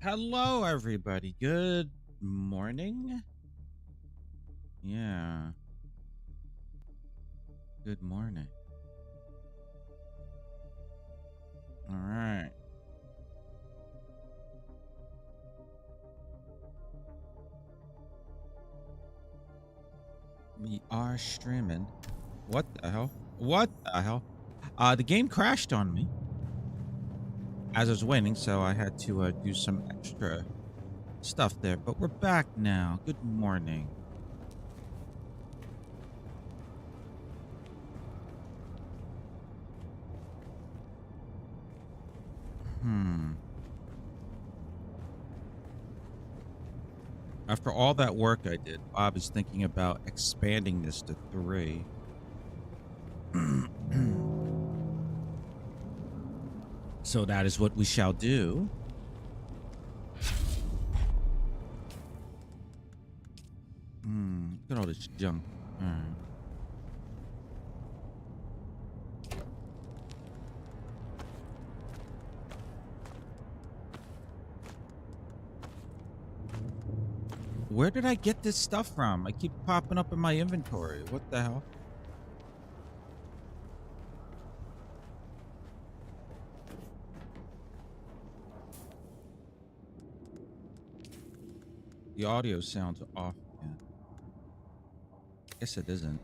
Hello, everybody. Good morning. Yeah, good morning. All right. We are streaming. What the hell? What the hell? The game crashed on me as I was waiting, so I had to do some extra stuff there. But we're back now. Good morning. Hmm. After all that work I did, Bob is thinking about expanding this to 3. So that is what we shall do. Look at all this junk. All right. Where did I get this stuff from? I keep popping up in my inventory. What the hell? The audio sounds off again. Guess it isn't.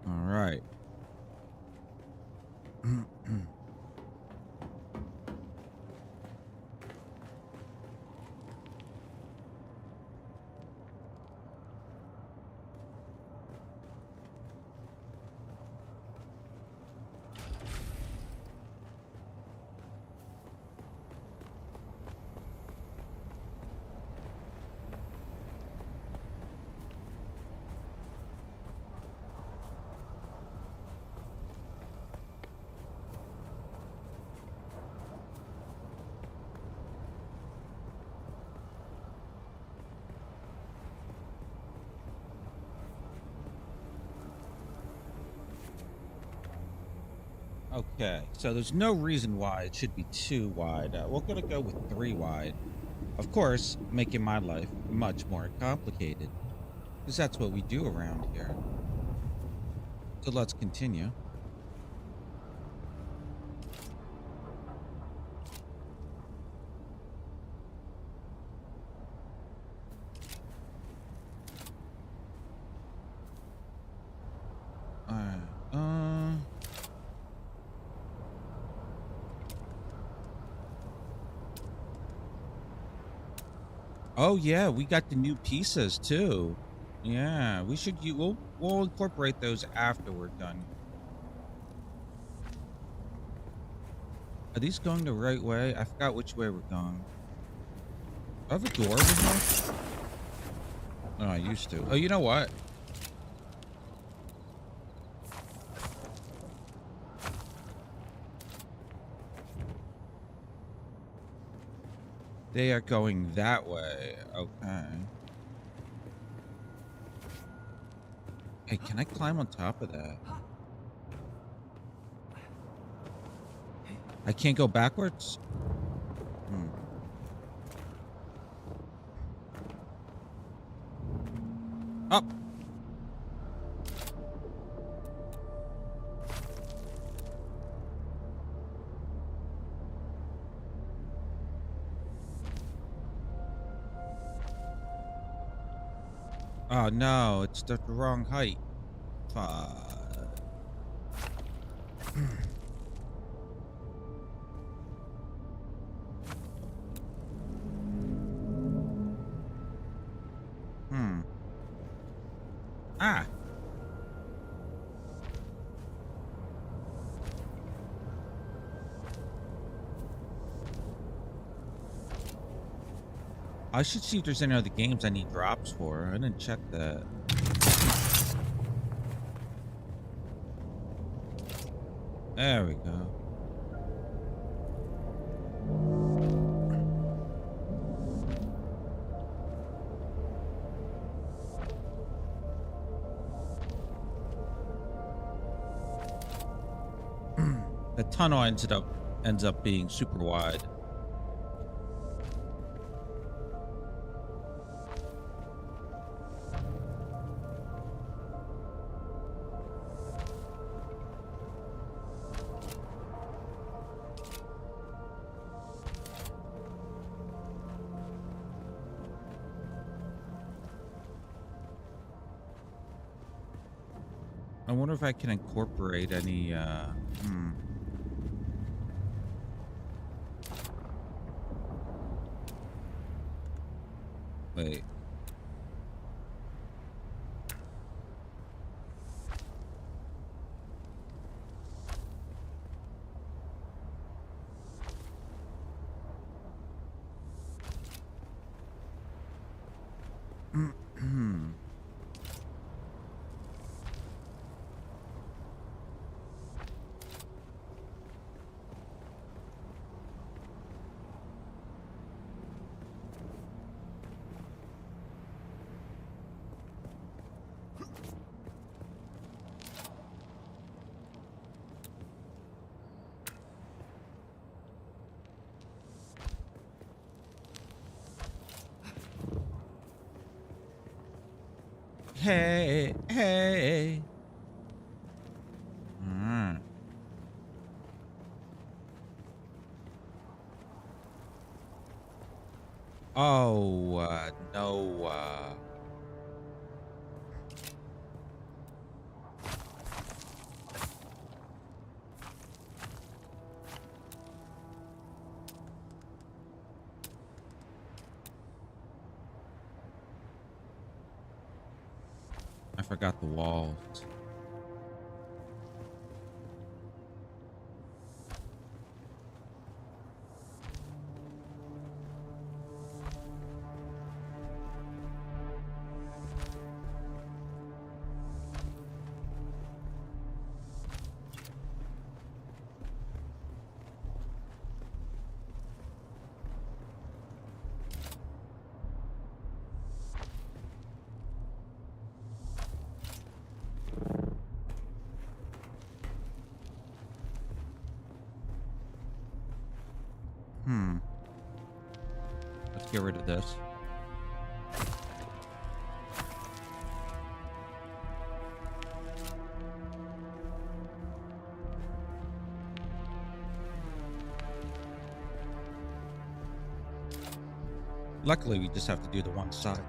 All right. Okay, so there's no reason why it should be 2 wide. We're gonna go with 3 wide. Of course, making my life much more complicated, because that's what we do around here. So let's continue. All right. Oh yeah, we got the new pieces too. Yeah, we should. We'll incorporate those after we're done. Are these going the right way? I forgot which way we're going. Do I have a door over here? Oh, I used to. Oh, you know what? They are going that way. Okay. Hey, can I climb on top of that? I can't go backwards? Hmm. Up. Oh no, it's the wrong height. Fuck. Hmm. Ah. I should see if there's any other games I need drops for. I didn't check that. There we go. The tunnel ends up being super wide. I wonder if I can incorporate any, Wait. Hey, hey. Oh, no. I forgot the walls. Let's get rid of this. Luckily, we just have to do the one side.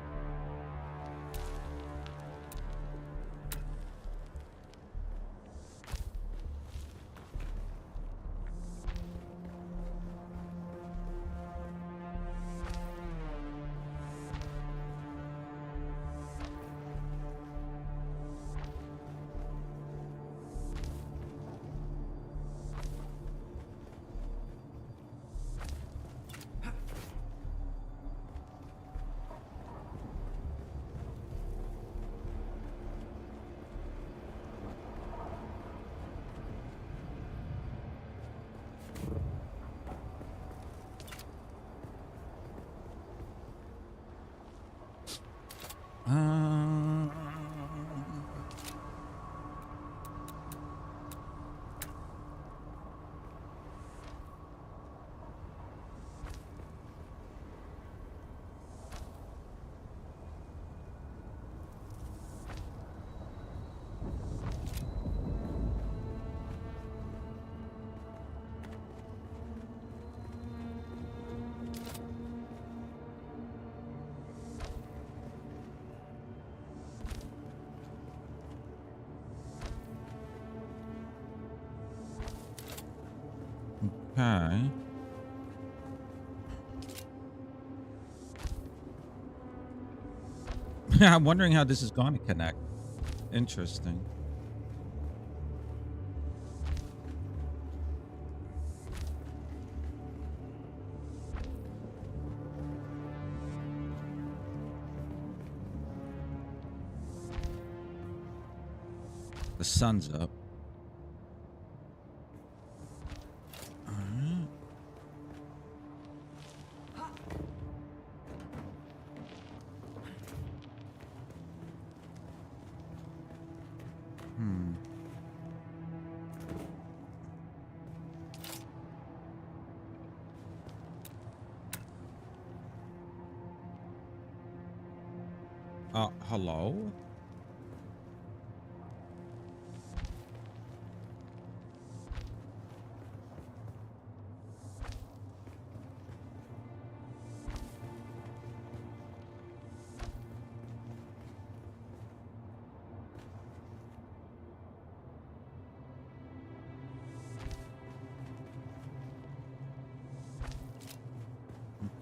Okay. I'm wondering how this is going to connect. Interesting. The sun's up. Hello?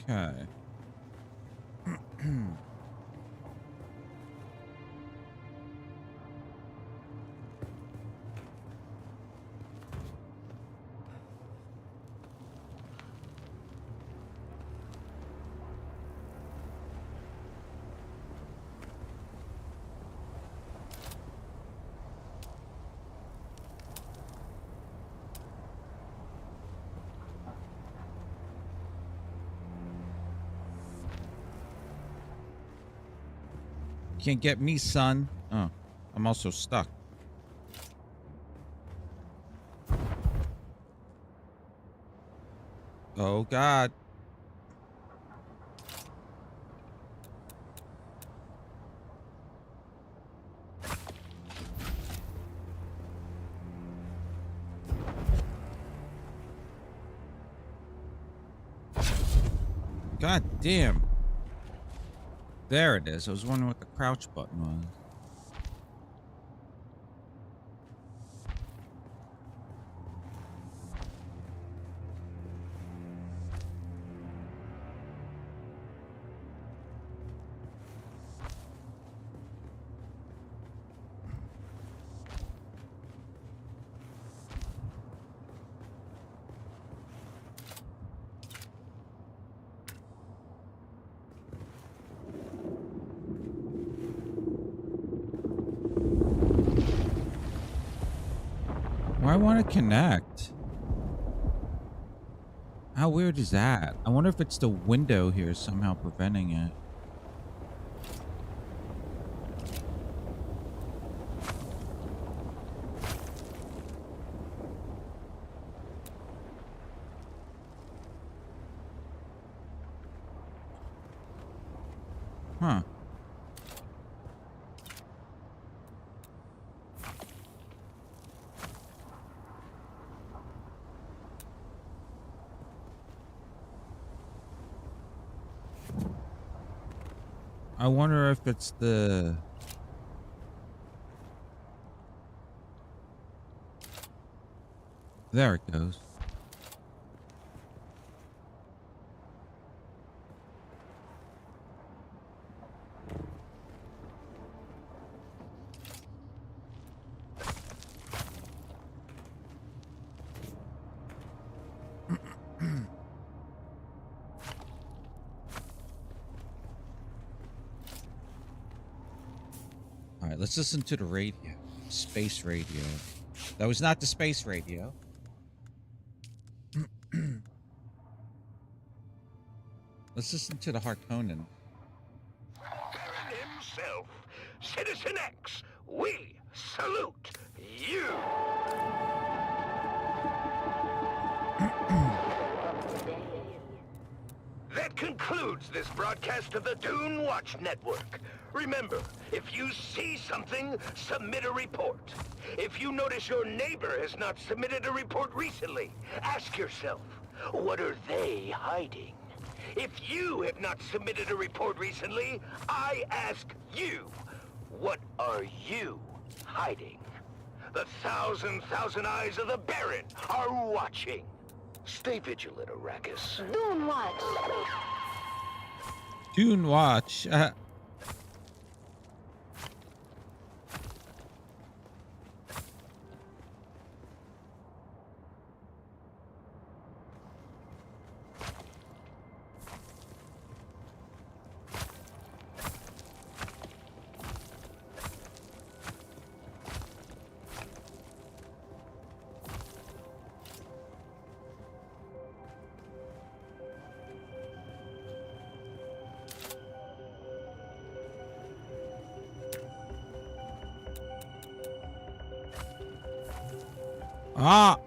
Okay. Can't get me, son. Oh, I'm also stuck. Oh, God. God damn. There it is. I was wondering what the crouch button was. Why I want to connect? How weird is that? I wonder if it's the window here somehow preventing it. Huh. I wonder if it's the... There it goes. All right, let's listen to the radio. Space radio. That was not the space radio. Let's listen to the Harkonnen. Baron himself, Citizen X, we salute you. That concludes this broadcast of the Dune Watch Network. Remember, if you see something, submit a report. If you notice your neighbor has not submitted a report recently, ask yourself, what are they hiding? If you have not submitted a report recently, I ask you, what are you hiding? The thousand eyes of the Baron are watching. Stay vigilant, Arrakis. Dune Watch. Dune Watch. Ah!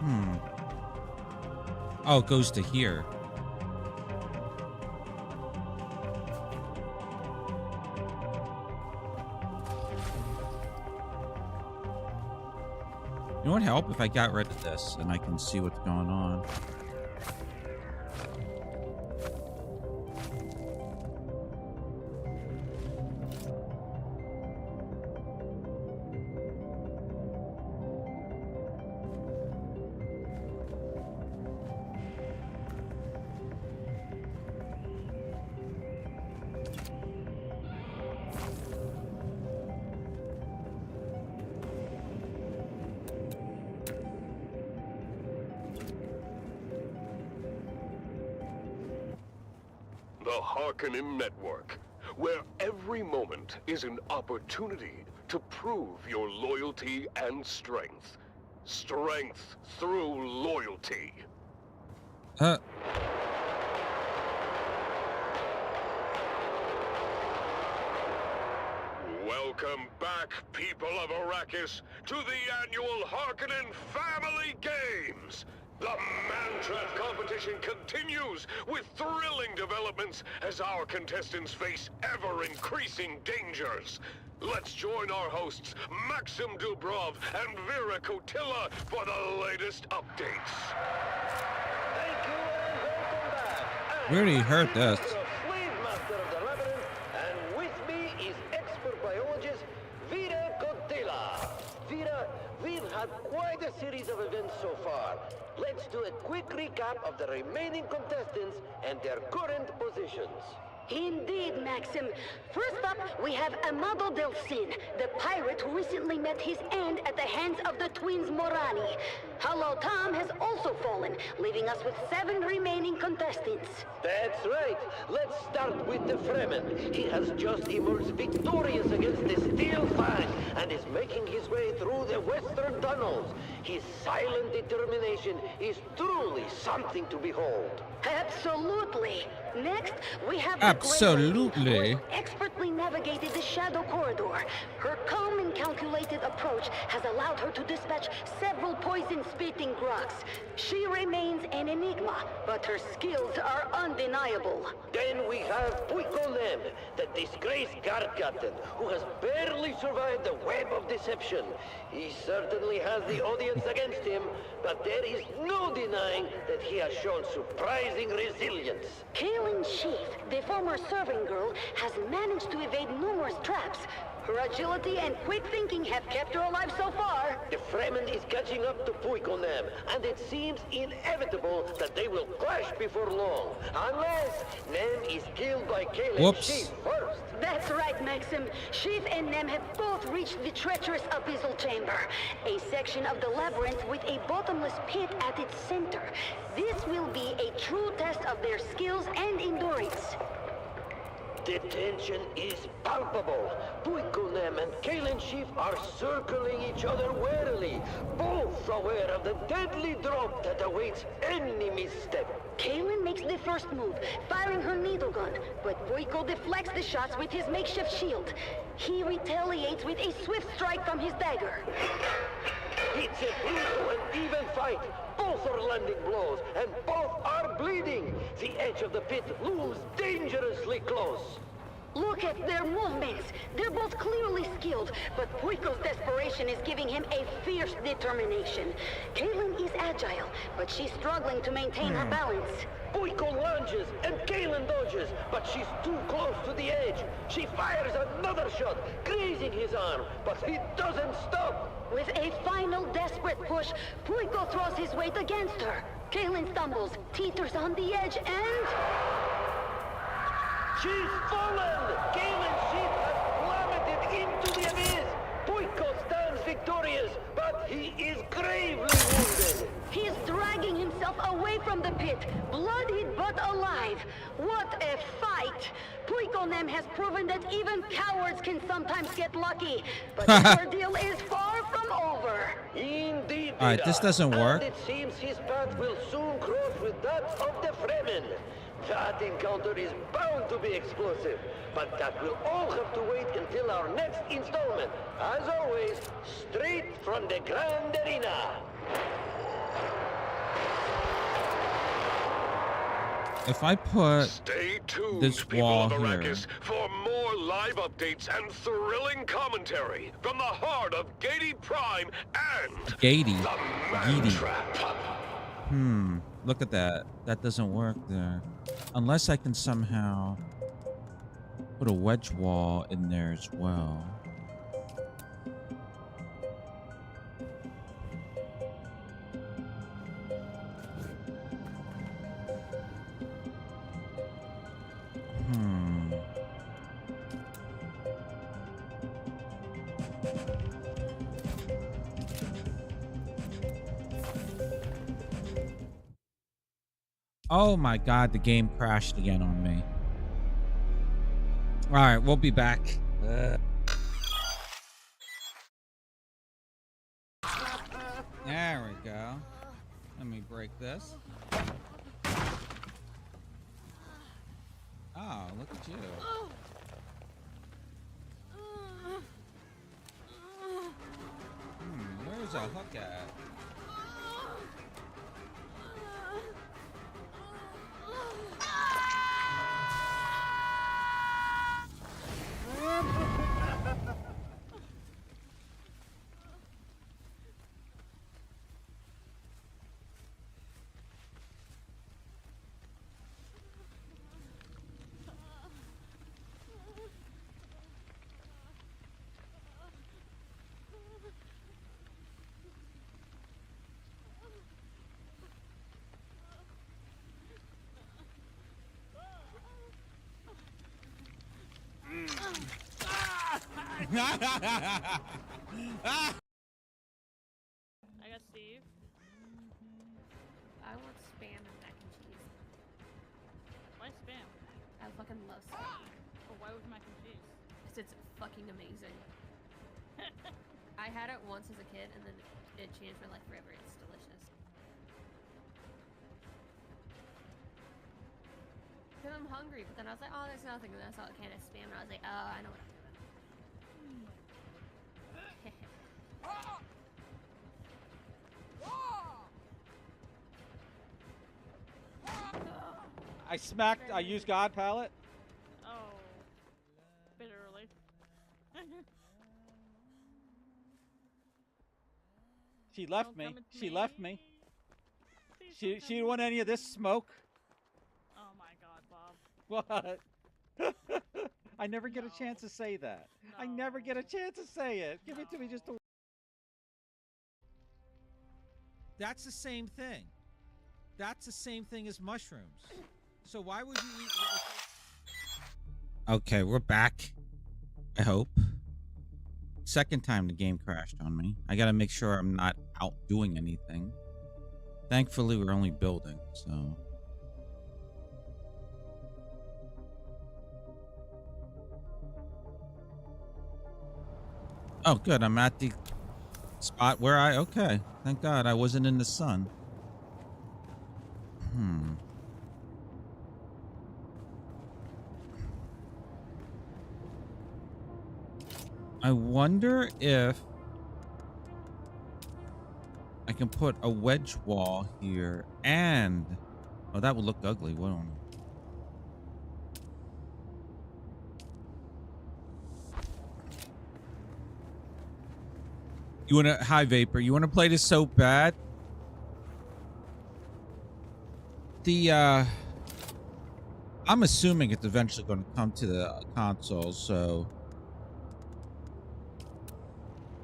Hmm. Oh, it goes to here. You know what would help if I got rid of this and I can see what's going on? The Harkonnen Network, where every moment is an opportunity to prove your loyalty and strength. Strength through loyalty. Welcome back, people of Arrakis, to the annual Harkonnen Family Games! The Mantrap competition continues with thrilling developments as our contestants face ever-increasing dangers. Let's join our hosts, Maxim Dubrov and Vera Kotila, for the latest updates. Thank you and welcome back. We already heard this. Slave master of the labyrinth, and with me is expert biologist Vera Kotila. Vera, we've had quite a series of events so far. Let's do a quick recap of the remaining contestants and their current positions. Indeed, Maxim. First up, we have Amado Del Cid, the pirate who recently met his end at the hands of the twins Morani. Halal Tom has also fallen, leaving us with 7 remaining contestants. That's right. Let's start with the Fremen. He has just emerged victorious against the Steel Fang and is making his way through the western tunnels. His silent determination is truly something to behold. Absolutely. Next, we have the Absolutely. Grey Lady, who has expertly navigated the Shadow Corridor. Her calm and calculated approach has allowed her to dispatch several poison-spitting Groks. She remains an enigma, but her skills are undeniable. Then we have Puikonem, the disgraced guard captain, who has barely survived the web of deception. He certainly has the audience against him, but there is no denying that he has shown surprising resilience. Kaylin Sheath, the former serving girl, has managed to evade numerous traps. Her agility and quick thinking have kept her alive so far. The Fremen is catching up to Puikonem, and it seems inevitable that they will clash before long, unless Nem is killed by Kaylin Sheath first. That's right, Maxim. Sheath and Nem have both reached the treacherous abyssal chamber, a section of the labyrinth with a bottomless pit at its center. This will be a true test of their skills and endurance. The tension is palpable. Puikonem and Kaylin Sheath are circling each other warily, both aware of the deadly drop that awaits any misstep. Kaylin makes the first move, firing her needle gun, but Puiko deflects the shots with his makeshift shield. He retaliates with a swift strike from his dagger. It's a brutal and even fight. Both are landing blows, and both are bleeding. The edge of the pit looms dangerously close. Look at their movements. They're both clearly skilled, but Puiko's desperation is giving him a fierce determination. Kaylin is agile, but she's struggling to maintain her balance. Puiko lunges, and Kaylin dodges, but she's too close to the edge. She fires another shot, grazing his arm, but he doesn't stop. With a final desperate push, Puiko throws his weight against her. Kaylin stumbles, teeters on the edge, and... She's fallen! Kaylin Sheath has plummeted into the abyss! Puiko stands victorious, but he is gravely wounded. He is dragging himself away from the pit, bloodied but alive. What a fight! Puikonem has proven that even cowards can sometimes get lucky, but the ordeal is far from over. Indeed. Alright, this doesn't work. And it seems his path will soon cross with that of the Fremen. That encounter is bound to be explosive, but that will all have to wait until our next installment. As always, straight from the Grand Arena. if I put Stay tuned, this people wall of here. Arrakis, for more live updates and thrilling commentary from the heart of Gady Prime and Gady. the Man Trap. Look at that. That doesn't work there. Unless I can somehow put a wedge wall in there as well. Oh my god, the game crashed again on me. All right, we'll be back. There we go. Let me break this. Oh, look at you. Where's a hook at? I got Steve. I want spam and mac and cheese. Why spam? I fucking love spam. Oh, why was mac and cheese? Because it's fucking amazing. I had it once as a kid and then it changed my life forever. It's delicious. Because I'm hungry, but then I was like, oh, there's nothing. And then I saw a can of spam and I was like, oh, I know what I'm doing. I used God palette. Oh. Bit early. She left Don't me. come at She left me. Please She don't come didn't want any of this smoke. Oh my god, Bob. What? I never get a No. chance to say that. I never get a No. chance to say it. Give it to me just a. That's the same thing. That's the same thing as mushrooms. So why would you eat? Okay, we're back. I hope. Second time the game crashed on me. I gotta make sure I'm not out doing anything. Thankfully, we're only building, so. Oh, good. I'm at the spot where okay. Thank God I wasn't in the sun. I wonder if I can put a wedge wall here and... Oh, that would look ugly, wouldn't it? You want to... Hi, Vapor. You want to play this so bad? I'm assuming it's eventually going to come to the console, so...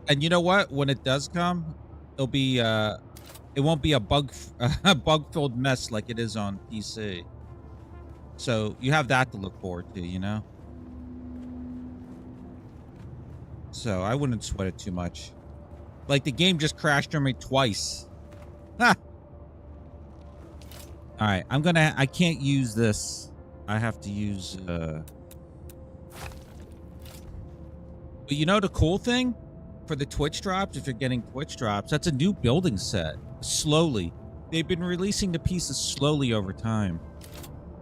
And you know what? When it does come, it'll be it won't be a bug-filled mess like it is on PC. So you have that to look forward to, you know? So I wouldn't sweat it too much. Like the game just crashed on me twice. Ha! All right, I can't use this. I have to use But you know the cool thing? For the Twitch drops, if you're getting Twitch drops, that's a new building set. Slowly. They've been releasing the pieces slowly over time.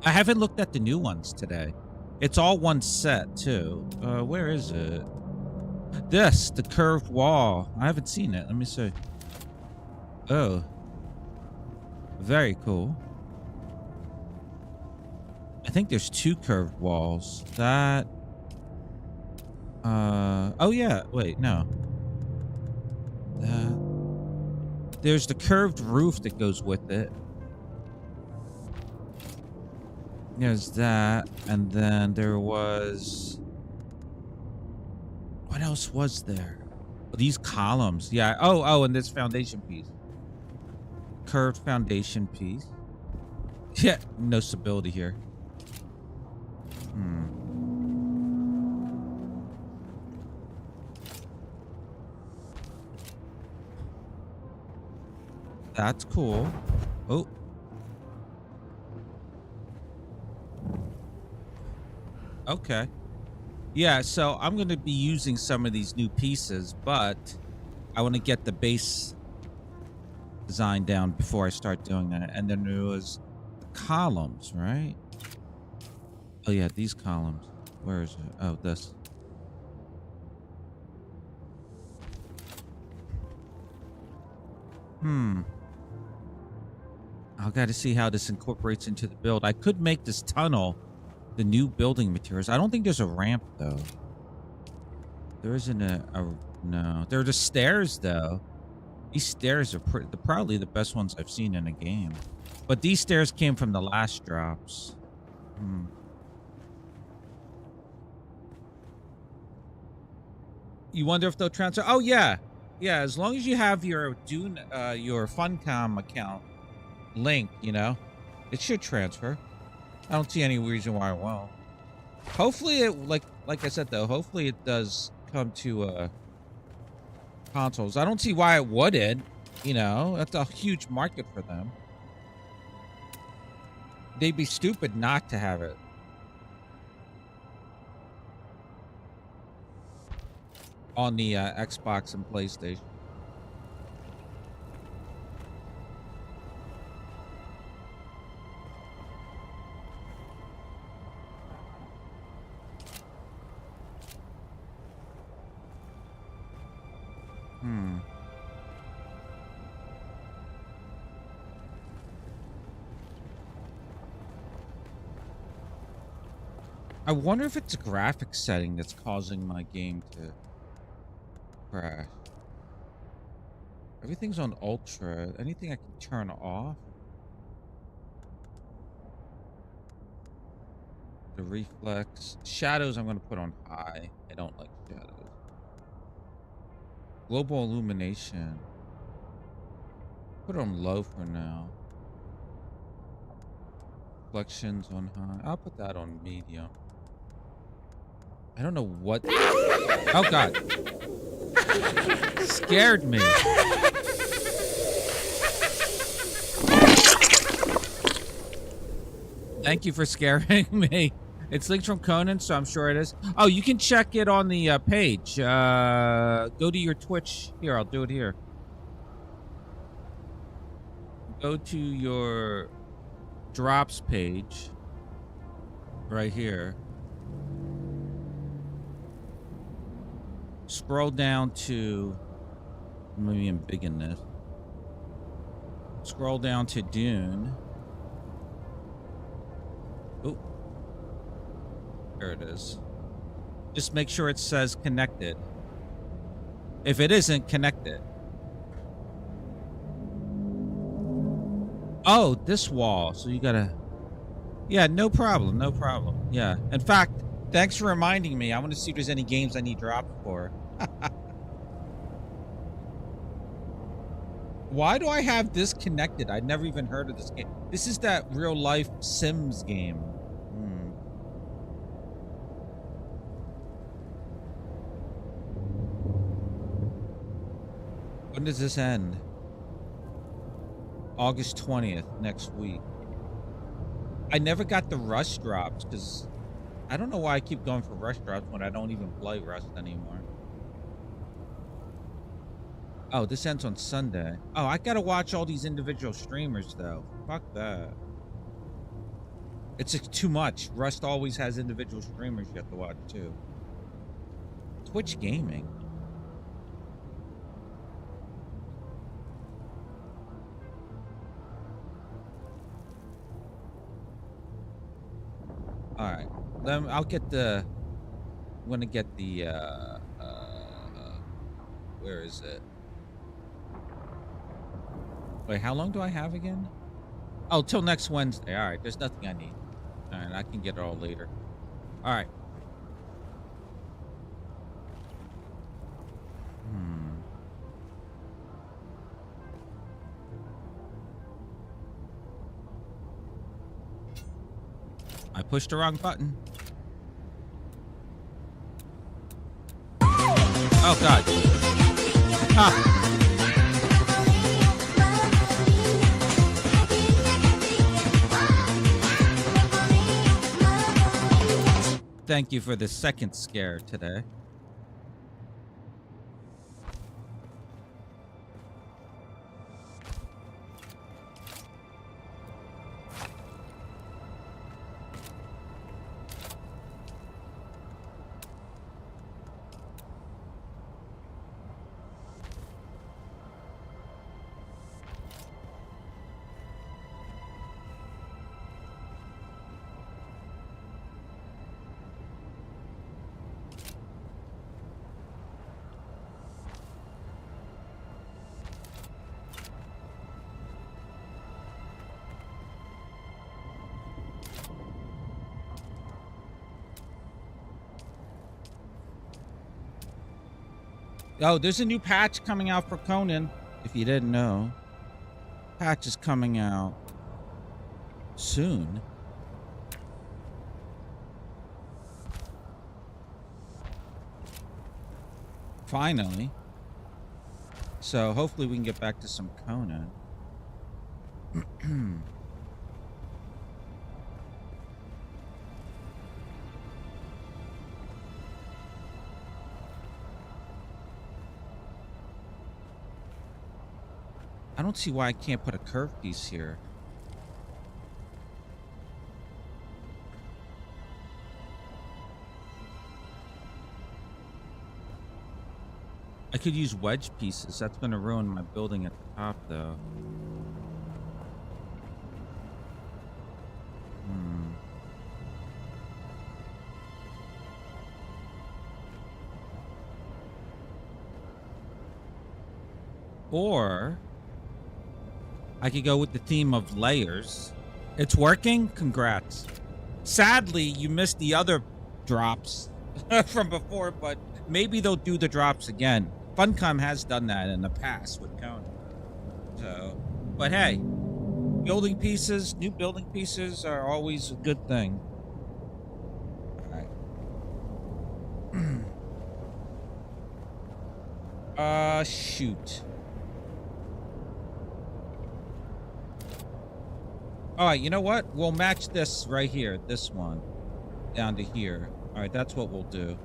I haven't looked at the new ones today. It's all one set, too. Where is it? This, the curved wall. I haven't seen it. Let me see. Oh. Very cool. I think there's 2 curved walls. That... Oh yeah, wait, no. There's the curved roof that goes with it. There's that, and then there was... What else was there? These columns, yeah. Oh, and this foundation piece. Curved foundation piece. Yeah, no stability here. That's cool. Oh. Okay. Yeah, so I'm going to be using some of these new pieces, but I want to get the base design down before I start doing that. And then there was the columns, right? Oh, yeah, these columns. Where is it? Oh, this. I've got to see how this incorporates into the build. I could make this tunnel the new building materials. I don't think there's a ramp, though. There isn't no. There are the stairs, though. These stairs are probably the best ones I've seen in a game. But these stairs came from the last drops. You wonder if they'll transfer? Oh, yeah. Yeah, as long as you have your Dune, your Funcom account linked, you know, it should transfer. I don't see any reason why it won't. Hopefully it, like I said, though, hopefully it does come to consoles. I don't see why it wouldn't. You know, that's a huge market for them. They'd be stupid not to have it. On the Xbox and PlayStation. I wonder if it's a graphics setting that's causing my game to crash. Everything's on ultra. Anything I can turn off? The reflex. Shadows I'm going to put on high. I don't like shadows. Global illumination. Put it on low for now. Reflections on high. I'll put that on medium. I don't know what... Oh, God. Scared me. Thank you for scaring me. It's linked from Conan, so I'm sure it is. Oh, you can check it on the page. Go to your Twitch. Here, I'll do it here. Go to your drops page. Right here. Scroll down to... Maybe I'm big in this. Scroll down to Dune. Oh. There it is. Just make sure it says connected. If it isn't, connect it. Oh, this wall. So you gotta... Yeah, no problem. No problem. Yeah. In fact, thanks for reminding me. I want to see if there's any games I need dropped for. Why do I have this connected? I'd never even heard of this game. This is that real life Sims game. When does this end? August 20th, next week. I never got the Rush drops because I don't know why I keep going for Rush drops when I don't even play Rust anymore. Oh, this ends on Sunday. Oh, I gotta watch all these individual streamers though. Fuck that. It's too much. Rust always has individual streamers you have to watch too. Twitch gaming. All right. Then I'll get the. I'm gonna get the. Where is it? Wait, how long do I have again? Oh, till next Wednesday. All right. There's nothing I need. All right. I can get it all later. All right. I pushed the wrong button. Oh, God. Ah. Thank you for the second scare today. Oh, there's a new patch coming out for Conan. If you didn't know, patch is coming out soon. Finally. So hopefully we can get back to some Conan. I don't see why I can't put a curve piece here. I could use wedge pieces. That's going to ruin my building at the top, though. Or I could go with the theme of layers. It's working? Congrats. Sadly, you missed the other drops from before, but maybe they'll do the drops again. Funcom has done that in the past with Conan. So, but hey, building pieces, new building pieces are always a good thing. All right. Shoot. All right, you know what? We'll match this right here, this one, down to here. All right, that's what we'll do.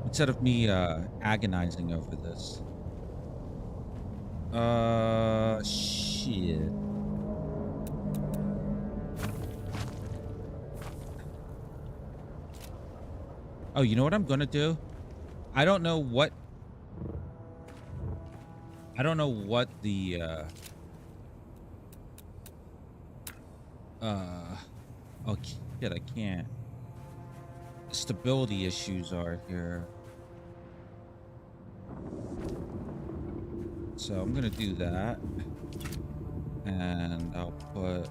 Instead of me agonizing over this. Shit. Oh, you know what I'm gonna do? I don't know what the oh shit, I can't. Stability issues are here. So I'm gonna do that. And I'll put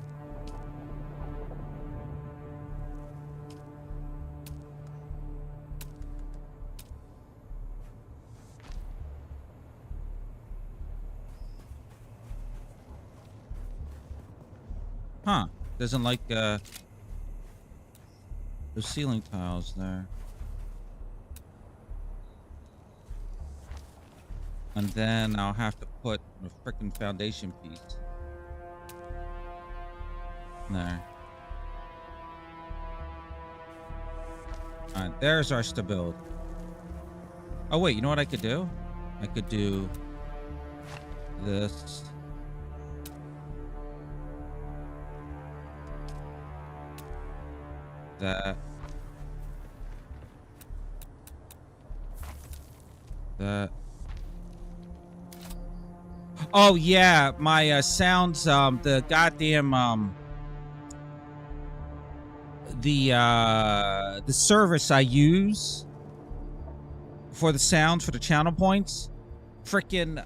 doesn't like the ceiling tiles there. And then I'll have to put a frickin' foundation piece there. Alright, there's our stability. Oh wait, you know what I could do? I could do this. That. Oh yeah, my sounds, the goddamn the service I use for the sounds for the channel points, freaking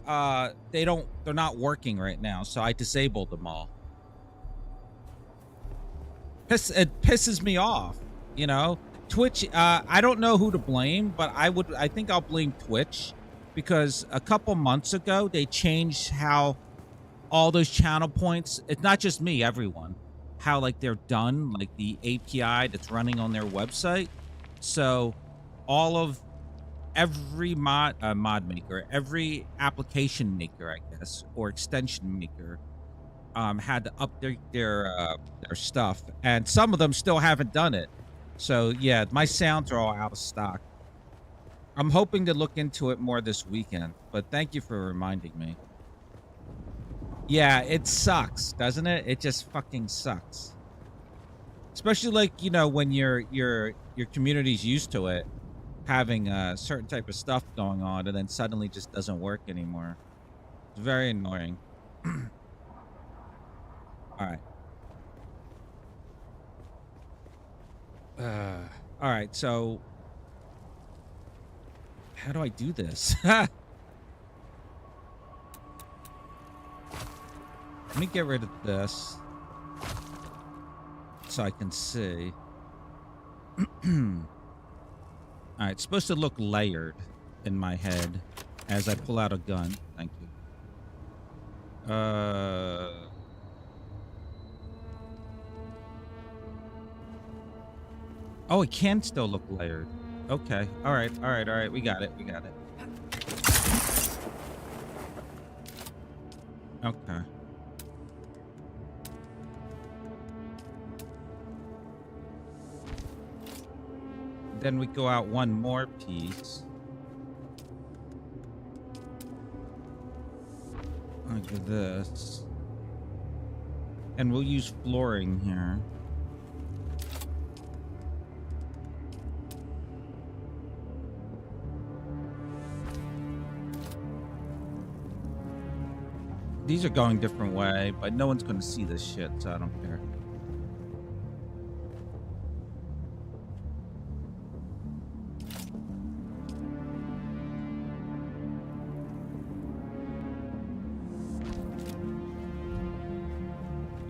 they're not working right now, so I disabled them all. It pisses me off, you know. Twitch, I don't know who to blame, but I think I'll blame Twitch, because a couple months ago they changed how all those channel points, it's not just me, everyone, how like they're done, like the API that's running on their website. So all of every mod maker, every application maker, I guess, or extension maker, had to update their stuff, and some of them still haven't done it. So yeah, my sounds are all out of stock. I'm hoping to look into it more this weekend, but thank you for reminding me. Yeah, it sucks, doesn't it? It just fucking sucks. Especially like, you know, when your community's used to it, having a certain type of stuff going on, and then suddenly just doesn't work anymore. It's very annoying. All right. All right, so how do I do this? Let me get rid of this so I can see. All right, it's supposed to look layered in my head as I pull out a gun. Thank you. Oh, it can still look layered. Okay. All right. All right. All right. We got it. We got it. Okay. Then we go out one more piece. Like this. And we'll use flooring here. These are going different way, but no one's going to see this shit, so I don't care.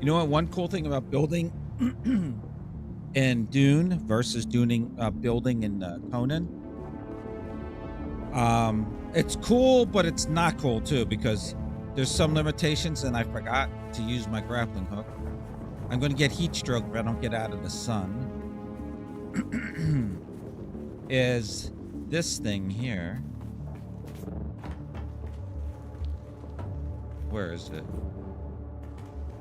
You know what? One cool thing about building in Dune versus building in Conan. It's cool, but it's not cool too, because there's some limitations, and I forgot to use my grappling hook. I'm going to get heat stroke if I don't get out of the sun. Is this thing here. Where is it?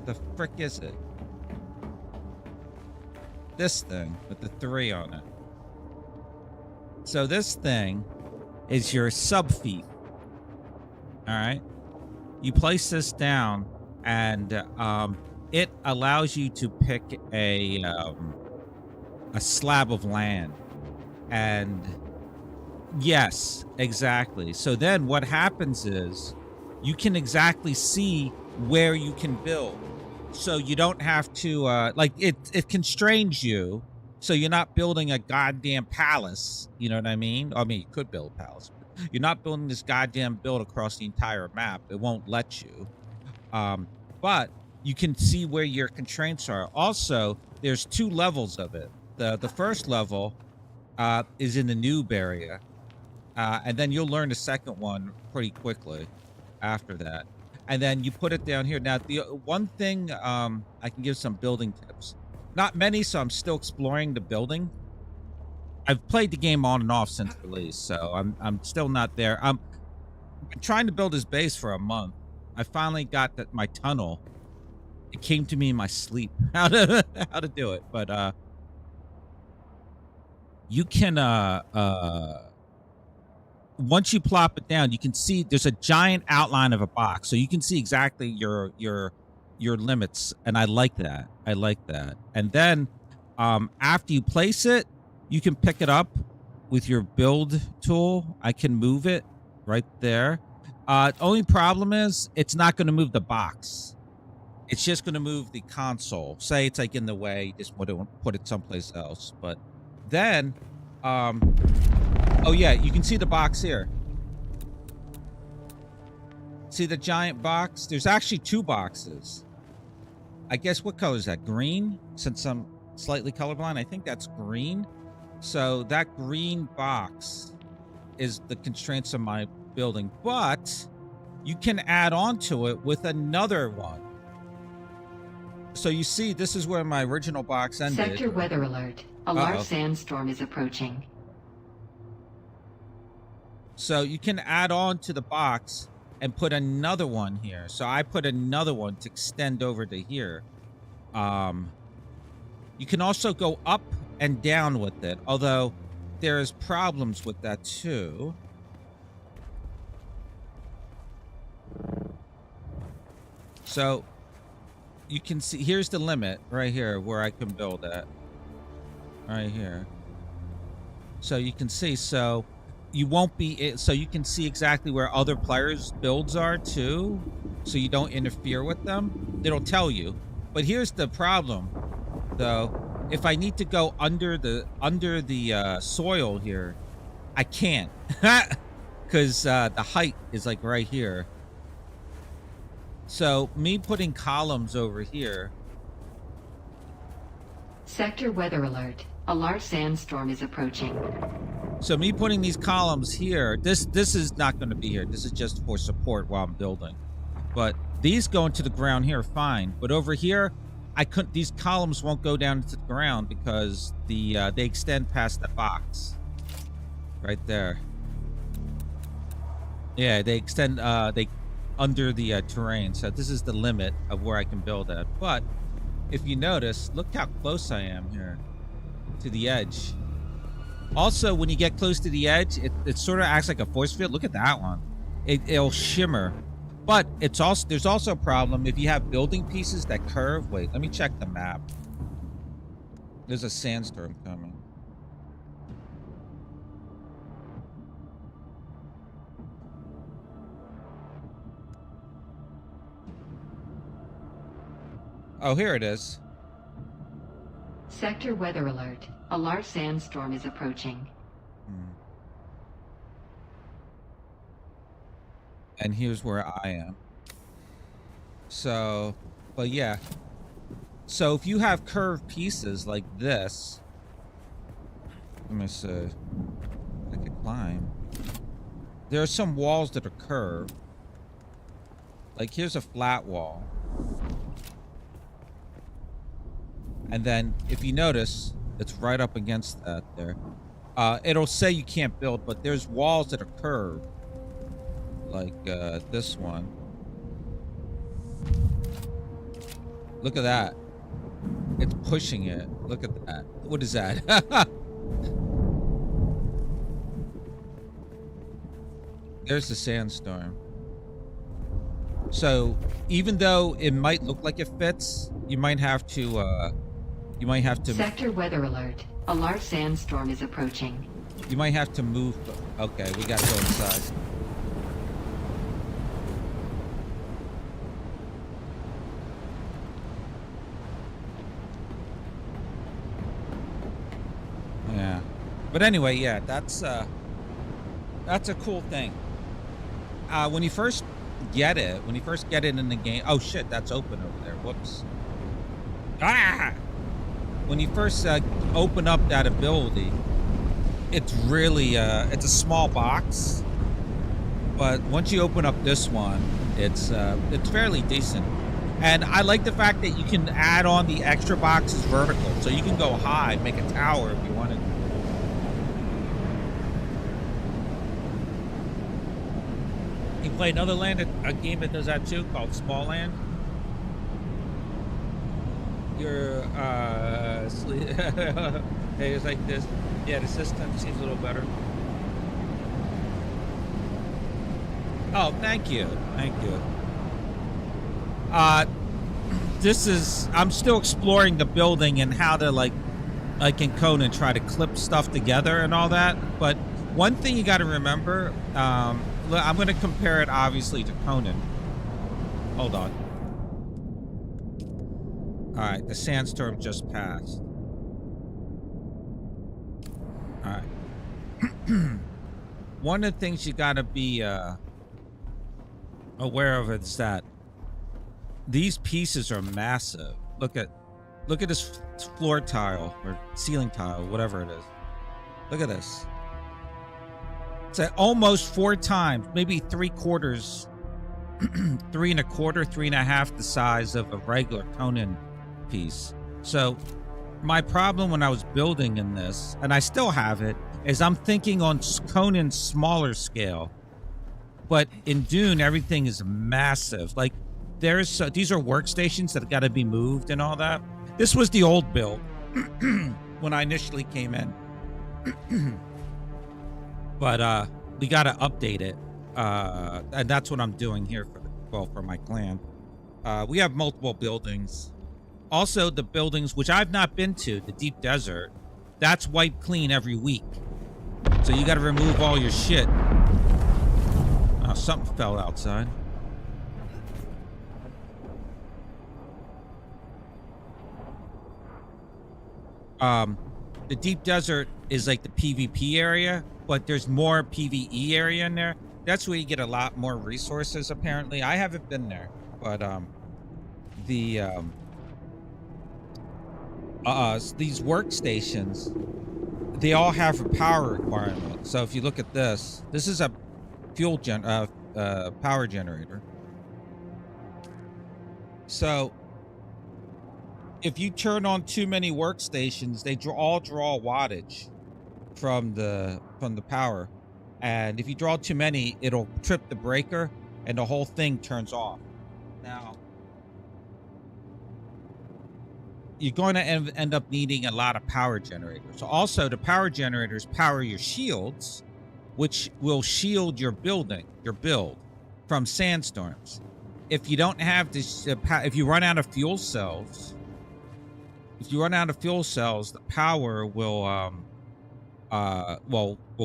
The frick is it? This thing with the 3 on it. So this thing is your sub feet. All right. You place this down, and it allows you to pick a slab of land. And yes, exactly. So then what happens is you can exactly see where you can build. So you don't have to like it constrains you, so you're not building a goddamn palace, you know what I mean? I mean, you could build a palace. You're not building this goddamn build across the entire map. It won't let you. But you can see where your constraints are. Also, there's 2 levels of it. The first level is in the noob area. And then you'll learn the second one pretty quickly after that. And then you put it down here. Now, the one thing, I can give some building tips. Not many, so I'm still exploring the building. I've played the game on and off since release, so I'm still not there. I'm trying to build his base for a month. I finally got my tunnel. It came to me in my sleep how to do it, but you can once you plop it down, you can see there's a giant outline of a box, so you can see exactly your limits, and I like that. I like that. And then after you place it, you can pick it up with your build tool. I can move it right there. Only problem is it's not going to move the box. it's just going to move the console. Say it's like in the way, you just want to put it someplace else. But then, oh yeah, you can see the box here. See the giant box? There's actually 2 boxes. I guess what color is that? Green? Since I'm slightly colorblind, I think that's green. So that green box is the constraints of my building, but you can add on to it with another one. So you see, this is where my original box ended. Sector weather alert. A large sandstorm is approaching. So you can add on to the box and put another one here. So I put another one to extend over to here. You can also go up and down with it, although there's problems with that too. So you can see, here's the limit right here where I can build at. Right here. So you can see, so you won't be, so you can see exactly where other players' builds are too, so you don't interfere with them. It'll tell you. But here's the problem, though. If I need to go under the soil here, I can't, because the height is like right here. So me putting columns over here. Sector weather alert. A large sandstorm is approaching. So me putting these columns here, this is not going to be here. This is just for support while I'm building. But these go into the ground here, fine. But over here, I couldn't. These columns won't go down into the ground because they extend past the box. Right there. Yeah, they extend. They under the terrain. So this is the limit of where I can build at. But if you notice, look how close I am here to the edge. Also, when you get close to the edge, it sort of acts like a force field. Look at that one. It'll shimmer. But it's also, there's also a problem if you have building pieces that curve. Wait, let me check the map. There's a sandstorm coming. Oh, here it is. Sector weather alert. A large sandstorm is approaching. And here's where I am. So, but yeah. So if you have curved pieces like this, let me see. I can climb. There are some walls that are curved. Like here's a flat wall. And then if you notice, it's right up against that there. It'll say you can't build, but there's walls that are curved. Like this one. Look at that. It's pushing it. Look at that. What is that? There's the sandstorm. So even though it might look like it fits, you might have to Sector weather alert. A large sandstorm is approaching. You might have to move. Okay, we gotta go inside. Yeah. But anyway, yeah, that's a cool thing. When you first get it in the game. Oh shit, that's open over there. Whoops. Ah! When you first open up that ability, it's really it's a small box, but once you open up this one, it's fairly decent. And I like the fact that you can add on the extra boxes vertical, so you can go high, make a tower if you wanted. You play another land, a game that does that too, called Small Land. Your hey, it's like this. Yeah, the system seems a little better. Oh, thank you. I'm still exploring the building and how to like in Conan try to clip stuff together and all that. But one thing you got to remember, I'm going to compare it obviously to Conan. Hold on. Alright, the sandstorm just passed. Alright. One of the things you gotta be aware of is that these pieces are massive. Look at this floor tile or ceiling tile, whatever it is. Look at this. It's at almost 4 times, maybe 3/4, 3 1/4, 3 1/2 the size of a regular Conan piece. So my problem when I was building in this, and I still have it, is I'm thinking on Conan's smaller scale. But in Dune, everything is massive. Like, these are workstations that got to be moved and all that. This was the old build when I initially came in. But we got to update it. And that's what I'm doing here for my clan. We have multiple buildings. Also, the buildings, which I've not been to, the deep desert, that's wiped clean every week. So you got to remove all your shit. Oh, something fell outside. The deep desert is like the PvP area, but there's more PvE area in there. That's where you get a lot more resources, apparently. I haven't been there, but these workstations, they all have a power requirement. So if you look at this is a power generator. So if you turn on too many workstations, they all draw wattage from the power, and if you draw too many, it'll trip the breaker and the whole thing turns off. Now you're going to end up needing a lot of power generators. Also, the power generators power your shields, which will shield your build from sandstorms. If you don't have this, if you run out of fuel cells, the power will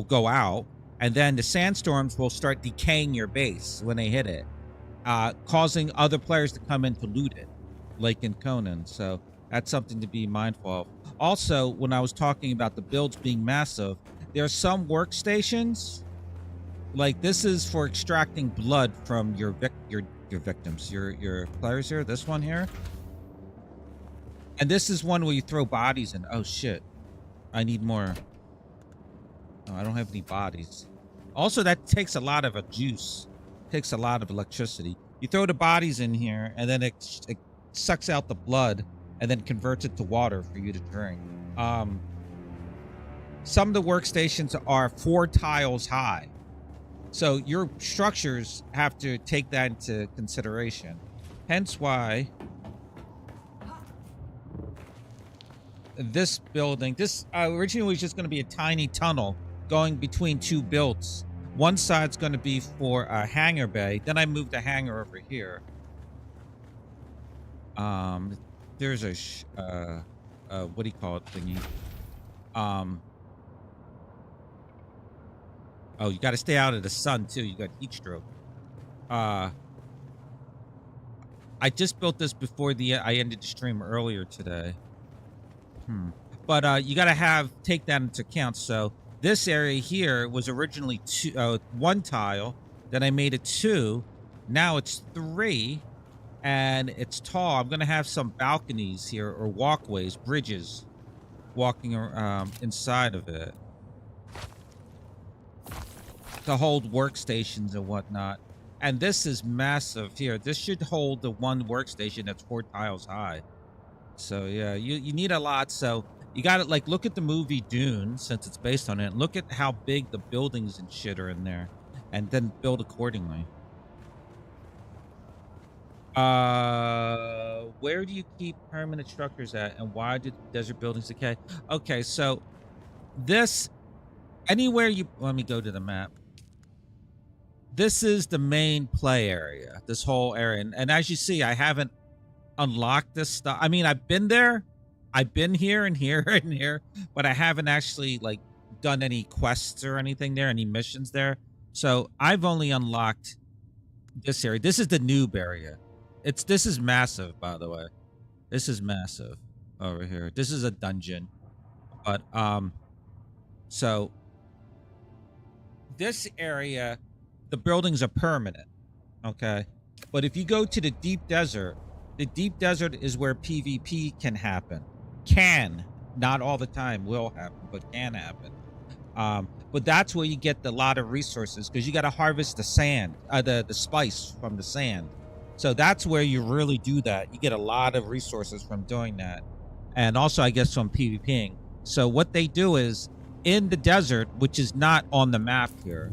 go out, and then the sandstorms will start decaying your base when they hit it, causing other players to come in to loot it, like in Conan. So that's something to be mindful of. Also, when I was talking about the builds being massive, there are some workstations, like this is for extracting blood from your victims, your players here. This one here, and this is one where you throw bodies in. Oh shit, I need more. Oh, I don't have any bodies. Also, that takes a lot of juice. Takes a lot of electricity. You throw the bodies in here, and then it sucks out the blood, and then converts it to water for you to drink. Some of the workstations are 4 tiles high. So your structures have to take that into consideration. Hence why this building, originally was just going to be a tiny tunnel going between 2 builds. One side's going to be for a hangar bay. Then I moved a hangar over here. There's a what do you call it thingy? Oh, you got to stay out of the sun too. You got heat stroke. I just built this before I ended the stream earlier today. But you got to take that into account. So this area here was originally 1 tile. Then I made it 2. Now it's 3. And it's tall. I'm going to have some balconies here, or walkways, bridges, walking inside of it to hold workstations and whatnot. And this is massive here. This should hold the 1 workstation that's 4 tiles high. So yeah, you need a lot. So you got to look at the movie Dune, since it's based on it. Look at how big the buildings and shit are in there, and then build accordingly. Where do you keep permanent structures at, and why did desert buildings decay? Okay, so anywhere let me go to the map. This is the main play area, this whole area. And as you see, I haven't unlocked this stuff. I mean, I've been there. I've been here and here and here, but I haven't actually done any quests or anything there, any missions there. So I've only unlocked this area. This is the noob area. This is massive, by the way. This is massive over here. This is a dungeon. But, so this area, the buildings are permanent. Okay. But if you go to the deep desert is where PvP can happen. Can. Not all the time will happen, but can happen. But that's where you get a lot of resources because you got to harvest the sand, the spice from the sand. So that's where you really do that. You get a lot of resources from doing that. And also, I guess, from PvPing. So what they do is, in the desert, which is not on the map here,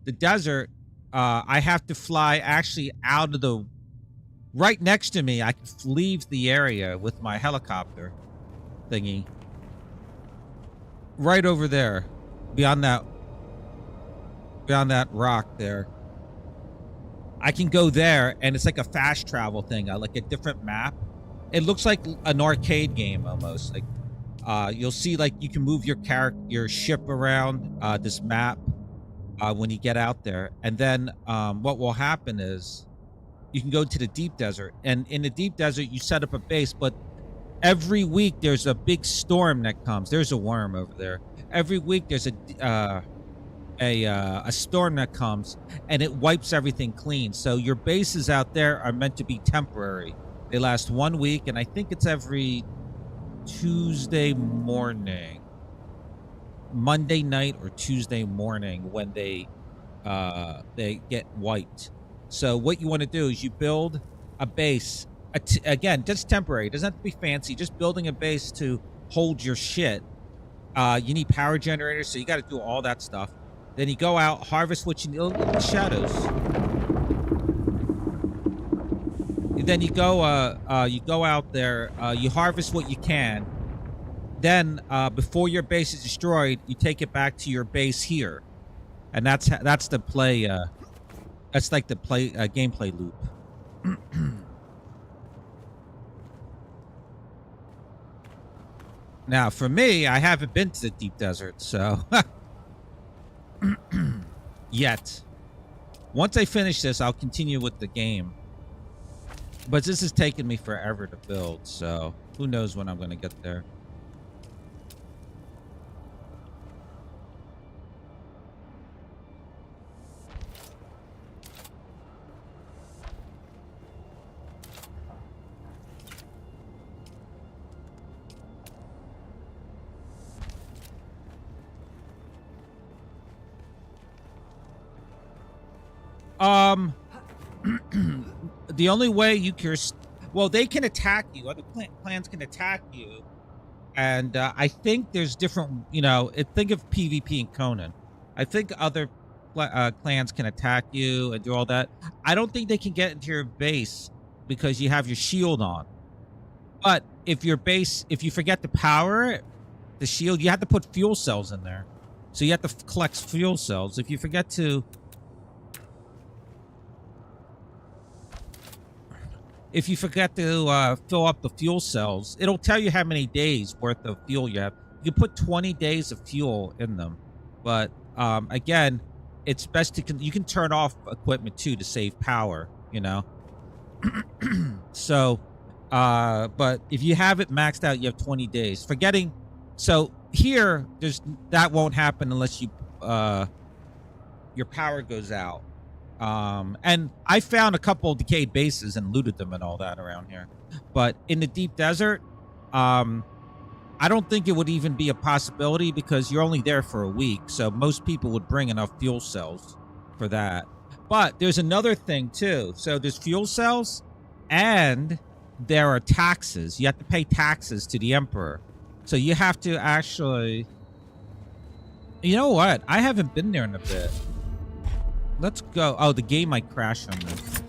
the desert, I have to fly actually out of the... Right next to me, I can leave the area with my helicopter thingy. Right over there, beyond that rock there. I can go there, and it's like a fast travel thing, like a different map. It looks like an arcade game almost. Like you'll see, like, you can move your ship around this map when you get out there, and then what will happen is you can go to the deep desert, and in the deep desert you set up a base. But every week there's a big storm that comes. There's a worm over there. Every week there's a storm that comes, and it wipes everything clean. So your bases out there are meant to be temporary. They last 1 week, and I think it's every Tuesday morning, Monday night or Tuesday morning when they get wiped. So what you want to do is you build a base. Again, just temporary. It doesn't have to be fancy. Just building a base to hold your shit. You need power generators, so you got to do all that stuff. Then you go out, harvest what you need. Look at the shadows. Then you go out there, you harvest what you can. Then before your base is destroyed, you take it back to your base here, and that's the play. That's like the gameplay loop. Now, for me, I haven't been to the deep desert, so yet. Once I finish this, I'll continue with the game. But this is taking me forever to build, so who knows when I'm going to get there. The only way you can... Well, they can attack you. Other clans can attack you. And I think there's different... You know, think of PvP and Conan. I think other clans can attack you and do all that. I don't think they can get into your base because you have your shield on. But if your base... If you forget to power the shield, you have to put fuel cells in there. So you have to collect fuel cells. If you forget to... If you forget to fill up the fuel cells, it'll tell you how many days worth of fuel you have. You can put 20 days of fuel in them. But, again, it's best to... You can turn off equipment, too, to save power, you know? So, but if you have it maxed out, you have 20 days. Forgetting... So, here, that won't happen unless you... your power goes out. And I found a couple of decayed bases and looted them and all that around here. But in the deep desert, I don't think it would even be a possibility because you're only there for a week. So most people would bring enough fuel cells for that. But there's another thing too. So there's fuel cells and there are taxes. You have to pay taxes to the emperor. So you have to actually... You know what? I haven't been there in a bit. Let's go. Oh, the game might crash on this.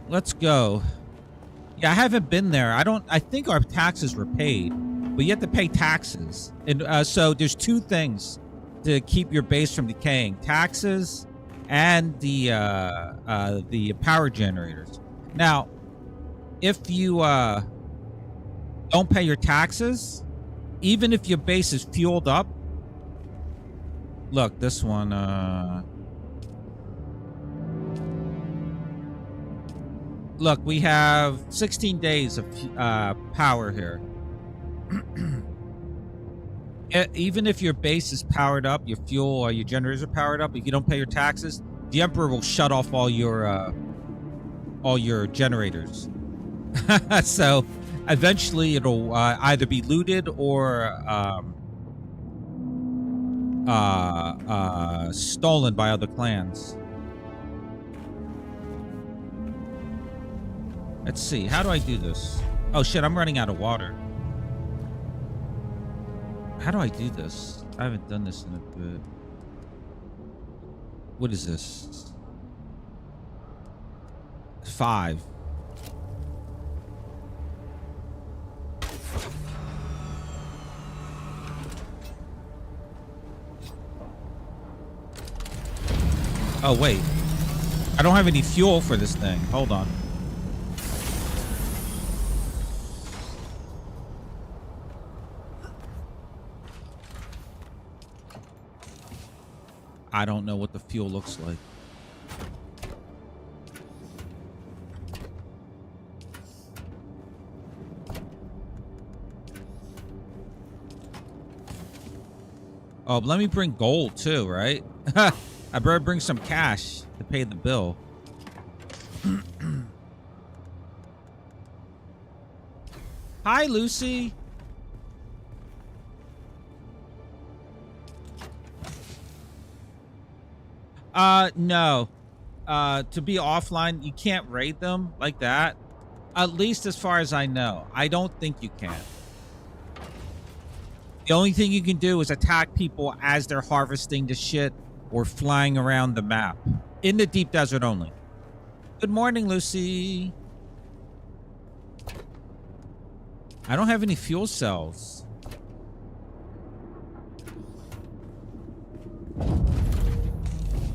Let's go. Yeah, I haven't been there. I think our taxes were paid, but you have to pay taxes. And so there's two things to keep your base from decaying: taxes and the power generators. Now, if you don't pay your taxes, even if your base is fueled up. Look, this one, Look, we have 16 days of power here. Even if your base is powered up, your fuel or your generators are powered up, if you don't pay your taxes, the Emperor will shut off all your generators. So eventually it'll either be looted or stolen by other clans. Let's see. How do I do this? Oh, shit. I'm running out of water. How do I do this? I haven't done this in a bit. What is this? 5. Oh, wait. I don't have any fuel for this thing. Hold on. I don't know what the fuel looks like. Oh, let me bring gold too, right? I better bring some cash to pay the bill. Hi, Lucy. No. To be offline, you can't raid them like that. At least as far as I know. I don't think you can. The only thing you can do is attack people as they're harvesting the shit or flying around the map. In the deep desert only. Good morning, Lucy. I don't have any fuel cells.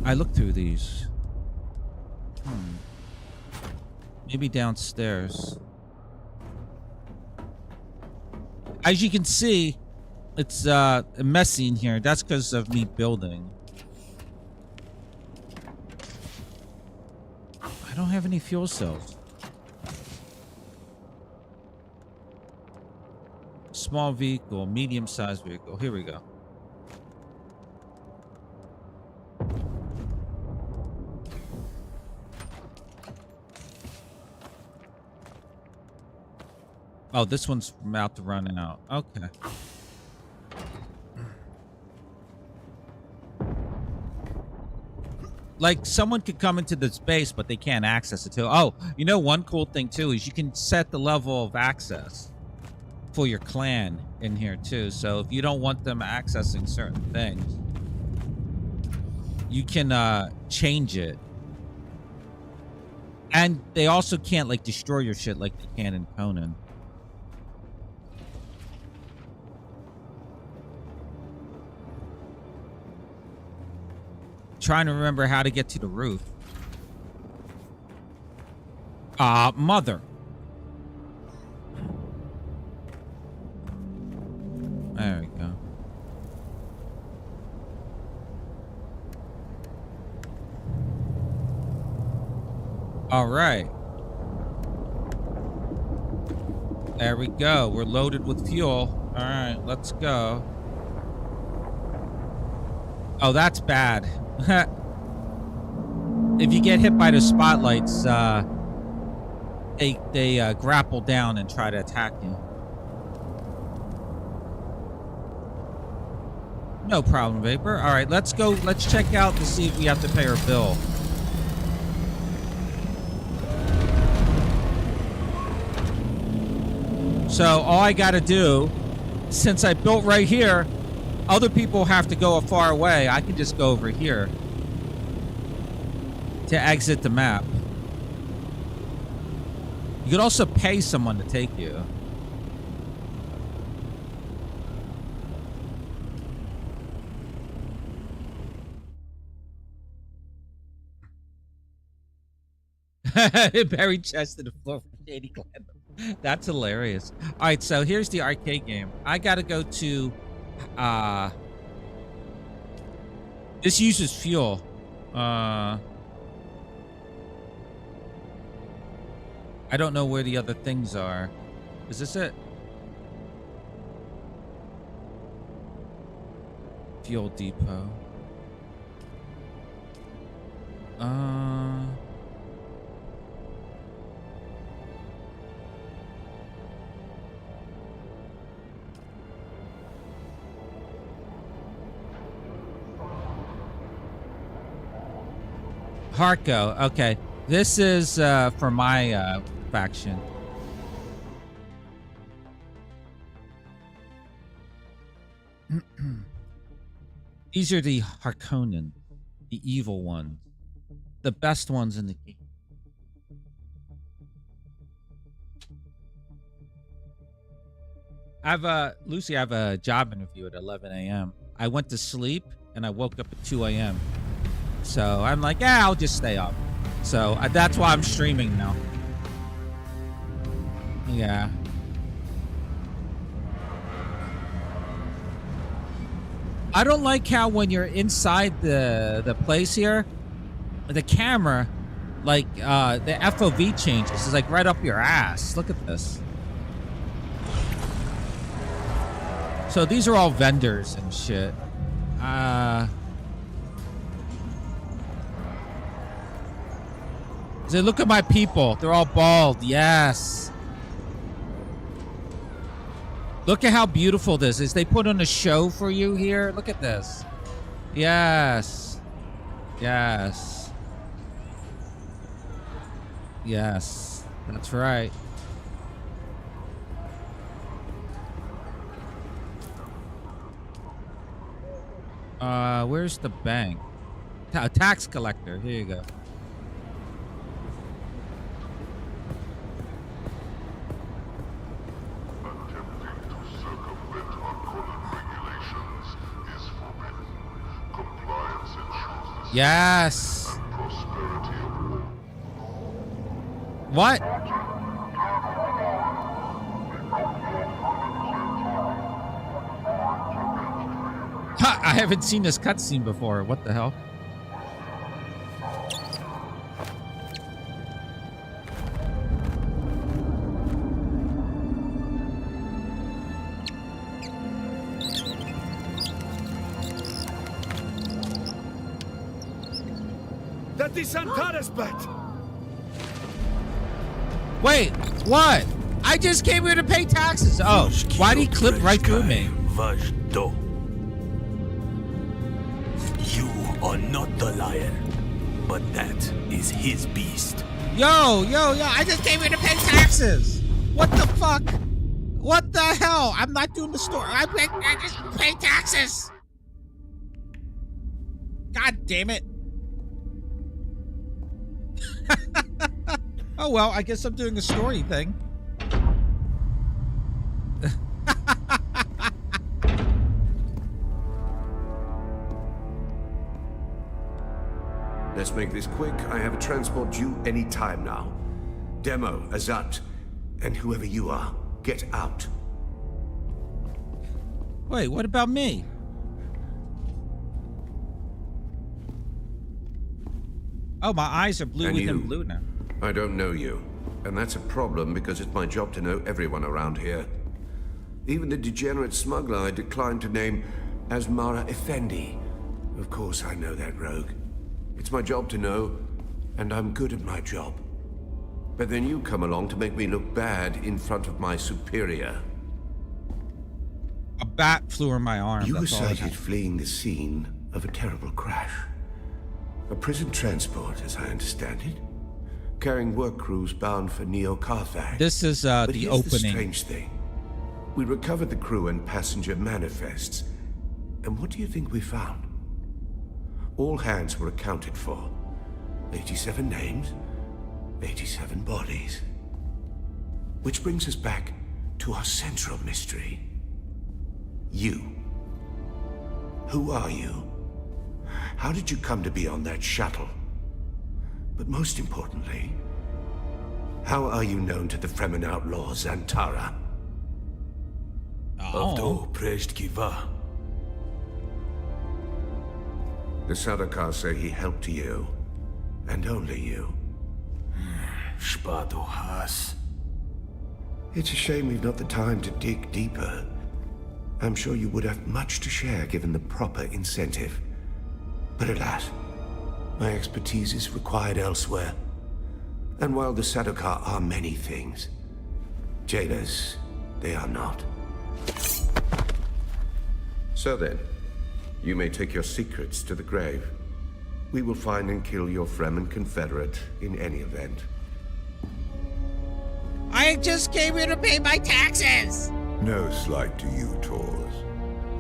I looked through these. Maybe downstairs. As you can see, it's messy in here. That's because of me building. I don't have any fuel cells. Small vehicle, medium-sized vehicle. Here we go. Oh, this one's about to run out. Okay. Like, someone could come into this base, but they can't access it too. Oh, you know, one cool thing too is you can set the level of access for your clan in here too. So if you don't want them accessing certain things, you can change it. And they also can't, like, destroy your shit like they can in Conan. Trying to remember how to get to the roof. Mother. There we go. All right. There we go. We're loaded with fuel. All right, let's go. Oh, that's bad. If you get hit by the spotlights, they grapple down and try to attack you. No problem, Vapor. All right, let's go. Let's check out to see if we have to pay our bill. So all I got to do, since I built right here, other people have to go far away. I can just go over here to exit the map. You could also pay someone to take you. Buried chest in the floor for Shady Clan. That's hilarious. All right, so here's the arcade game. I gotta go to this uses fuel. I don't know where the other things are. Is this it? Fuel depot. Harko. Okay. This is for my faction. These are the Harkonnen, the evil ones, the best ones in the game. Lucy, I have a job interview at 11 a.m. I went to sleep and I woke up at 2 a.m. So I'm like, yeah, I'll just stay up. So that's why I'm streaming now. Yeah. I don't like how when you're inside the place here, the camera, like the FOV changes. It's like right up your ass. Look at this. So these are all vendors and shit. Say, look at my people. They're all bald. Yes. Look at how beautiful this is. They put on a show for you here. Look at this. Yes. Yes. Yes. That's right. Where's the bank? Tax collector. Here you go. Yes. What? Ha! I haven't seen this cutscene before. What the hell? That is Antara's bat! Wait, what? I just came here to pay taxes. Oh, why'd he clip right through me? You are not the lion, but that is his beast. Yo, I just came here to pay taxes. What the fuck? What the hell? I'm not doing the store. I just pay taxes. God damn it. Oh, well, I guess I'm doing a story thing. Let's make this quick. I have a transport due any time now. Demo, Azat, and whoever you are, get out. Wait, what about me? Oh, my eyes are blue within blue now. I don't know you. And that's a problem because it's my job to know everyone around here. Even the degenerate smuggler I declined to name as Mara Effendi. Of course I know that rogue. It's my job to know, and I'm good at my job. But then you come along to make me look bad in front of my superior. A bat flew in my arm. You were That's all I sighted fleeing the scene of a terrible crash. A prison transport, as I understand it. Carrying work crews bound for Neo-Carthage. This is But the here's opening. the strange thing. We recovered the crew and passenger manifests. And what do you think we found? All hands were accounted for. 87 names, 87 bodies. Which brings us back to our central mystery. You. Who are you? How did you come to be on that shuttle? But most importantly, how are you known to the Fremen outlaws, Antara? Avdo Prejtkiva. The Sardaukar say he helped you, and only you. Spadohas. It's a shame we've not the time to dig deeper. I'm sure you would have much to share given the proper incentive. But alas, my expertise is required elsewhere. And while the Sadokar are many things, jailers, they are not. So then, you may take your secrets to the grave. We will find and kill your Fremen Confederate in any event. I just came here to pay my taxes! No slight to you, Tors.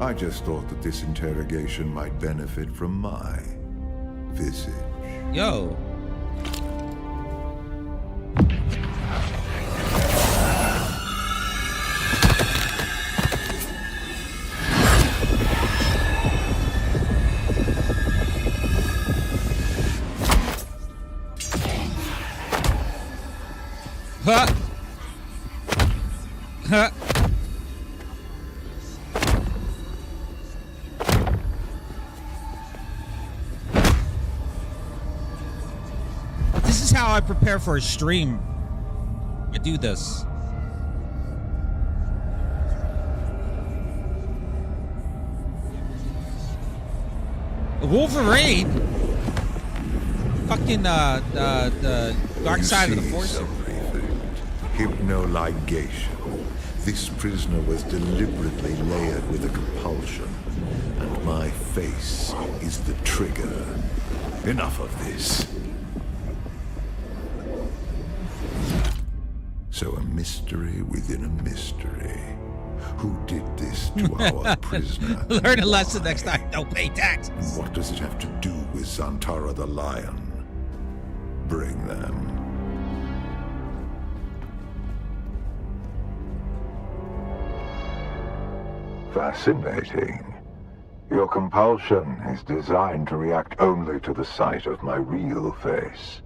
I just thought that this interrogation might benefit from my visage. Yo. Huh. Huh. This is how I prepare for a stream. I do this. Wolverine? Fucking, the dark side of the force. Hypnoligation. This prisoner was deliberately layered with a compulsion, and my face is the trigger. Enough of this. So a mystery within a mystery. Who did this to our prisoner? Learn a lesson next time. Don't pay taxes. What does it have to do with Zantara the Lion? Bring them. Fascinating. Your compulsion is designed to react only to the sight of my real face.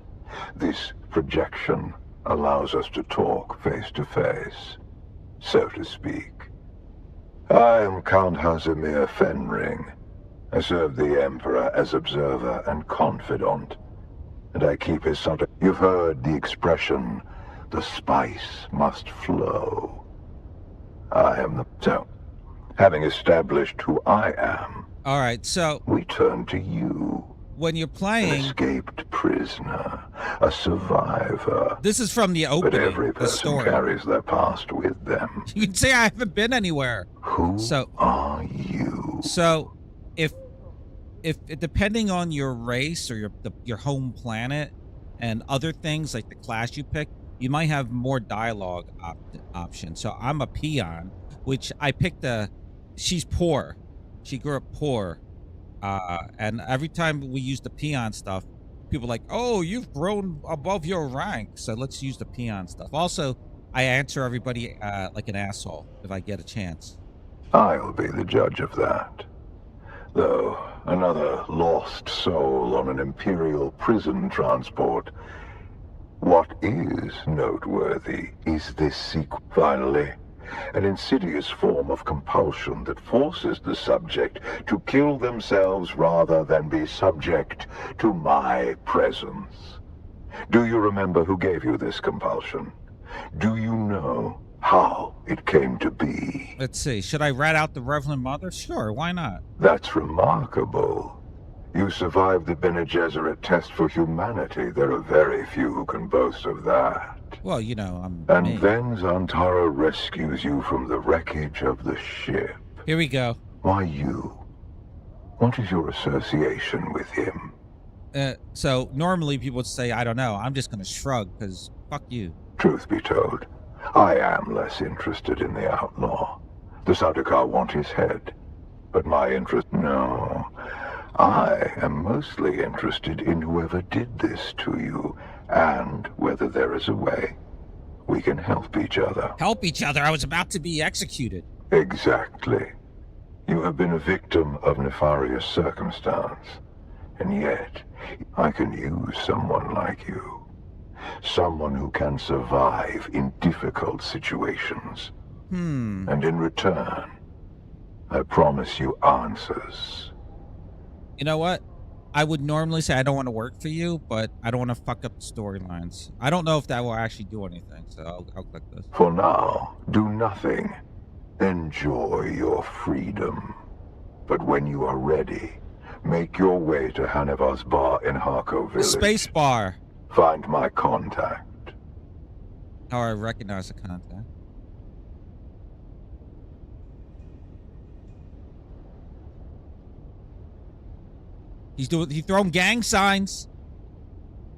This projection allows us to talk face to face, so to speak. I am Count Hazimir Fenring. I serve the Emperor as observer and confidant, and I keep his subject. You've heard the expression, the spice must flow. I am the... So, having established who I am... All right, so... we turn to you. When you're playing... An escaped prisoner, a survivor. This is from the opening, but every person the story. Carries their past with them. You can say I haven't been anywhere. Who are you? So, if depending on your race or your home planet and other things like the class you pick, you might have more dialogue options. So I'm a peon, which I picked she's poor. She grew up poor. And every time we use the peon stuff, people are like, oh, you've grown above your rank. So let's use the peon stuff. Also, I answer everybody like an asshole if I get a chance. I'll be the judge of that. Though, another lost soul on an Imperial prison transport. What is noteworthy is this sequence. Finally, an insidious form of compulsion that forces the subject to kill themselves rather than be subject to my presence. Do you remember who gave you this compulsion? Do you know how it came to be? Let's see. Should I rat out the Reverend Mother? Sure, why not? That's remarkable. You survived the Bene Gesserit test for humanity. There are very few who can boast of that. Well, you know, And then Zantara rescues you from the wreckage of the ship. Here we go. Why you? What is your association with him? So normally people would say, I don't know. I'm just going to shrug because fuck you. Truth be told, I am less interested in the outlaw. The Sadokar want his head. But my interest... No. I am mostly interested in whoever did this to you, and whether there is a way we can help each other. Help each other? I was about to be executed. Exactly. You have been a victim of nefarious circumstance, and yet I can use someone like you. Someone who can survive in difficult situations. And in return, I promise you answers. You know what? I would normally say I don't want to work for you, but I don't want to fuck up the storylines. I don't know if that will actually do anything, so I'll click this. For now, do nothing. Enjoy your freedom. But when you are ready, make your way to Hanevar's bar in Harko Village. Space bar. Find my contact. How I recognize the contact. He's throwing gang signs.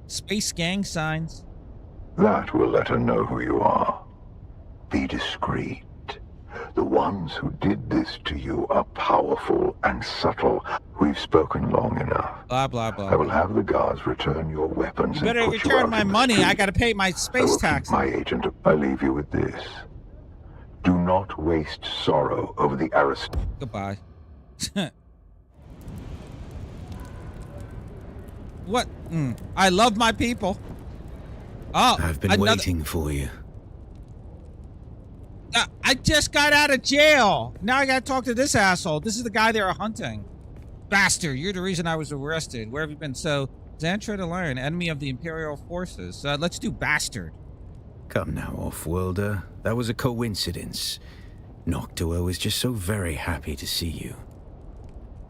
Space gang signs. That will let her know who you are. Be discreet. The ones who did this to you are powerful and subtle. We've spoken long enough. Blah, blah, blah. I will have the guards return your weapons. You better and put you return out my in the money. street. I gotta pay my space tax. My agent. I leave you with this. Do not waste sorrow over the Goodbye. What? I love my people. Oh, I've been waiting for you. I just got out of jail. Now I gotta talk to this asshole. This is the guy they were hunting. Bastard, you're the reason I was arrested. Where have you been? So, Xantra the Lion, enemy of the Imperial forces. Let's do bastard. Come now, off-worlder. That was a coincidence. Noctua was just so very happy to see you.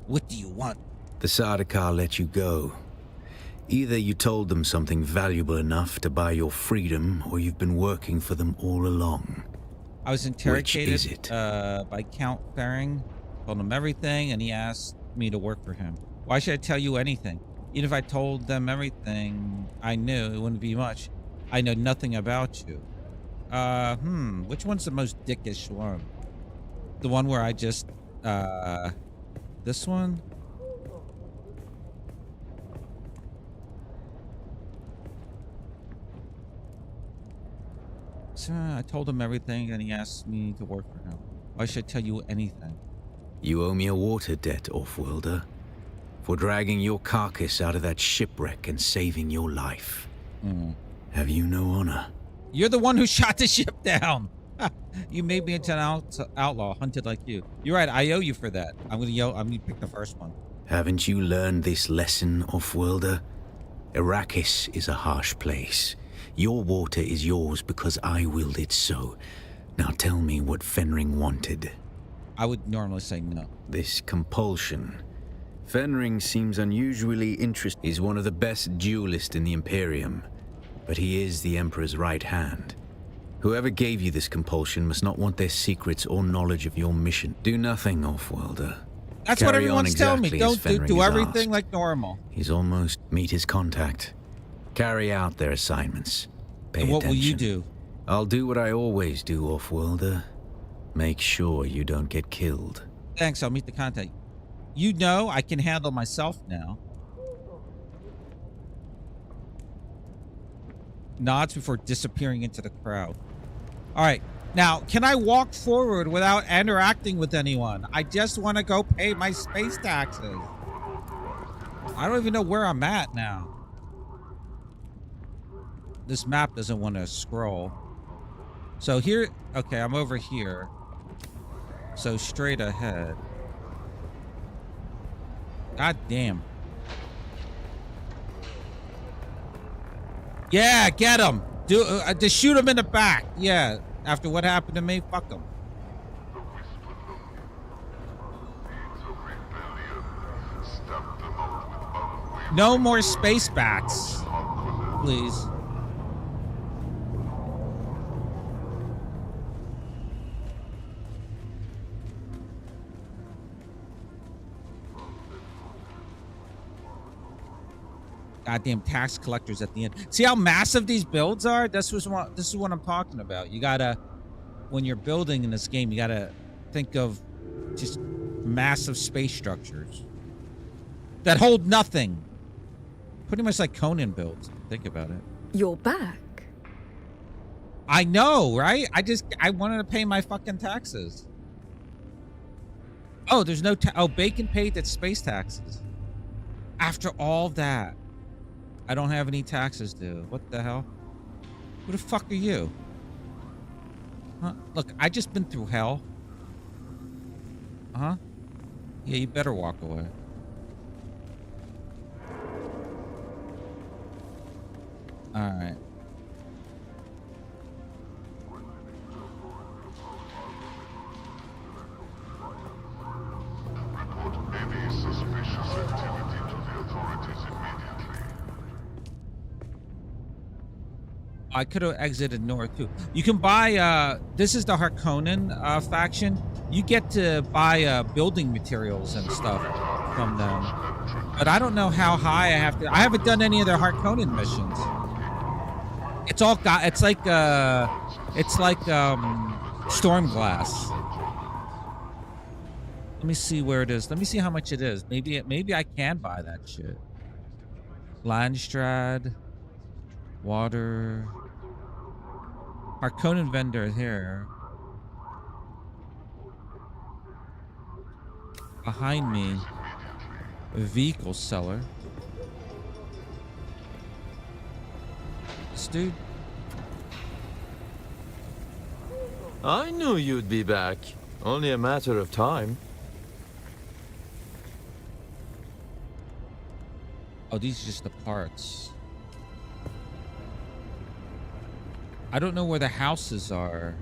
What do you want? The Sardaukar let you go. Either you told them something valuable enough to buy your freedom, or you've been working for them all along. I was interrogated Which is it? By Count Faring. Told him everything, and he asked me to work for him. Why should I tell you anything? Even if I told them everything I knew, it wouldn't be much. I know nothing about you. Which one's the most dickish one? The one where I just, this one? So I told him everything, and he asked me to work for him. Why should I tell you anything? You owe me a water debt, off-worlder, for dragging your carcass out of that shipwreck and saving your life. Have you no honor? You're the one who shot the ship down. You made me into an outlaw, hunted like you. You're right, I owe you for that. I'm gonna pick the first one. Haven't you learned this lesson, off-worlder? Arrakis is a harsh place. Your water is yours because I willed it so. Now tell me what Fenring wanted. I would normally say no. This compulsion. Fenring seems unusually interested. He's one of the best duelists in the Imperium, but he is the Emperor's right hand. Whoever gave you this compulsion must not want their secrets or knowledge of your mission. Do nothing, off-worlder. That's what everyone's telling me. Don't do everything asked. like normal. He's almost meet his contact. Carry out their assignments. Pay And what will you attention. do? I'll do what I always do, off-worlder. Make sure you don't get killed. Thanks, I'll meet the contact. You know I can handle myself now. Nods before disappearing into the crowd. All right. Now, can I walk forward without interacting with anyone? I just want to go pay my space taxes. I don't even know where I'm at now. This map doesn't want to scroll. So here, okay, I'm over here. So straight ahead. God damn. Yeah, get him. Just shoot him in the back. Yeah, after what happened to me, fuck him. No more space bats, please. Goddamn tax collectors at the end. See how massive these builds are? This is what I'm talking about. You gotta, when you're building in this game, you gotta think of just massive space structures that hold nothing. Pretty much like Conan builds. Think about it. You're back. I know, right? I wanted to pay my fucking taxes. Oh, there's no Bacon paid its space taxes. After all that, I don't have any taxes due. What the hell? Who the fuck are you? Huh? Look, I just been through hell. Huh? Yeah, you better walk away. All right. Report any suspicious activity to the authorities immediately. I could have exited north too. You can buy this is the Harkonnen faction. You get to buy building materials and stuff from them. But I don't know how high I have to. I haven't done any of their Harkonnen missions. It's all got it's like storm glass. Let me see where it is. Let me see how much it is. Maybe I can buy that shit. Landstrad, water, Harkonnen vendor here. Behind me, a vehicle seller. This dude. I knew you'd be back. Only a matter of time. Oh, these are just the parts. I don't know where the houses are.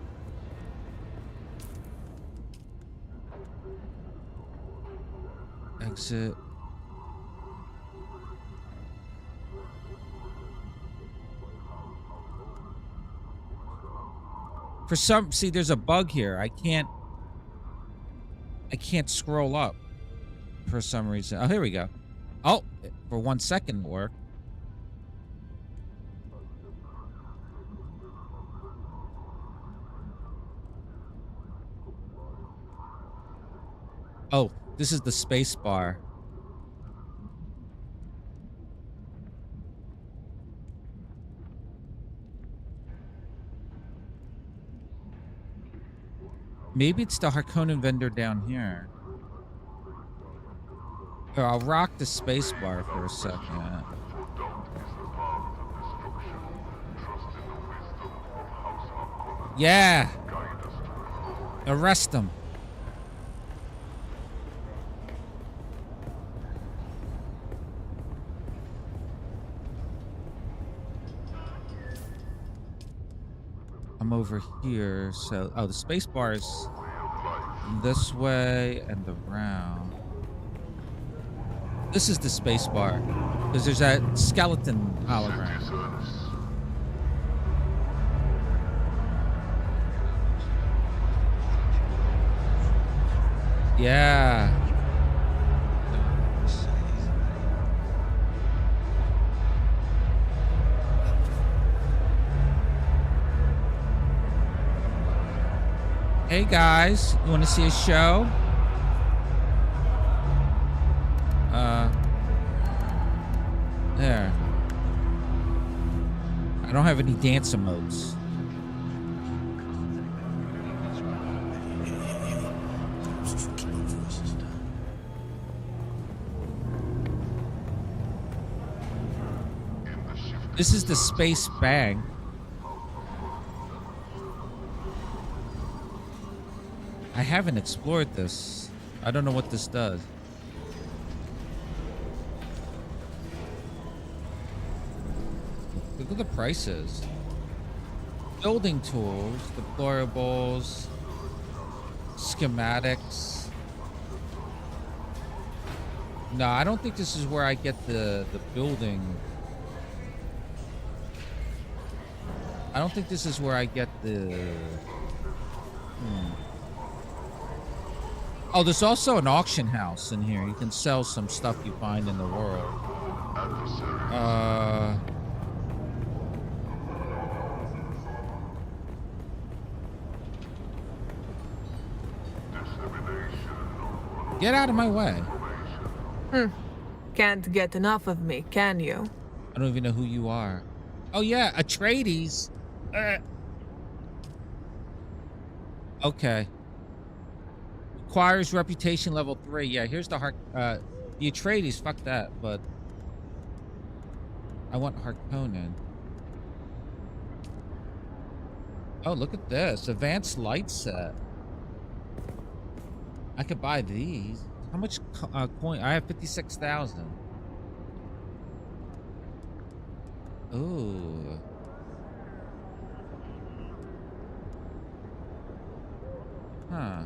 Exit. For some, see, there's a bug here. I can't scroll up for some reason. Oh, here we go. Oh, for 1 second it worked. Oh, this is the space bar. Maybe it's the Harkonnen vendor down here. Here, I'll rock the space bar for a second. Yeah! Arrest him. I'm over here, so... Oh, the space bar is this way and around. This is the space bar. Because there's that skeleton hologram. Yeah. Hey guys, you want to see a show? There. I don't have any dance emotes. This is the space bag. I haven't explored this. I don't know what this does. Look at the prices. Building tools, deplorables, schematics. No, I don't think this is where I get the building. I don't think this is where I get the... Oh, there's also an auction house in here. You can sell some stuff you find in the world. Get out of my way. Can't get enough of me, can you? I don't even know who you are. Oh yeah, Atreides. Okay. Requires reputation level 3. Yeah, here's the the Atreides. Fuck that, but I want Harkonnen. Oh, look at this advanced light set. I could buy these. How much coin? I have 56,000. Ooh. Huh.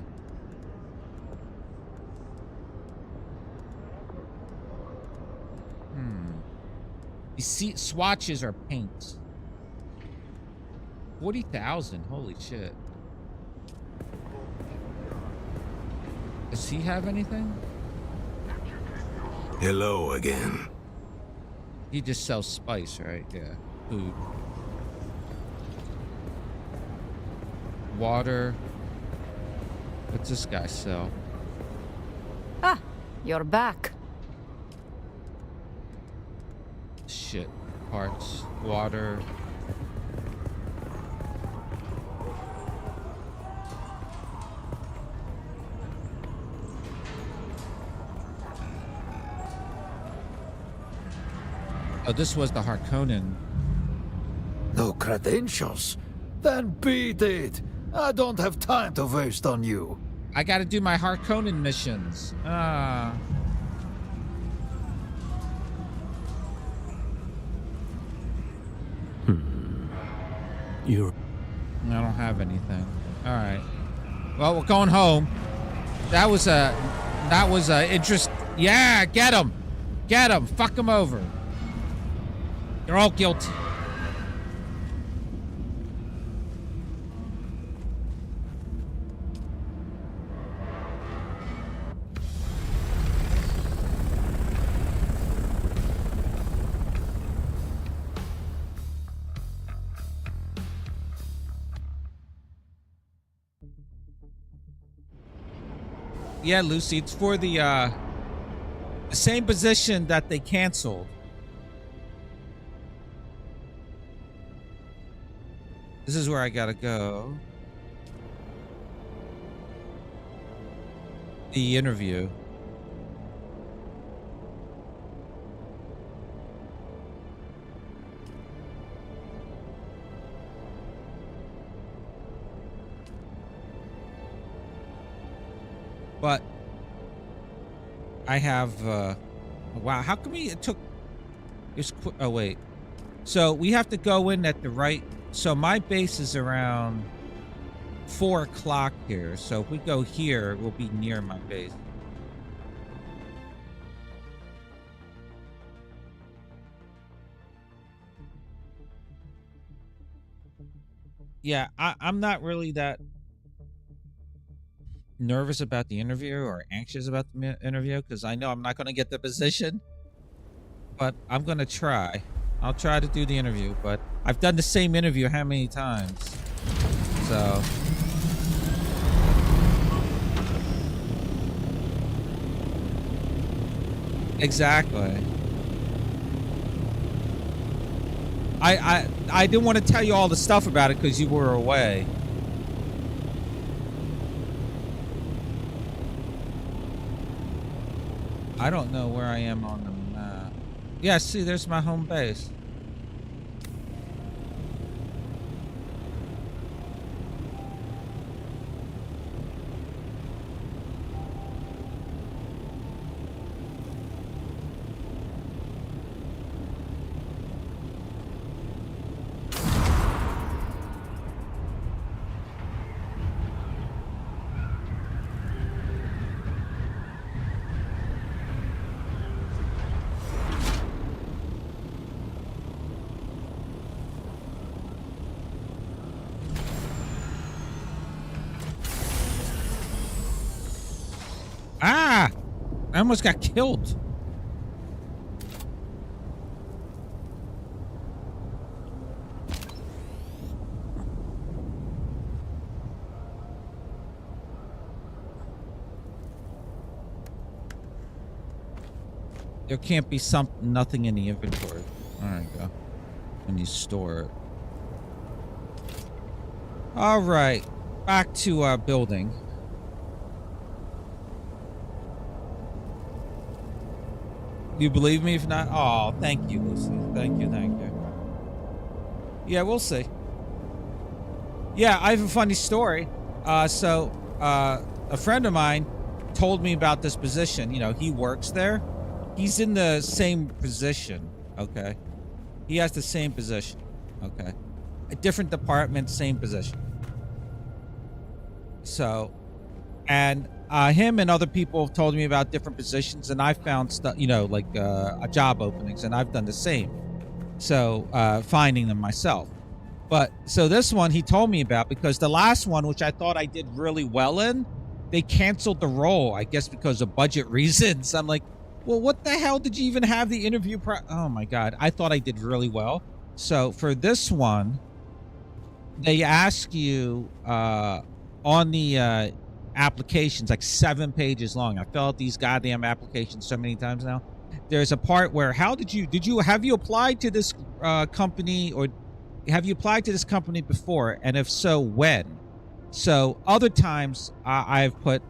These swatches are paints. 40,000. Holy shit. Does he have anything? Hello again. He just sells spice, right? Yeah. Food. Water. What's this guy sell? Ah, you're back. Shit. Parts. Water. Oh, this was the Harkonnen. No credentials? Then beat it. I don't have time to waste on you. I gotta do my Harkonnen missions. You're... I don't have anything. All right. Well, we're going home. That was a interest. Yeah, get him. Get him. Fuck him over. You're all guilty. Yeah, Lucy, it's for the same position that they canceled. This is where I gotta go. The interview. But I have wow, how come it took oh wait. So we have to go in at the right, so my base is around 4 o'clock here. So if we go here, we'll be near my base. Yeah, I'm not really that nervous about the interview or anxious about the interview because I know I'm not going to get the position, but I'm going to try. I'll try to do the interview, but I've done the same interview how many times? So exactly. I didn't want to tell you all the stuff about it because you were away. I don't know where I am on the map. Yeah, see, there's my home base. Ah! I almost got killed. There can't be nothing in the inventory. There you go. When you store it. All right. Back to our building. You believe me? If not, oh, thank you, Lucy. Thank you, thank you. Yeah, we'll see. Yeah, I have a funny story. A friend of mine told me about this position. You know, he works there. He's in the same position, okay? He has the same position. Okay. A different department, same position. So, and him and other people have told me about different positions, and I found stuff, you know, like job openings, and I've done the same. So, finding them myself. But so this one he told me about, because the last one, which I thought I did really well in, they canceled the role, I guess because of budget reasons. I'm like, well, what the hell did you even have the interview? Oh my God. I thought I did really well. So for this one, they ask you on the applications, like 7 pages long. I filled out these goddamn applications so many times now. There's a part where, have you applied to this company, or have you applied to this company before? And if so, when? So other times I've put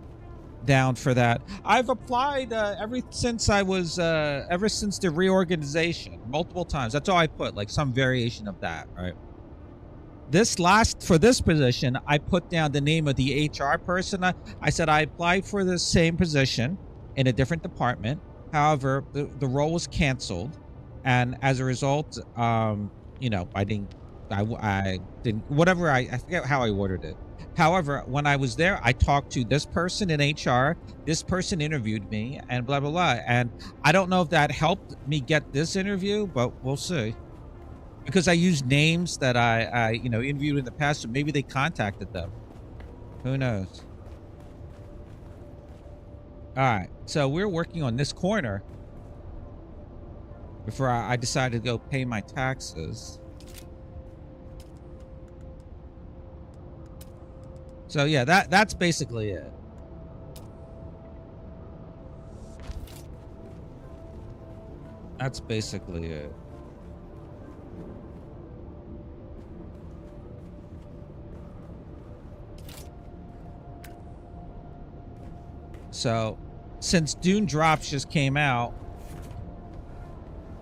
down for that. I've applied ever since the reorganization, multiple times. That's all I put, like some variation of that, right? For this position, I put down the name of the HR person. I said I applied for the same position in a different department. However, the role was canceled, and as a result, you know, I didn't, whatever, I forget how I ordered it. However, when I was there, I talked to this person in HR. This person interviewed me, and blah, blah, blah. And I don't know if that helped me get this interview, but we'll see. Because I used names that I you know, interviewed in the past, so maybe they contacted them. Who knows? All right, so we're working on this corner before I decided to go pay my taxes. So yeah, that's basically it. That's basically it. So, since Dune Drops just came out,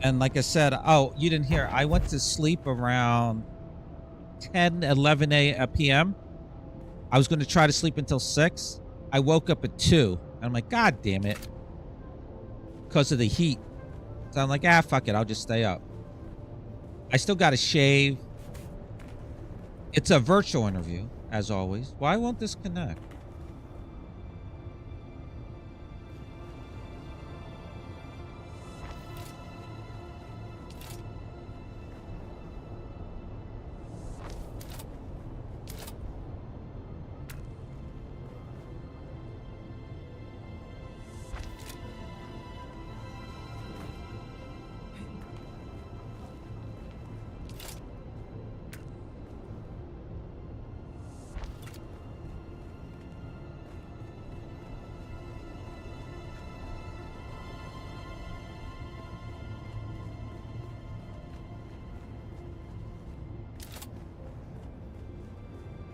and like I said, oh, you didn't hear, I went to sleep around 10, 11 p.m. I was going to try to sleep until 6. I woke up at 2. And I'm like, God damn it. Because of the heat. So I'm like, fuck it. I'll just stay up. I still got to shave. It's a virtual interview, as always. Why won't this connect?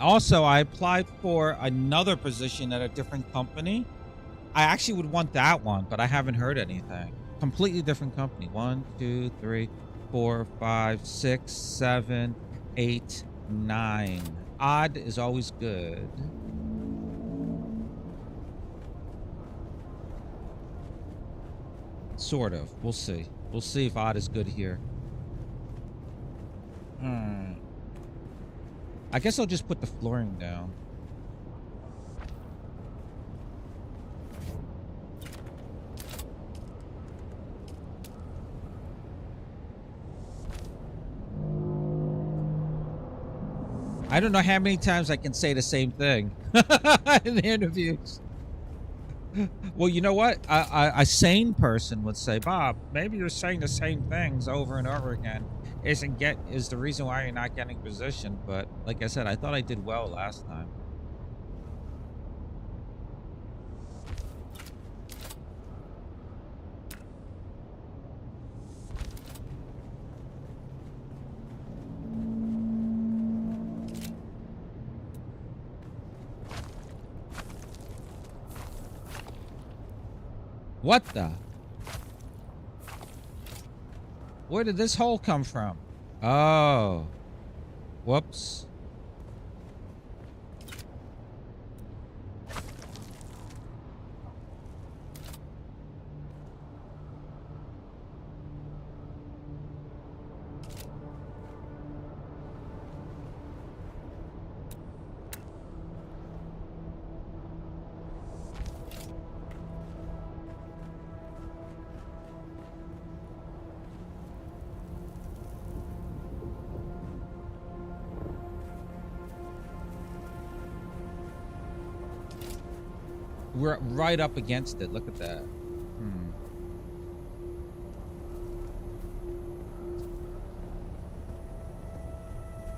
Also, I applied for another position at a different company. I actually would want that one, but I haven't heard anything. Completely different company. 1, 2, 3, 4, 5, 6, 7, 8, 9. Odd is always good. Sort of. We'll see. We'll see if odd is good here. I guess I'll just put the flooring down. I don't know how many times I can say the same thing in the interviews. Well, you know what? A sane person would say, Bob, maybe you're saying the same things over and over again. Is the reason why you're not getting position. But like I said, I thought I did well last time. What the? Where did this hole come from? Oh. Whoops. We're right up against it. Look at that.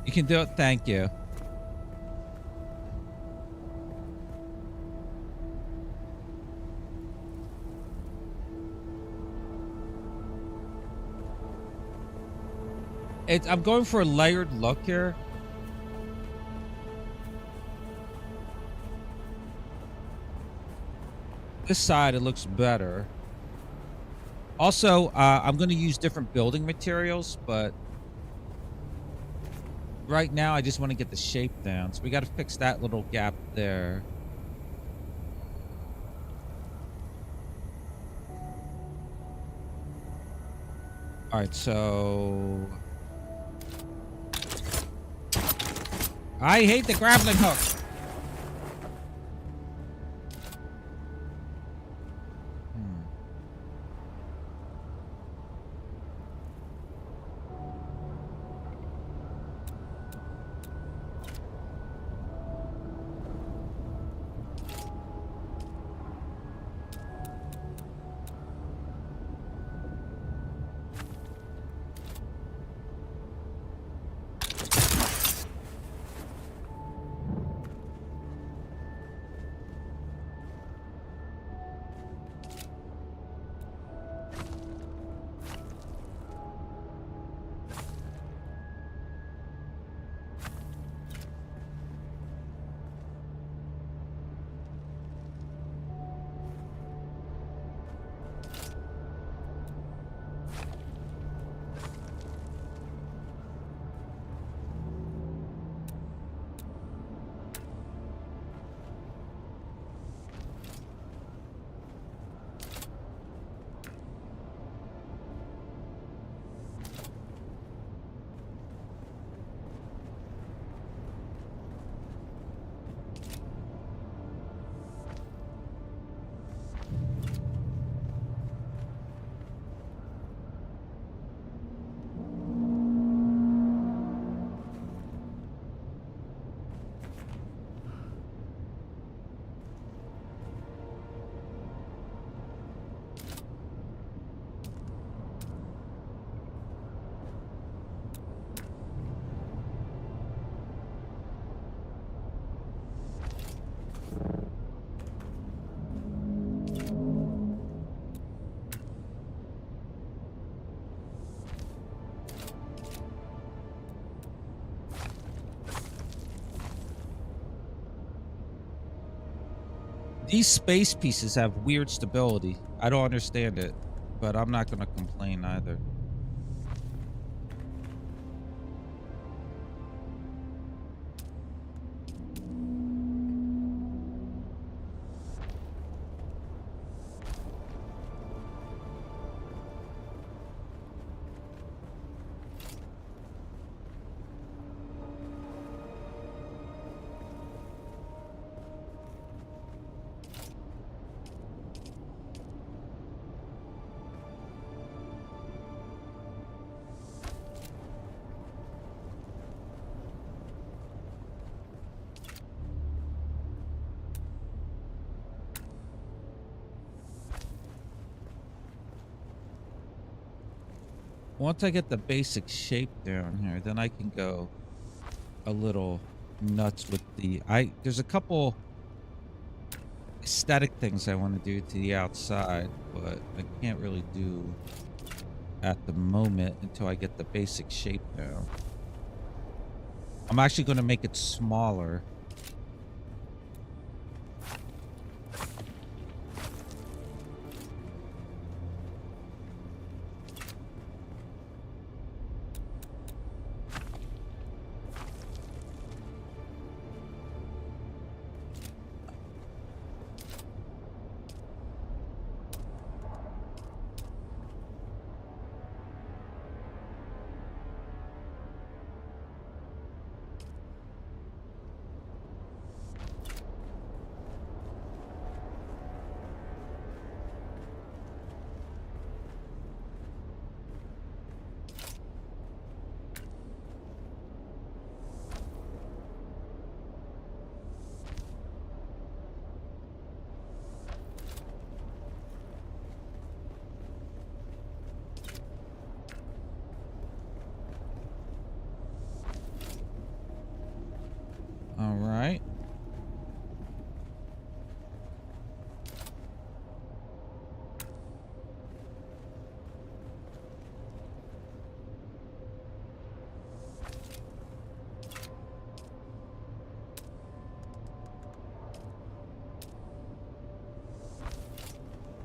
You can do it. Thank you. I'm going for a layered look here. This side, it looks better. Also, I'm going to use different building materials, but right now I just want to get the shape down. So we got to fix that little gap there. All right, so I hate the grappling hook. These space pieces have weird stability. I don't understand it, but I'm not going to complain either. Once I get the basic shape down here, then I can go a little nuts with there's a couple aesthetic things I want to do to the outside, but I can't really do at the moment until I get the basic shape down. I'm actually going to make it smaller.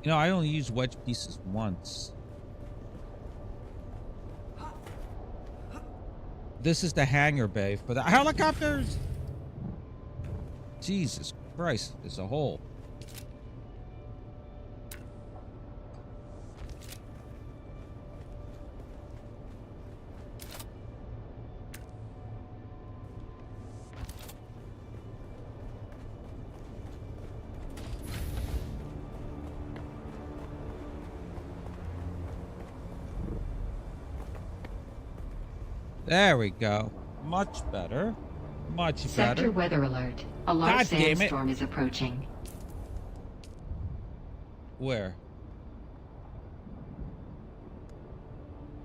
You know, I only use wedge pieces once. This is the hangar bay for the helicopters. Jesus Christ, there's a hole. There we go. Much better. Much better. Sector weather alert. A large God damn it. sandstorm is approaching. Where?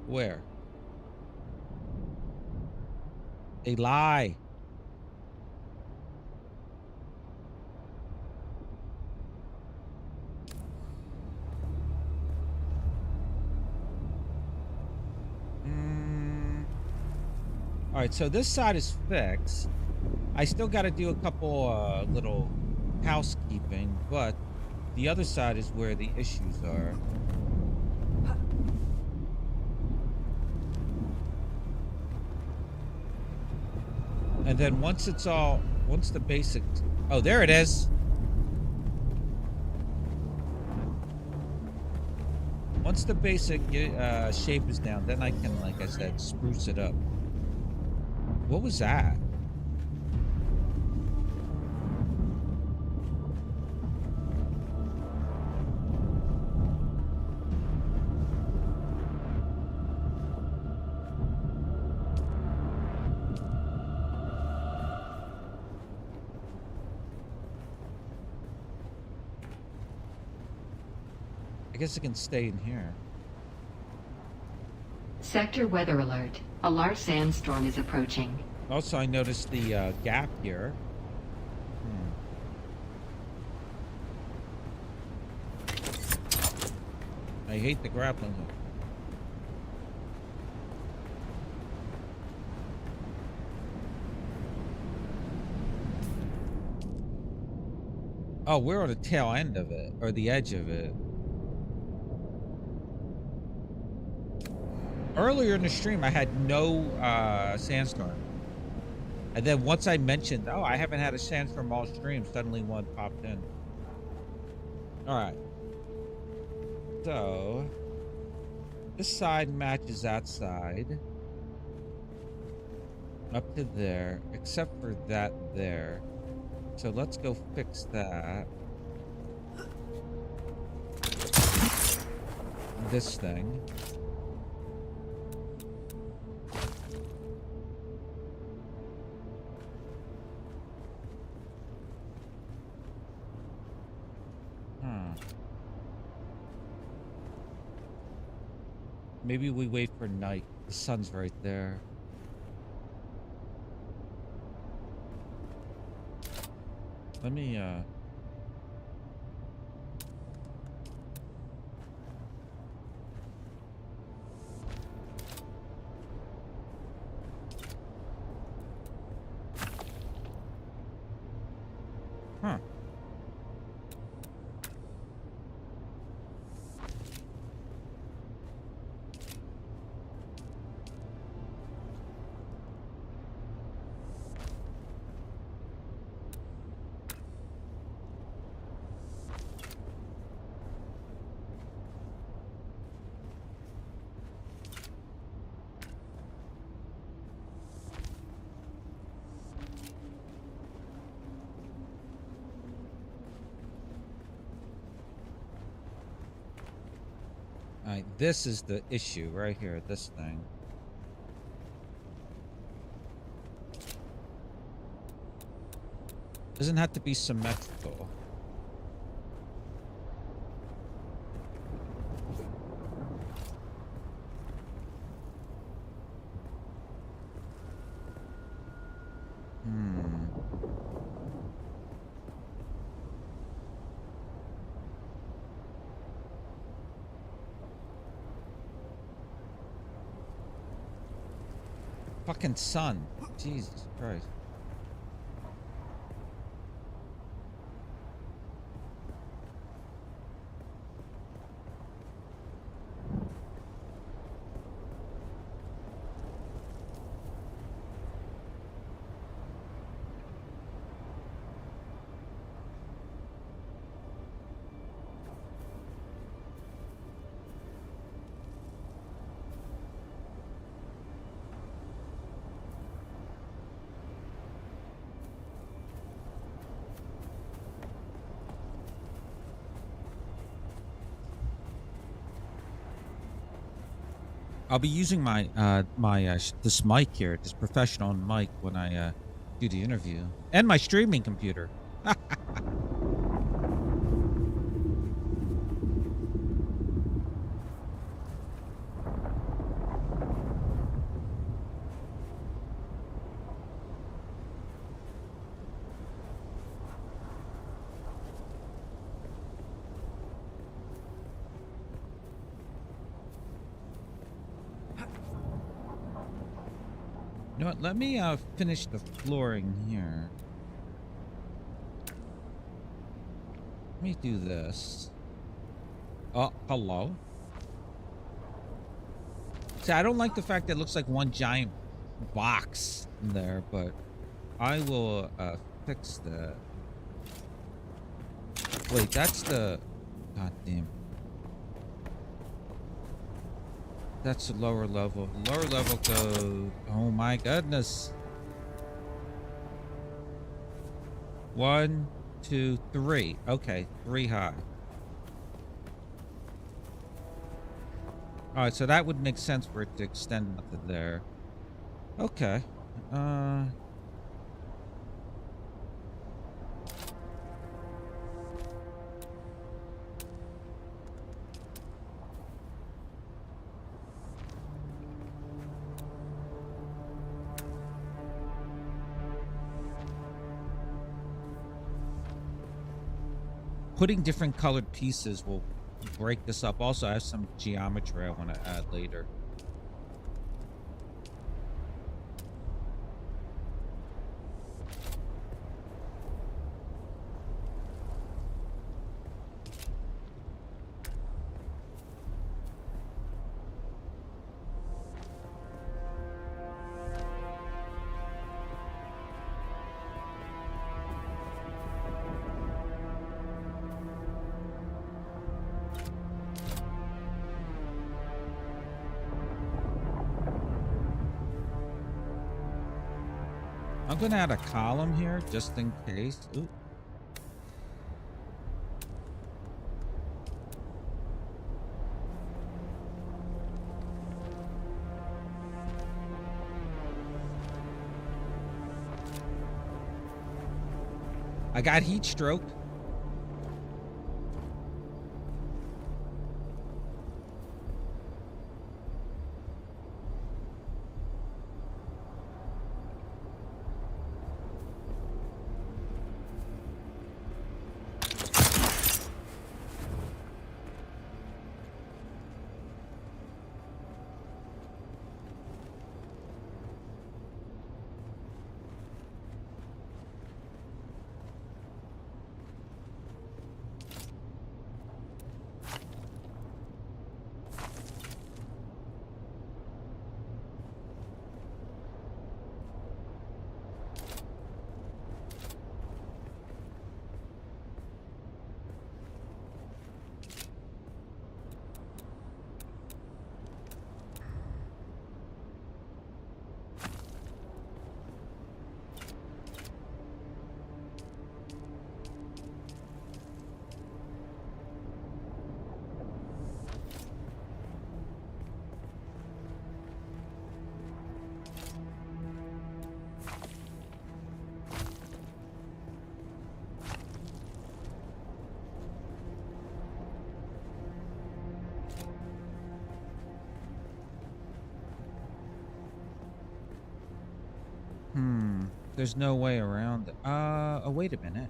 Where? They lie. All right, so this side is fixed. I still got to do a couple little housekeeping, but the other side is where the issues are. And then once the basics, oh, there it is. Once the basic shape is down, then I can, like I said, spruce it up. What was that? I guess I can stay in here. Sector weather alert. A large sandstorm is approaching. Also, I noticed the gap here. I hate the grappling hook. Oh, we're on the tail end of it, or the edge of it. Earlier in the stream, I had no sandstorm. And then once I mentioned, oh, I haven't had a sandstorm all stream, suddenly one popped in. All right. So, this side matches that side. Up to there, except for that there. So let's go fix that. This thing. Maybe we wait for night. The sun's right there. Let me, Huh. Alright, this is the issue right here, this thing. Doesn't have to be symmetrical. Fucking sun. Jesus Christ. I'll be using my this mic here, this professional mic, when I do the interview, and my streaming computer. You know what? Let me finish the flooring here. Let me do this. Oh, hello. See, I don't like the fact that it looks like one giant box in there, but I will fix that. Wait, that's the... God damn. That's the lower level. Lower level goes... Oh my goodness. 1, 2, 3. Okay, 3 high. Alright, so that would make sense for it to extend up to there. Okay. Putting different colored pieces will break this up. Also, I have some geometry I want to add later. I'm gonna add a column here just in case. Ooh. I got heat stroke. There's no way around. Oh, wait a minute.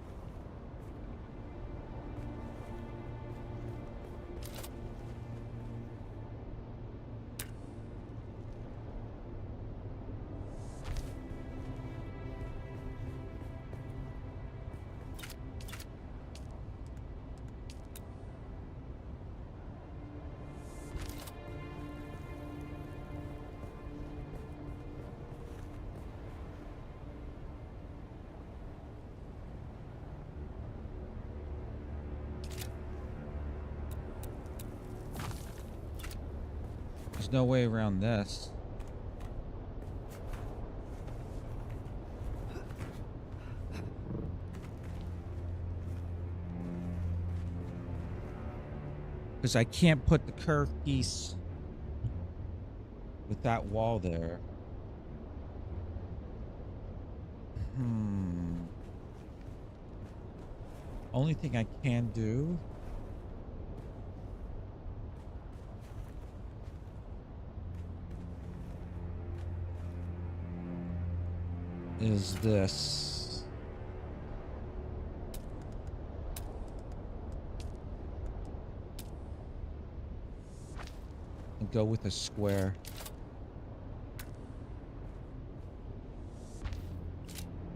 There's no way around this. Because I can't put the curved piece with that wall there. Only thing I can do is this. And go with a square.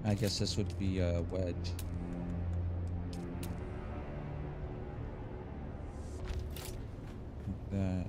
I guess this would be a wedge. Like that.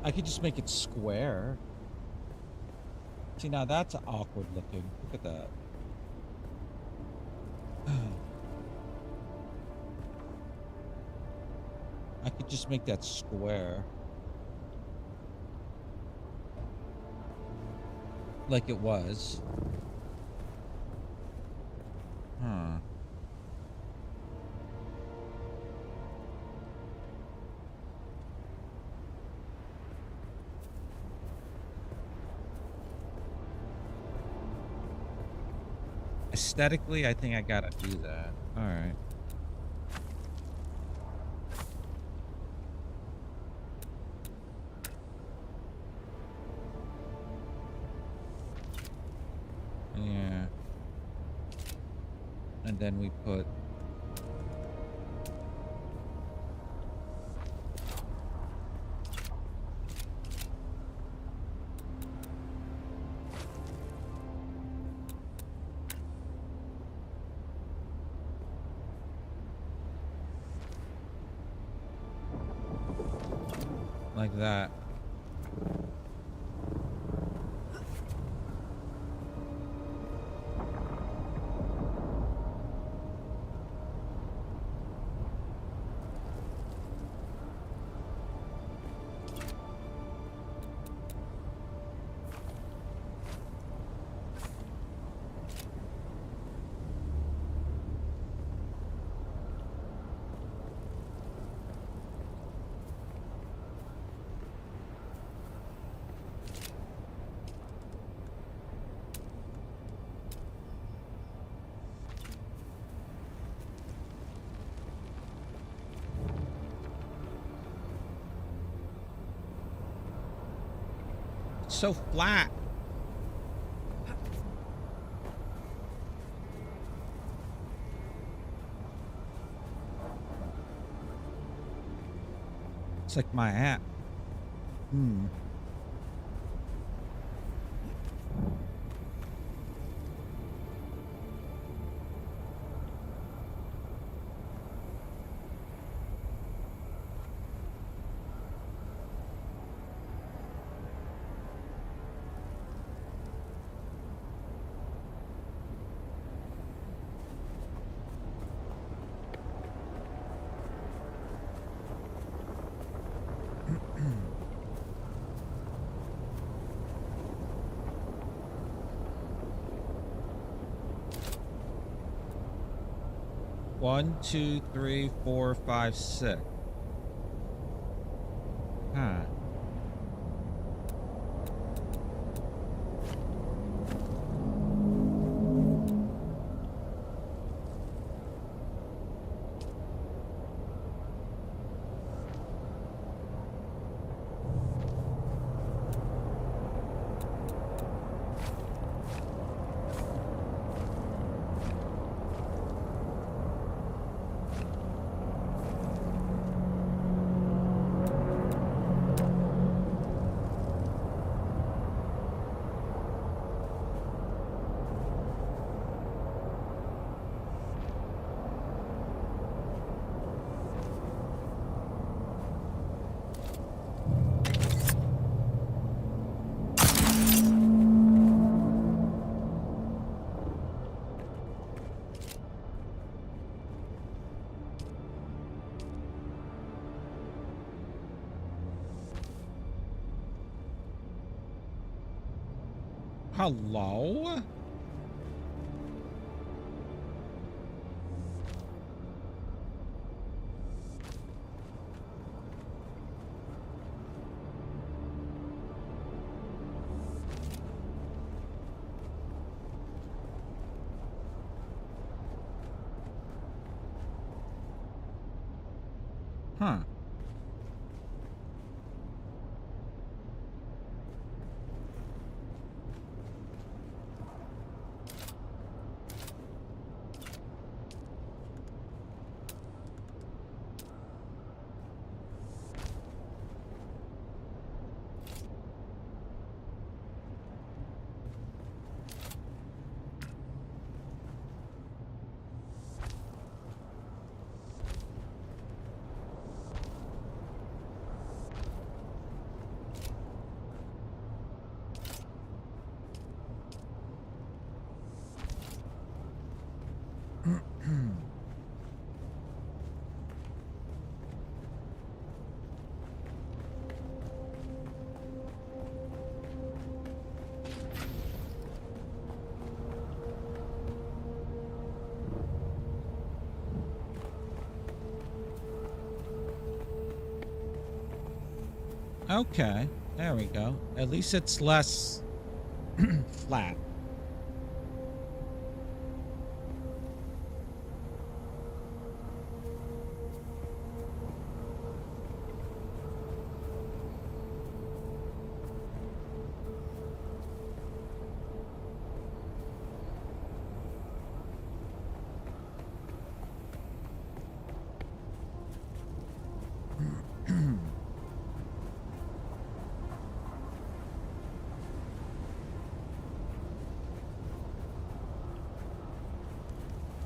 I could just make it square. See, now that's awkward looking. Look at that. I could just make that square. Like it was. Huh. Aesthetically, I think I gotta do that. All right. Yeah. And then we put like that. So flat. It's like my app. One, two, three, four, five, six. Huh. Hello? Huh. Okay, there we go. At least it's less flat.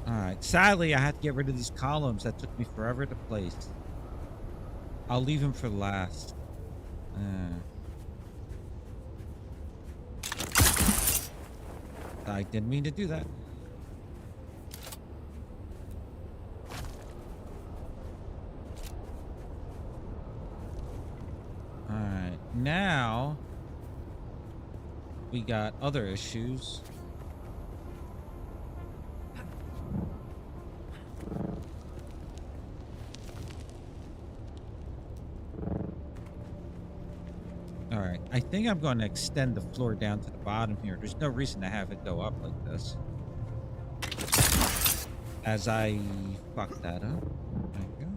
Alright, sadly I had to get rid of these columns that took me forever to place. I'll leave them for last. I didn't mean to do that. Alright, now we got other issues. Alright, I think I'm going to extend the floor down to the bottom here. There's no reason to have it go up like this. As I fuck that up. There you go.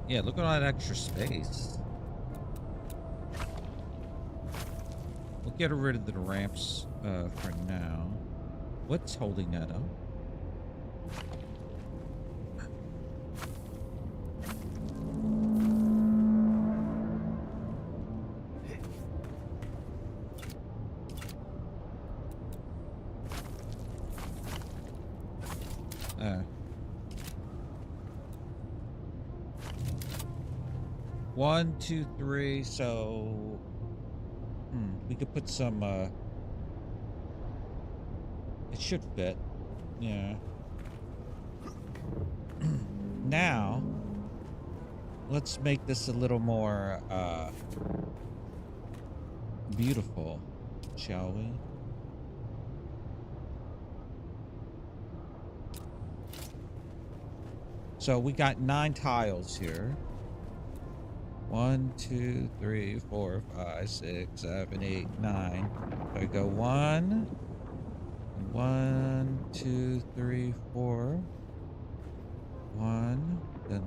Yeah, look at all that extra space. We'll get rid of the ramps for now. What's holding that up? One, two, three. So, we could put some. It should fit. Yeah. Now, let's make this a little more beautiful, shall we? So we got 9 tiles here. 1, 2, 3, 4, 5, 6, 7, 8, 9. So I go 1, 1, 2, 3, 4. 1, then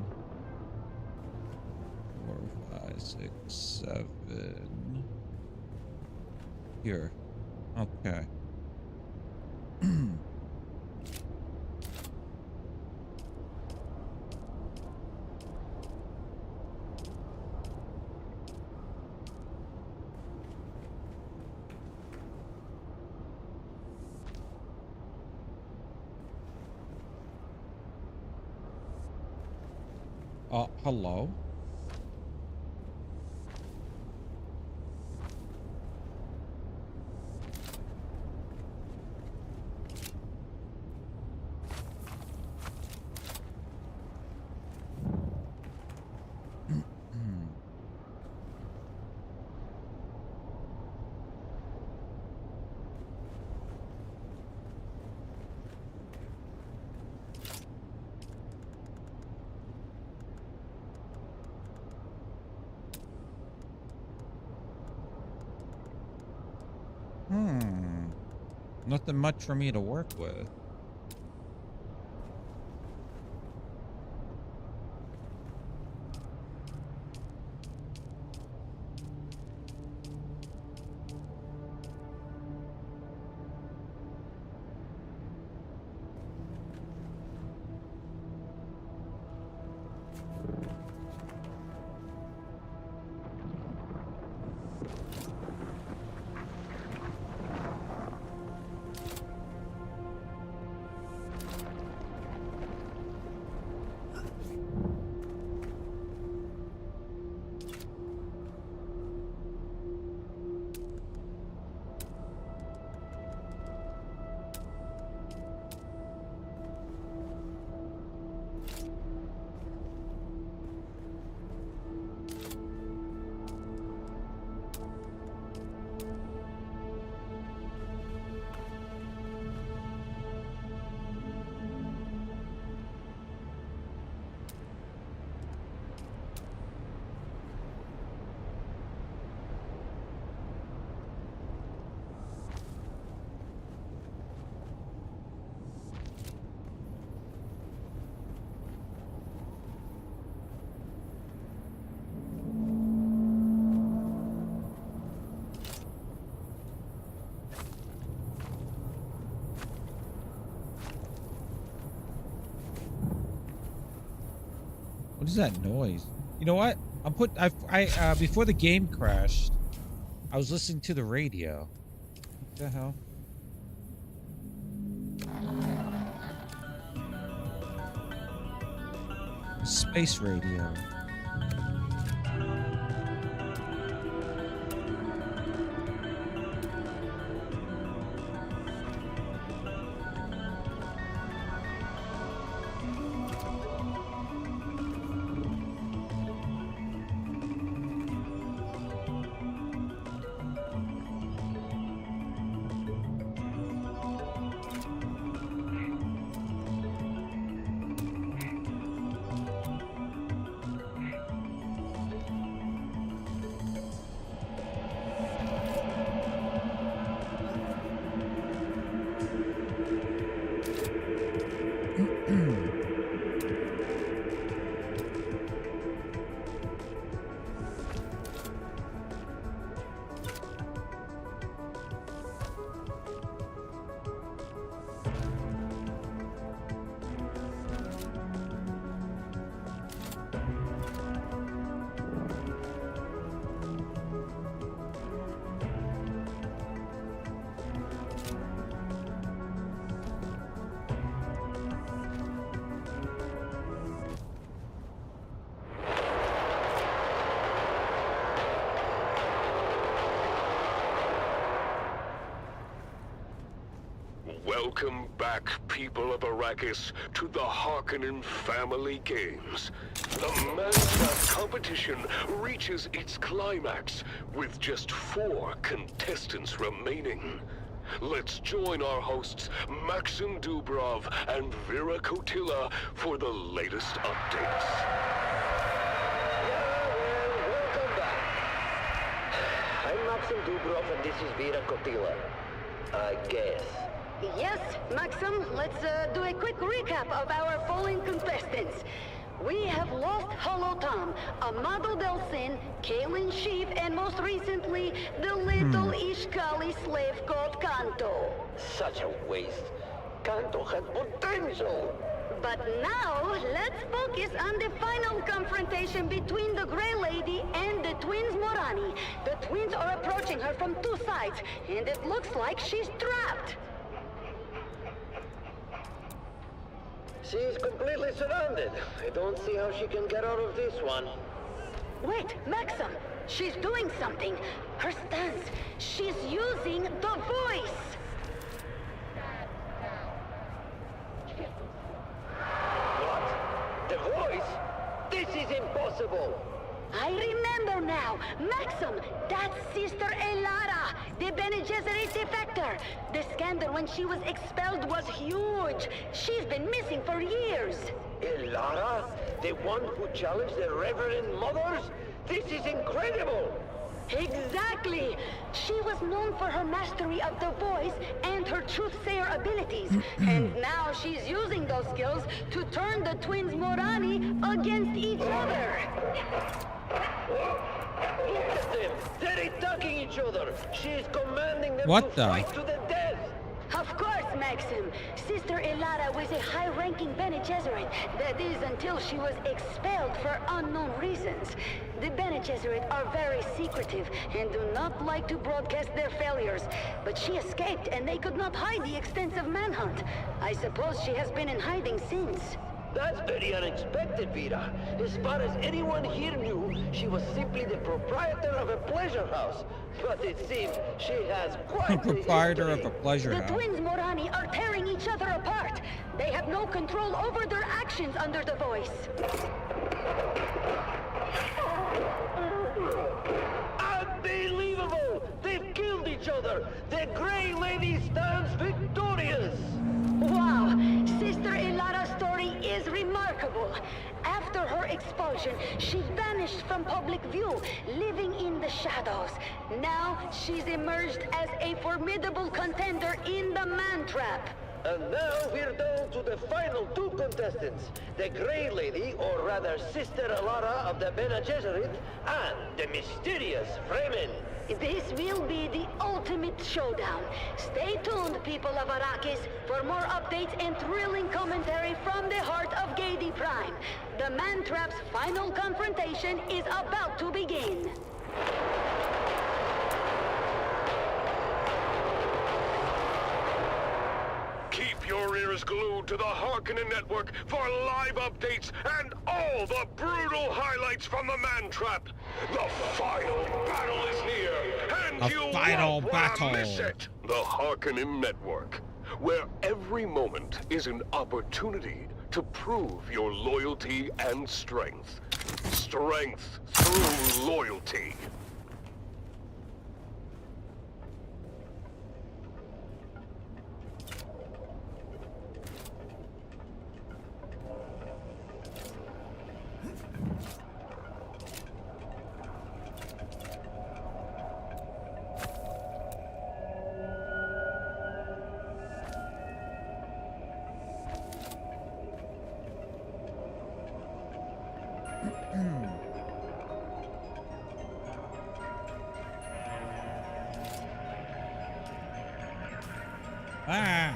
4, 5, 6, 7. Here. Okay. Hello? Nothing much for me to work with. What is that noise? You know what? Before the game crashed, I was listening to the radio. What the hell? Space radio. Welcome back, people of Arrakis, to the Harkonnen Family Games. The Mantrap competition reaches its climax with just 4 contestants remaining. Let's join our hosts, Maxim Dubrov and Vera Kotila, for the latest updates. Welcome back. I'm Maxim Dubrov and this is Vera Kotila. I guess. Yes, Maxim, let's do a quick recap of our fallen contestants. We have lost Hollow Tom, Amado Delsin, Kaelin Sheaf, and most recently, the little Ishkali slave called Kanto. Such a waste. Kanto had potential. But now, let's focus on the final confrontation between the Grey Lady and the twins Morani. The twins are approaching her from 2 sides, and it looks like she's trapped. She's completely surrounded. I don't see how she can get out of this one. Wait, Maxim! She's doing something! Her stance! She's using the voice! What? The voice? This is impossible! I remember now! Maxim! That's Sister Elara, the Bene Gesserit defector! The scandal when she was expelled was huge! She's been missing for years! Elara? The one who challenged the Reverend Mothers? This is incredible! Exactly! She was known for her mastery of the voice and her truth-sayer abilities. And now she's using those skills to turn the twins Morani against each other. Look at them! They're attacking each other! She's commanding them What to the? fight to the death! Of course, Maxim. Sister Elara was a high-ranking Bene Gesserit. That is, until she was expelled for unknown reasons. The Bene Gesserit are very secretive and do not like to broadcast their failures. But she escaped, and they could not hide the extensive manhunt. I suppose she has been in hiding since. That's very unexpected, Vera. As far as anyone here knew, she was simply the proprietor of a pleasure house. But it seems she has quite the Proprietor of history. a pleasure The house. twins Morani are tearing each other apart. They have no control over their actions under the voice. Unbelievable! They've killed each other! The Grey Lady stands victorious! Wow! Sister Elara's story is remarkable. After her expulsion, she vanished from public view, living in the shadows. Now, she's emerged as a formidable contender in the man-trap. And now we're down to the final two contestants. The Grey Lady, or rather Sister Elara of the Bene Gesserit, and the mysterious Fremen. This will be the ultimate showdown. Stay tuned, people of Arrakis, for more updates and thrilling commentary from the heart of Gedi Prime. The Man-Trap's final confrontation is about to begin. Keep your ears glued to the Harkonnen Network for live updates and all the brutal highlights from the Man-Trap. The final battle is here, and The you final won't wanna battle. miss it. The Harkonnen Network, where every moment is an opportunity to prove your loyalty and strength. Strength through loyalty. Ah.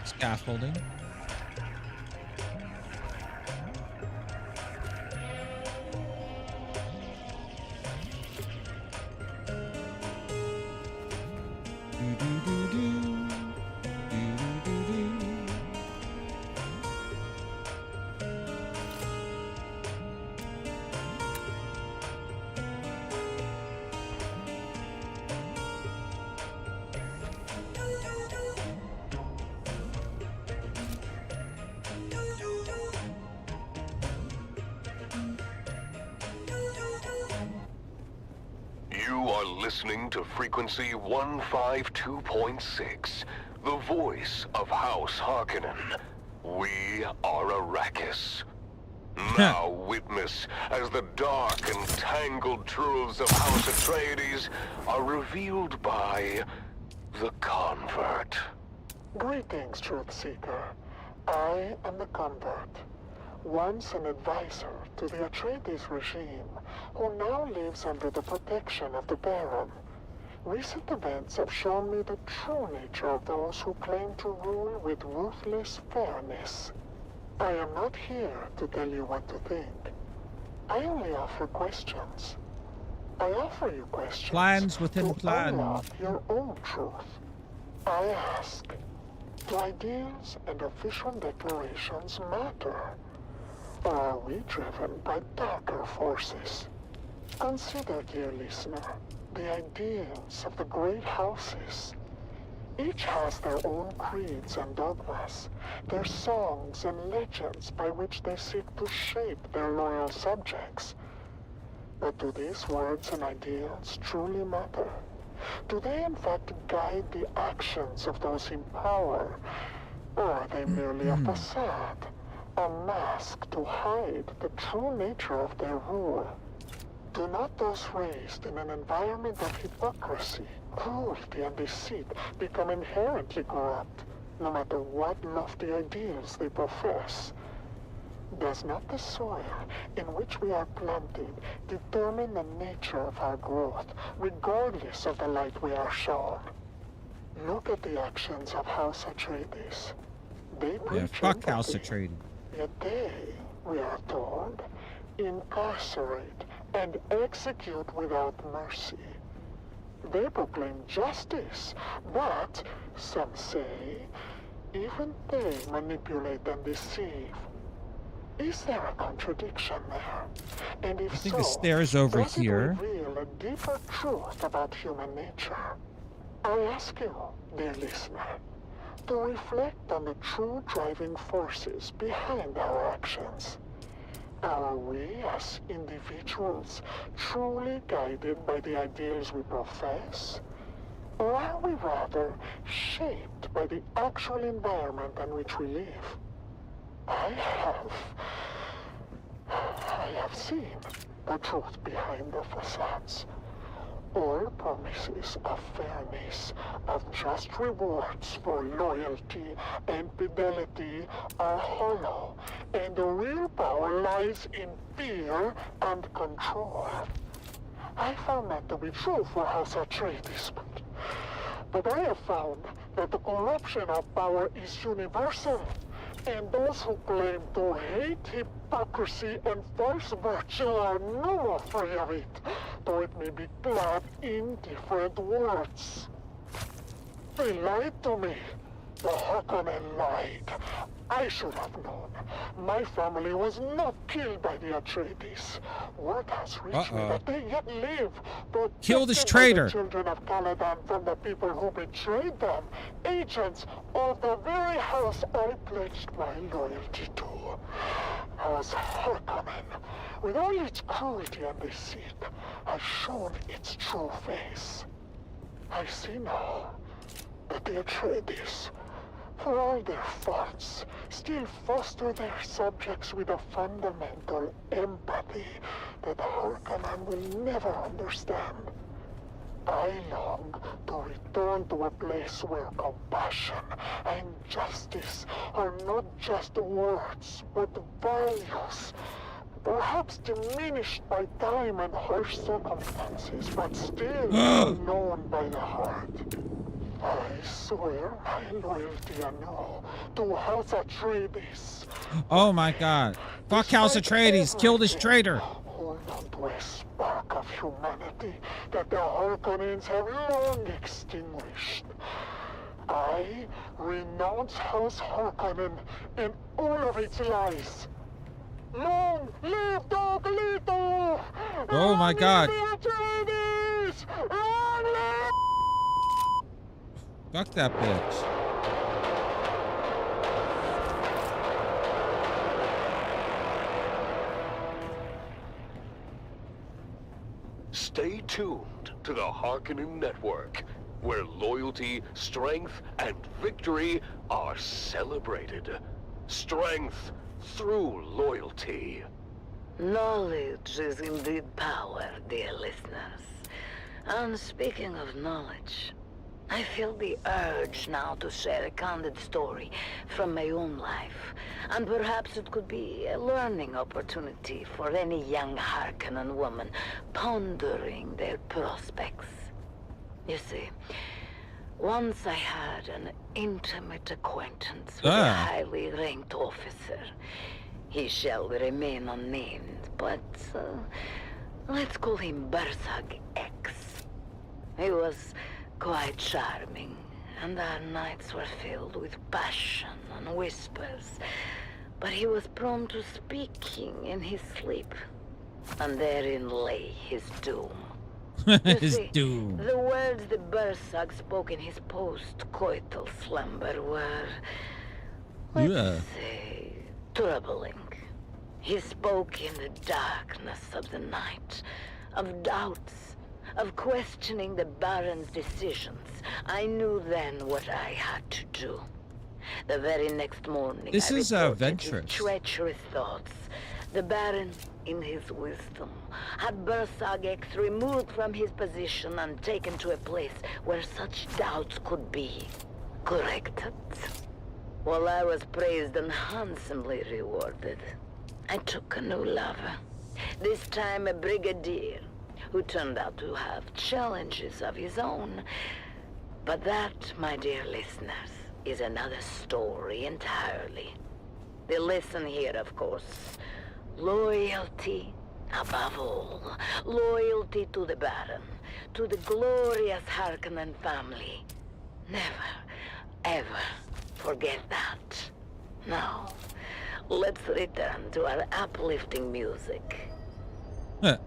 Scaffolding. You are listening to frequency 152.6, the voice of House Harkonnen. We are Arrakis. Now witness as the dark and tangled truths of House Atreides are revealed by the Convert. Greetings, Truth Seeker. I am the Convert. Once an advisor to the Atreides regime, who now lives under the protection of the Baron. Recent events have shown me the true nature of those who claim to rule with ruthless fairness. I am not here to tell you what to think. I only offer questions. I offer you questions Plans within to plans. unlock your own truth. I ask, do ideals and official declarations matter? Or are we driven by darker forces? Consider, dear listener, the ideals of the great houses. Each has their own creeds and dogmas, their songs and legends by which they seek to shape their loyal subjects. But do these words and ideals truly matter? Do they in fact guide the actions of those in power? Or are they merely a facade? A mask to hide the true nature of their rule? Do not those raised in an environment of hypocrisy, cruelty, and deceit become inherently corrupt, no matter what lofty ideals they profess? Does not the soil in which we are planted determine the nature of our growth, regardless of the light we are shown? Look at the actions of House Atreides. They preach fuck empathy, House Atreides. Yet they, we are told, incarcerate and execute without mercy. They proclaim justice, but, some say, even they manipulate and deceive. Is there a contradiction there? And if I think so, the stairs over does here. it reveal a deeper truth about human nature? I ask you, dear listener, to reflect on the true driving forces behind our actions. Are we, as individuals, truly guided by the ideals we profess? Or are we rather shaped by the actual environment in which we live? I have seen the truth behind the facades. All promises of fairness, of just rewards for loyalty and fidelity are hollow, and the real power lies in fear and control. I found that to be true for House Atreides, but I have found that the corruption of power is universal. And those who claim to hate hypocrisy and false virtue are no more free of it, though it may be clad in different words. They lied to me. The Harkonnen lied. I should have known. My family was not killed by the Atreides. Word has reached me that they yet live. Kill this protected by traitor. the children of Caladan from the people who betrayed them. Agents of the very house I pledged my loyalty to. House Harkonnen, with all its cruelty and deceit, has shown its true face. I see now that the Atreides, for all their faults, still foster their subjects with a fundamental empathy that Harkonnen will never understand. I long to return to a place where compassion and justice are not just words, but values. Perhaps diminished by time and harsh circumstances, but still known by the heart. I swear my loyalty anew to House Atreides. Oh my god. Fuck House Atreides. Kill this traitor. Hold on to a spark of humanity that the Harkonnens have long extinguished. I renounce House Harkonnen and all of its lies. Long live Dog Leto! Oh my god. Atreides! Long live! Fuck that bitch. Stay tuned to the Harkonnen Network, where loyalty, strength, and victory are celebrated. Strength through loyalty. Knowledge is indeed power, dear listeners. And speaking of knowledge, I feel the urge now to share a candid story from my own life, and perhaps it could be a learning opportunity for any young Harkonnen woman pondering their prospects. You see, once I had an intimate acquaintance with a highly ranked officer. He shall remain unnamed, but let's call him Bersag X. He was quite charming, and our nights were filled with passion and whispers. But he was prone to speaking in his sleep, and therein lay his doom. His doom. The words the Bersag spoke in his post-coital slumber were, let's say, troubling. He spoke in the darkness of the night, of doubts, of questioning the Baron's decisions. I knew then what I had to do. The very next morning, This I is reported Ventress. his treacherous thoughts. The Baron, in his wisdom, had Bersagex removed from his position and taken to a place where such doubts could be corrected. While I was praised and handsomely rewarded, I took a new lover. This time a brigadier, who turned out to have challenges of his own. But that, my dear listeners, is another story entirely. The lesson here, of course, loyalty above all. Loyalty to the Baron, to the glorious Harkonnen family. Never, ever forget that. Now, let's return to our uplifting music. Huh.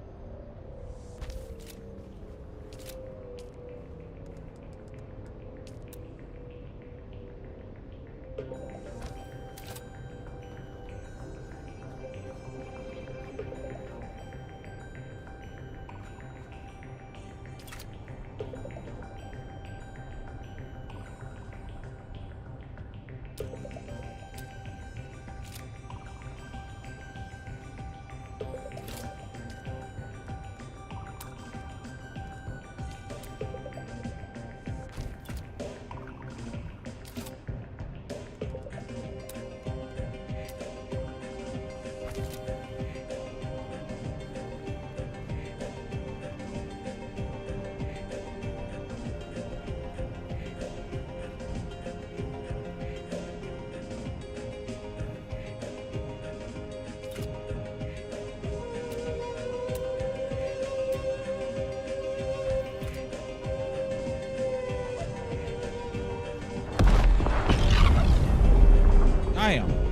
I am.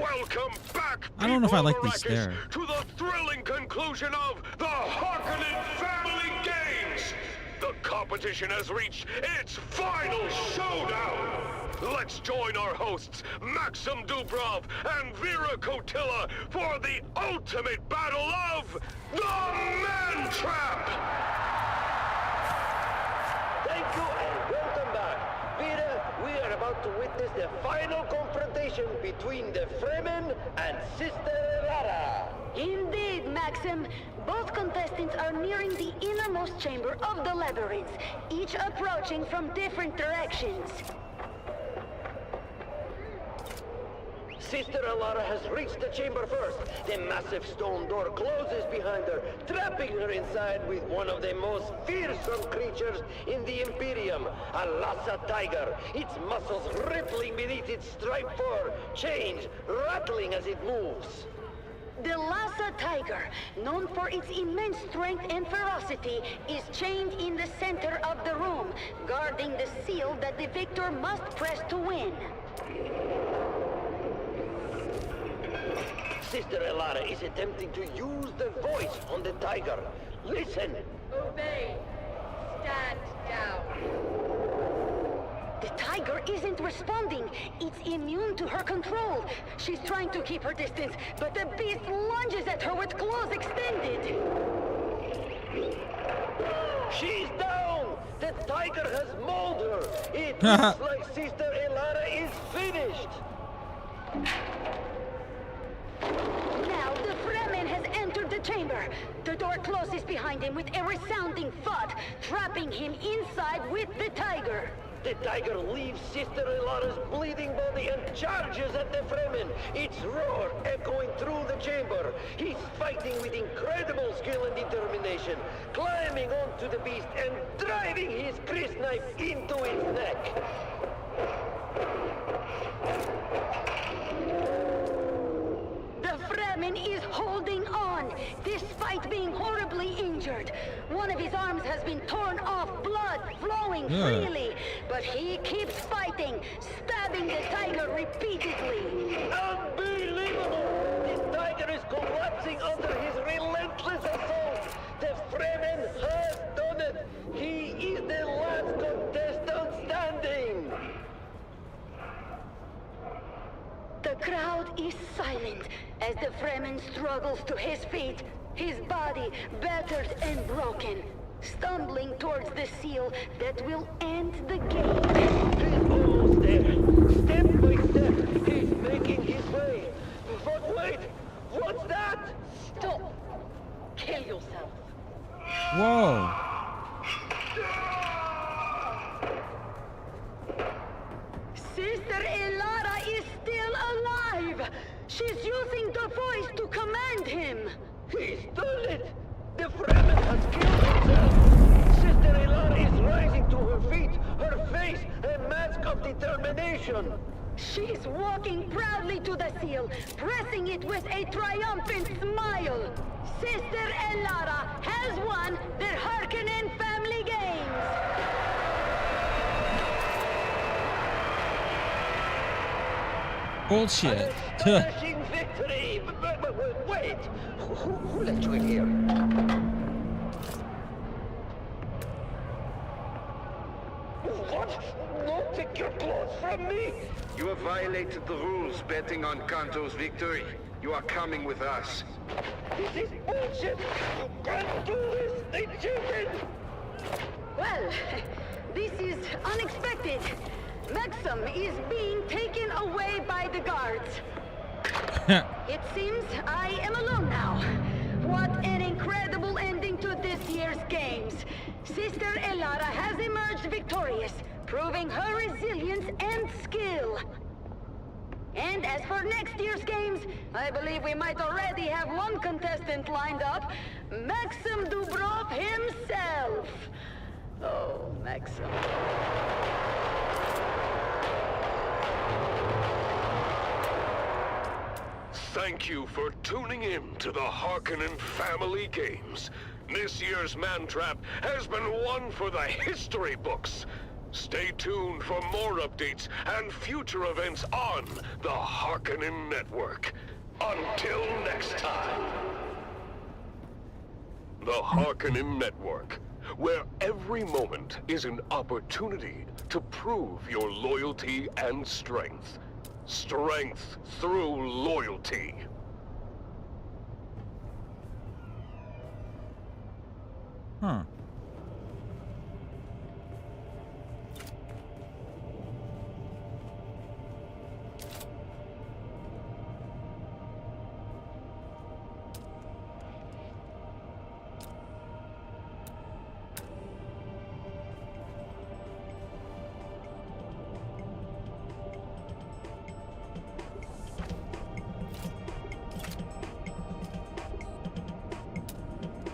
Welcome back, I don't know if I people like of these Arrakis, there. to the thrilling conclusion conclusion of the Harkonnen Family Games! The competition has reached its final showdown! Let's join our hosts, Maxim Dubrov and Vera Kotila, for the ultimate battle of the Man Trap! Thank you and welcome back. Vera, we are about to witness the final confrontation between the Fremen and Sister Lara. Indeed, Maxim. Both contestants are nearing the innermost chamber of the labyrinth, each approaching from different directions. Sister Alara has reached the chamber first. The massive stone door closes behind her, trapping her inside with one of the most fearsome creatures in the Imperium, a Lhasa tiger, its muscles rippling beneath its striped fur, chains rattling as it moves. The Lhasa tiger, known for its immense strength and ferocity, is chained in the center of the room, guarding the seal that the victor must press to win. Sister Elara is attempting to use the voice on the tiger. Listen! Obey. Stand down. The tiger isn't responding. It's immune to her control. She's trying to keep her distance, but the beast lunges at her with claws extended. She's down! The tiger has mauled her. It looks like Sister Elara is finished. Now the Fremen has entered the chamber. The door closes behind him with a resounding thud, trapping him inside with the tiger. The tiger leaves Sister Elara's bleeding body and charges at the Fremen, its roar echoing through the chamber. He's fighting with incredible skill and determination, climbing onto the beast and driving his grist knife into its neck. The Fremen is holding on, despite being horribly injured. One of his arms has been torn off, blood flowing freely, but he keeps fighting, stabbing the tiger repeatedly. Unbelievable! This tiger is collapsing under his relentless assault. The Fremen has done it. He is the last contestant standing. The crowd is silent as the Fremen struggles to his feet, his body battered and broken, stumbling towards the seal that will end the game. He's almost there. Step by step, he's making his way. But wait, what's that? Stop. Kill yourself. Whoa. Sister Elara is still alive! She's using the voice to command him! He's done it! The Fremen has killed himself! Sister Elara is rising to her feet, her face a mask of determination! She's walking proudly to the seal, pressing it with a triumphant smile! Sister Elara has won the Harkonnen Family Games! Bullshit. Astonishing victory! But wait! Who let you in here? What? No, take your clothes from me! You have violated the rules betting on Kanto's victory. You are coming with us. This is bullshit! You can't do this! They cheated! Well, this is unexpected. Maxim is being taken away by the guards. It seems I am alone now. What an incredible ending to this year's games. Sister Elara has emerged victorious, proving her resilience and skill. And as for next year's games, I believe we might already have one contestant lined up, Maxim Dubrov himself. Oh, Maxim. Thank you for tuning in to the Harkonnen Family Games. This year's Man Trap has been one for the history books. Stay tuned for more updates and future events on the Harkonnen Network. Until next time. The Harkonnen Network, where every moment is an opportunity to prove your loyalty and strength. Strength through loyalty. Huh.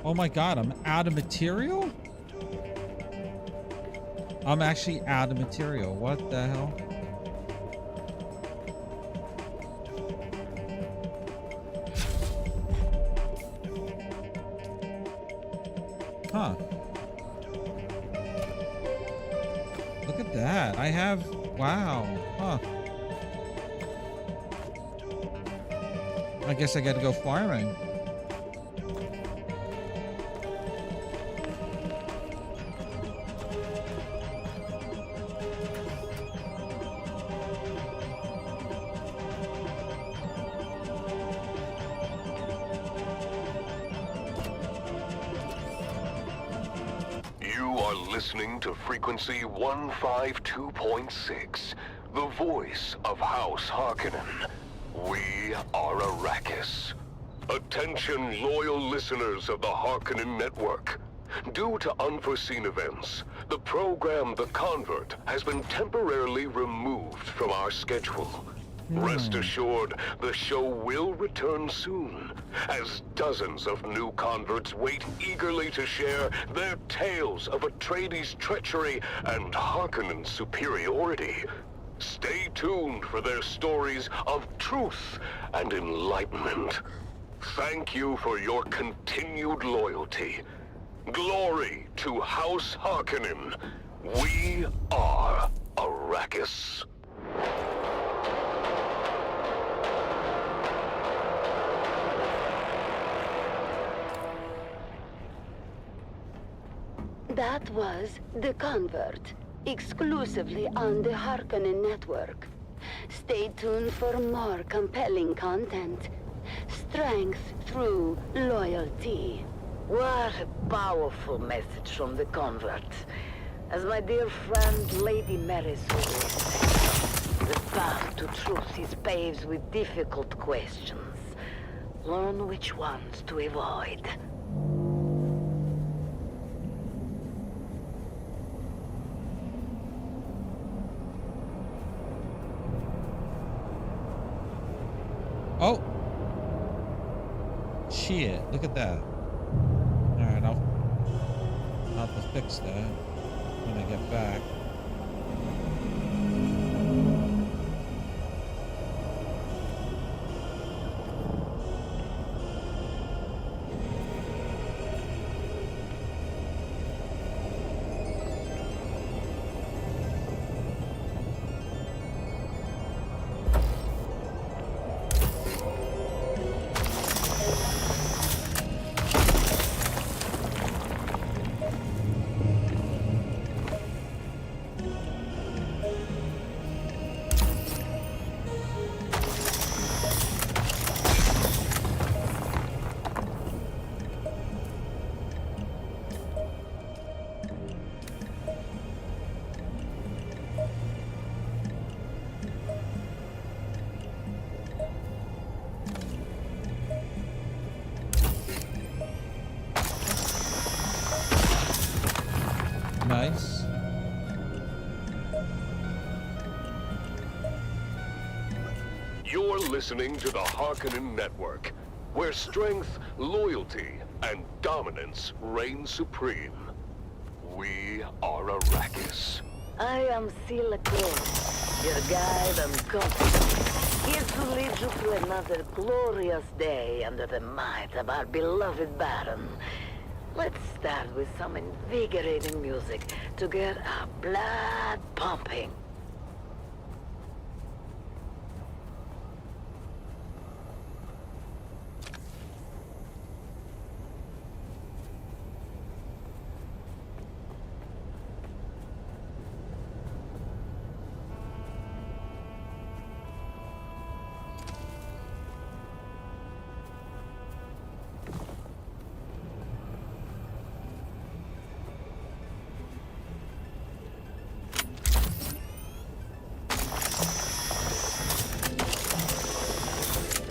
Oh my god, I'm out of material? I'm actually out of material. What the hell? Huh. Look at that. I have... Wow. Huh. I guess I gotta go farming. Listening to frequency 152.6, the voice of House Harkonnen. We are Arrakis. Attention, loyal listeners of the Harkonnen Network. Due to unforeseen events, the program The Convert has been temporarily removed from our schedule. Rest assured, the show will return soon, as dozens of new converts wait eagerly to share their tales of Atreides' treachery and Harkonnen's superiority. Stay tuned for their stories of truth and enlightenment. Thank you for your continued loyalty. Glory to House Harkonnen. We are Arrakis. That was The Convert, exclusively on the Harkonnen Network. Stay tuned for more compelling content. Strength through loyalty. What a powerful message from The Convert. As my dear friend Lady Maris always said, the path to truth is paved with difficult questions. Learn which ones to avoid. Oh! Shit, look at that. Alright, I'll have to fix that when I get back. Nice. You're listening to the Harkonnen Network, where strength, loyalty, and dominance reign supreme. We are Arrakis. I am Sila Clone, your guide and company, here to lead you through another glorious day under the might of our beloved Baron. Let's start with some invigorating music to get our blood pumping.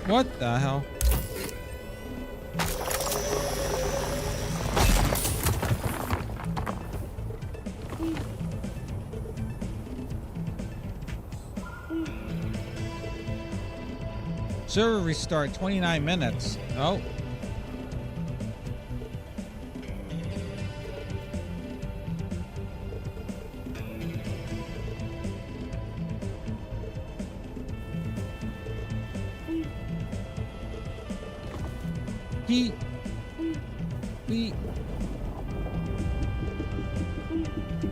What the hell? Server restart 29 minutes. Oh.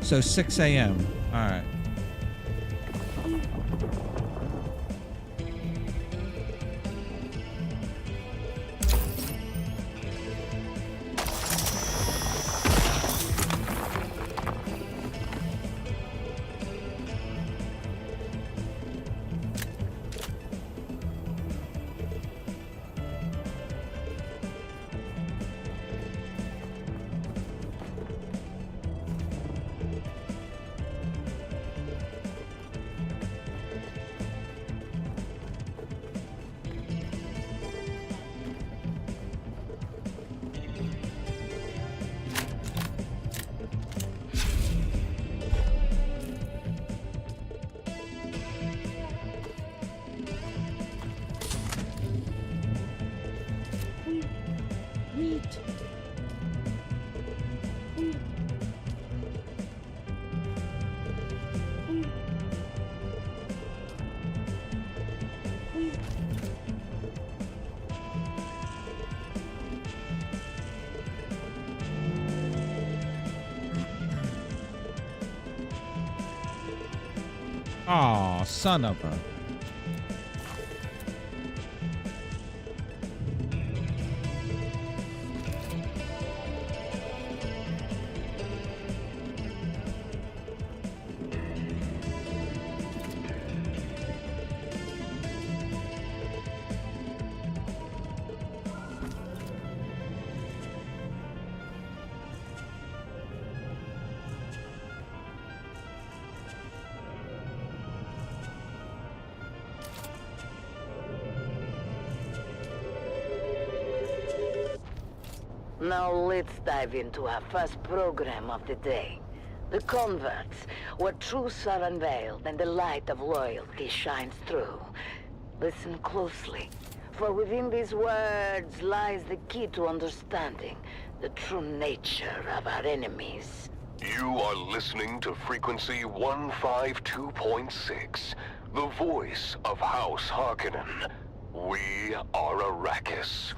So 6 a.m. All right. Aw, son of a... Now let's dive into our first program of the day. The converts, where truths are unveiled and the light of loyalty shines through. Listen closely, for within these words lies the key to understanding the true nature of our enemies. You are listening to frequency 152.6, the voice of House Harkonnen. We are Arrakis.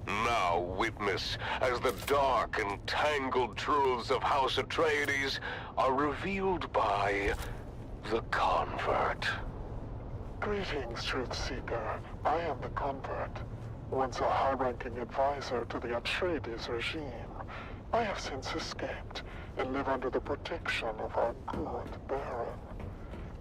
Now witness as the dark and tangled truths of House Atreides are revealed by the Convert. Greetings, Truthseeker. I am the Convert. Once a high-ranking advisor to the Atreides regime, I have since escaped and live under the protection of our good Baron.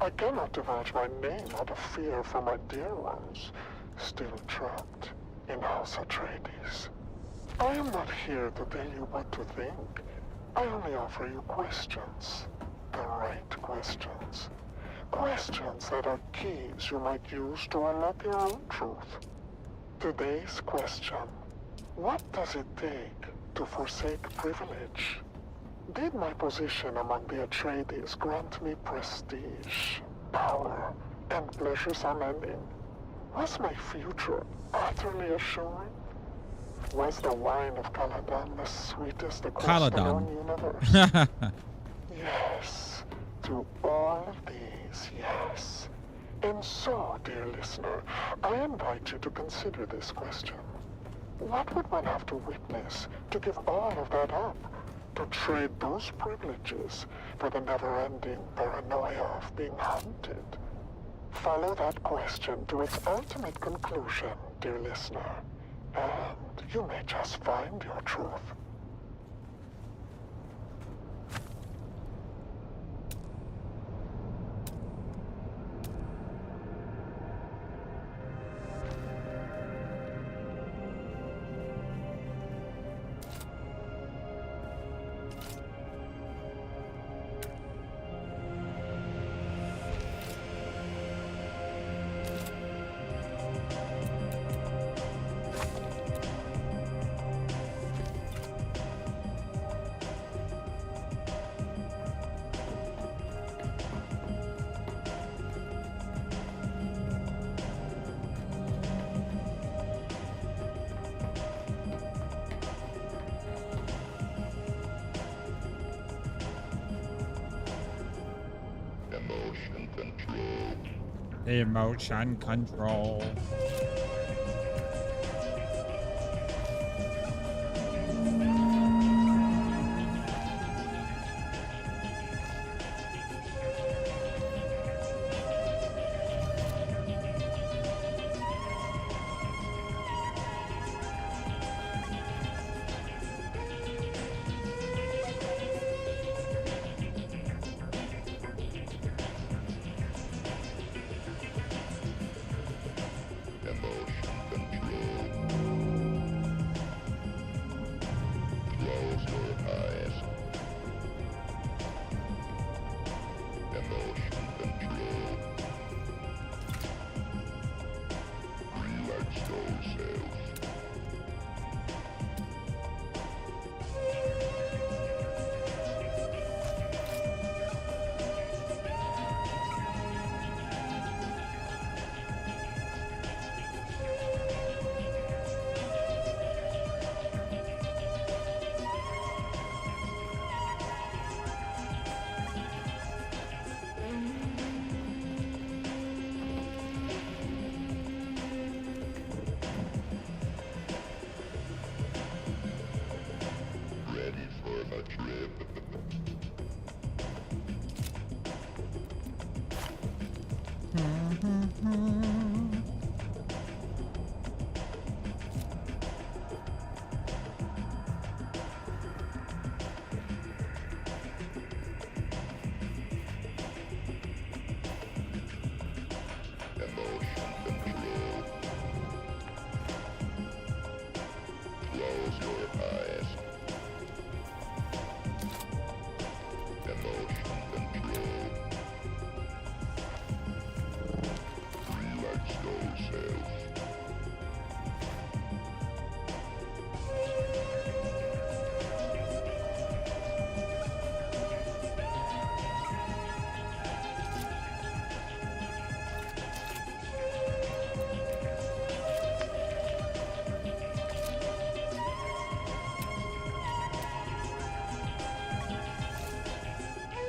I cannot divulge my name out of fear for my dear ones, still trapped in House Atreides. I am not here to tell you what to think. I only offer you questions. The right questions. Questions that are keys you might use to unlock your own truth. Today's question: what does it take to forsake privilege? Did my position among the Atreides grant me prestige, power, and pleasures unending? Was my future utterly assured? Was the wine of Caladan the sweetest across the known universe? Yes, to all of these, yes. And so, dear listener, I invite you to consider this question. What would one have to witness to give all of that up? To trade those privileges for the never-ending paranoia of being hunted? Follow that question to its ultimate conclusion, dear listener, and you may just find your truth. Emotion control.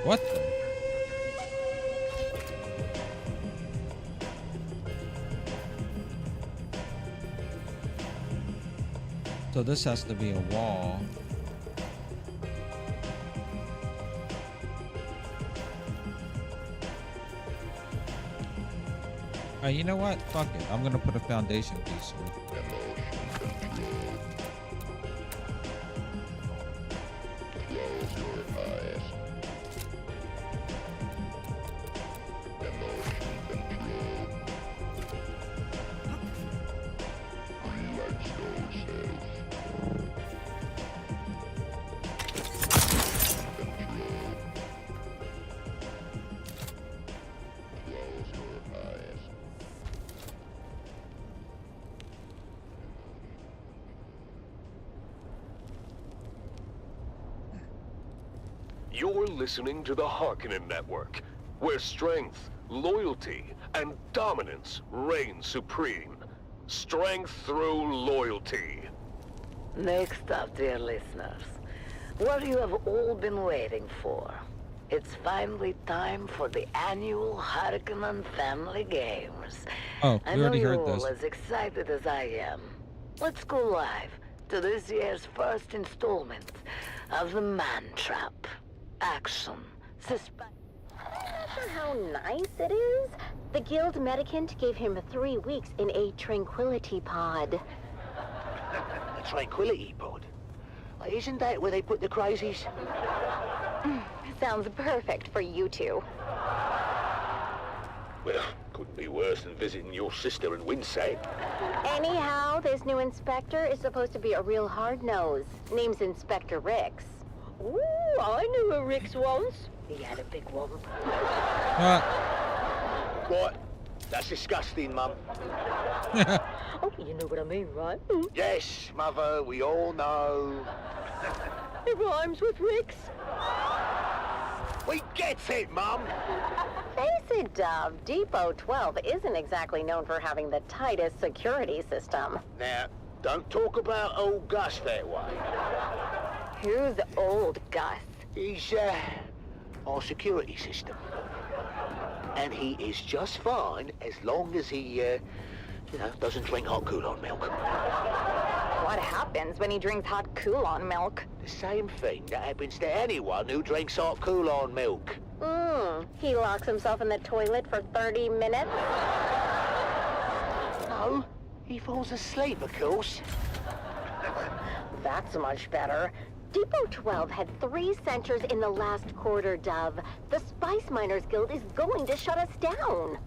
What the? So this has to be a wall. You know what? Fuck it. I'm gonna put a foundation piece in. You're listening to the Harkonnen Network, where strength, loyalty, and dominance reign supreme. Strength through loyalty. Next up, dear listeners, what you have all been waiting for. It's finally time for the annual Harkonnen Family Games. Oh, we already heard I know you're this. all as excited as I am. Let's go live to this year's first installment of the Man Trap. Action. Suspect. How nice it is. The guild medicant gave him 3 weeks in a tranquility pod. A tranquility pod? Isn't that where they put the crazies? Sounds perfect for you two. Well, couldn't be worse than visiting your sister in Winsay. Anyhow, this new inspector is supposed to be a real hard nose. Name's Inspector Rix. Ooh, I knew a Rix once. He had a big one. What? That's disgusting, Mum. Oh, you know what I mean, right? Yes, Mother, we all know. It rhymes with Rix. We get it, Mum. Face it, Dove. Depot 12 isn't exactly known for having the tightest security system. Now, don't talk about old Gus that way. Who's old Gus? He's, our security system. And he is just fine as long as he, you know, doesn't drink hot Coulon milk. What happens when he drinks hot Coulon milk? The same thing that happens to anyone who drinks hot Coulon milk. He locks himself in the toilet for 30 minutes? No, he falls asleep, of course. That's much better. Depot 12 had 3 centers in the last quarter, Dove. The Spice Miners Guild is going to shut us down.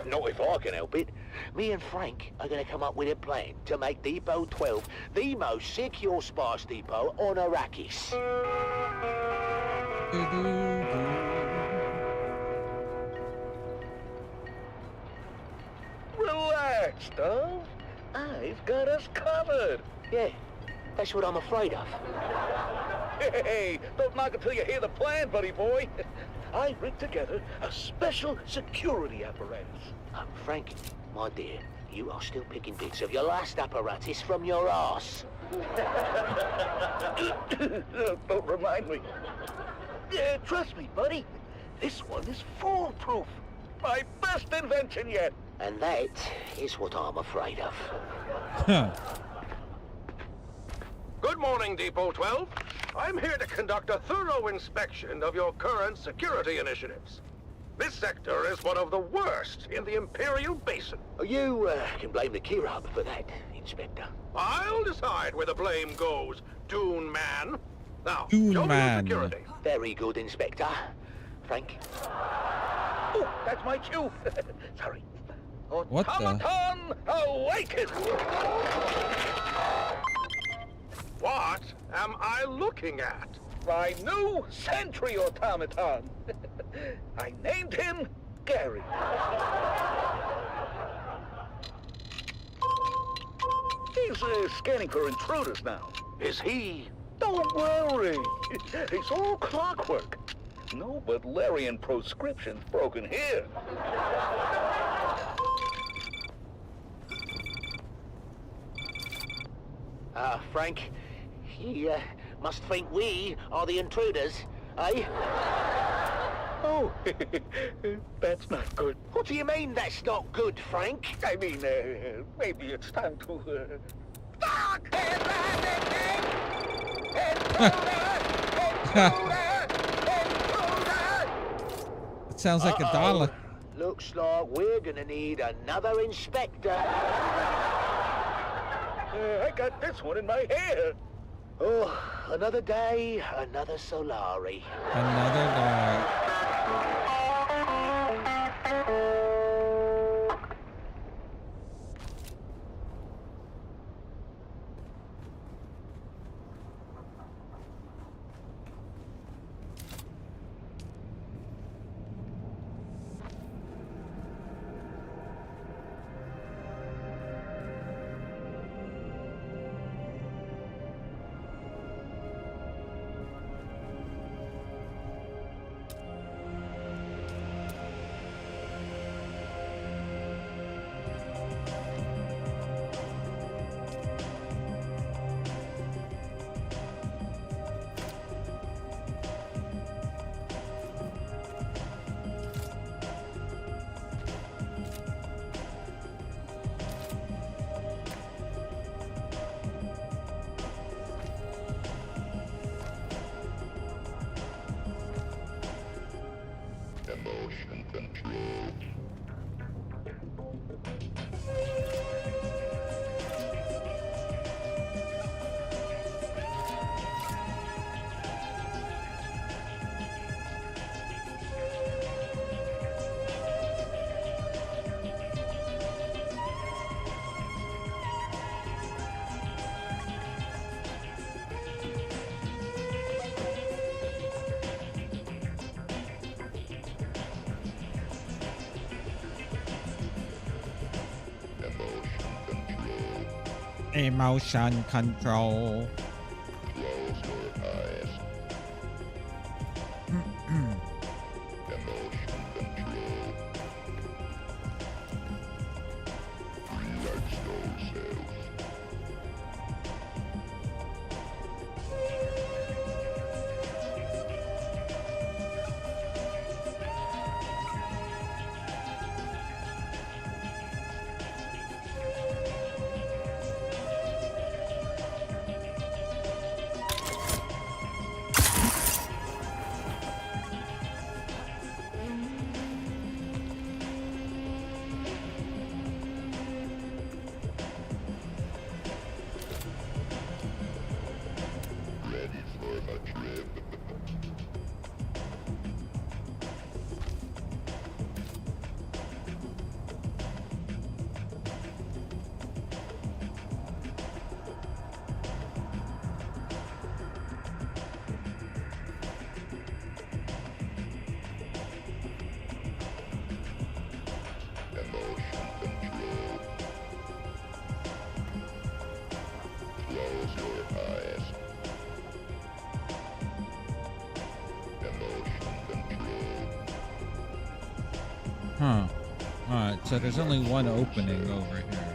Not if I can help it. Me and Frank are going to come up with a plan to make Depot 12 the most secure spice depot on Arrakis. Relax, Dove. I've got us covered. Yeah, that's what I'm afraid of. Hey, don't knock until you hear the plan, buddy boy. I rigged together a special security apparatus. Frank, my dear, you are still picking bits of your last apparatus from your arse. Don't remind me. Trust me, buddy. This one is foolproof. My best invention yet. And that is what I'm afraid of. Good morning, Depot 12. I'm here to conduct a thorough inspection of your current security initiatives. This sector is one of the worst in the Imperial Basin. You can blame the Kirab for that, Inspector. I'll decide where the blame goes, Dune Man. Now, Dune show me Man. your security. Very good, Inspector. Frank? Oh, that's my cue. Sorry. What the? Automaton awaken! What am I looking at? My new sentry automaton. I named him Gary. He's scanning for intruders now. Is he? Don't worry. It's all clockwork. No Butlerian proscriptions broken here. Frank, he must think we are the intruders, eh? Oh, that's not good. What do you mean that's not good, Frank? I mean, maybe it's time to, It sounds like a dollar. Looks like we're gonna need another inspector. I got this one in my hair. Oh, another day, another Solari. Another night. Emotion control. Emotion control. Close your eyes. Emotion control. Relax yourself. Huh. Alright, so there's only one opening over here.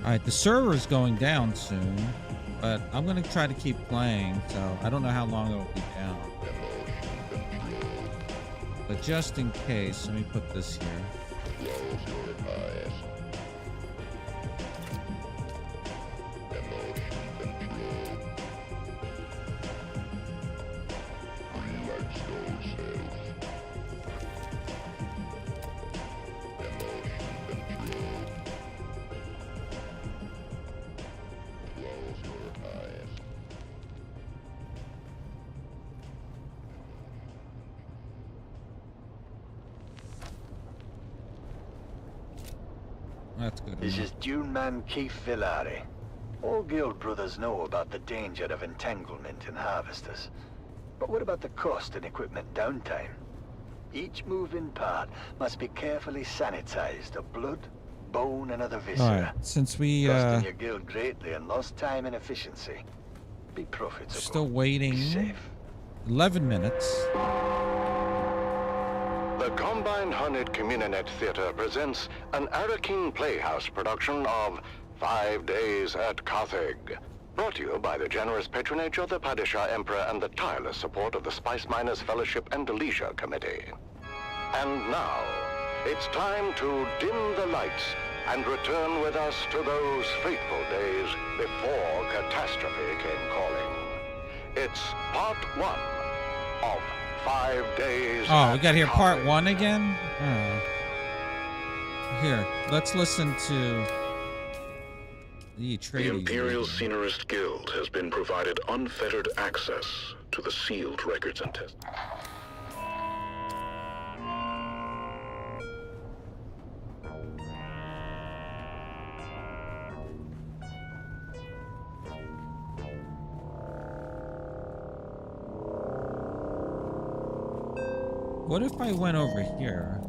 Alright, the server's going down soon, but I'm gonna try to keep playing, so I don't know how long it'll be down. But just in case, let me put this here. That's good. This is Dune Man Keith Villari. All guild brothers know about the danger of entanglement in harvesters. But what about the cost and equipment downtime? Each moving part must be carefully sanitized of blood, bone, and other viscera. Alright, since we Costing your guild greatly and lost time and efficiency. Be profitable. still waiting. Be safe. 11 minutes. The Combined Hunted Communinet Theater presents an Arakin Playhouse production of 5 Days at Carthage. Brought to you by the generous patronage of the Padishah Emperor and the tireless support of the Spice Miners Fellowship and Leisure Committee. And now, it's time to dim the lights and return with us to those fateful days before catastrophe came calling. It's part 1 of 5 Days. Oh, we got here part 1 again? Oh. Here, let's listen to the Atreides. The Imperial Scenarist Guild has been provided unfettered access to the sealed records and tests. What if I went over here?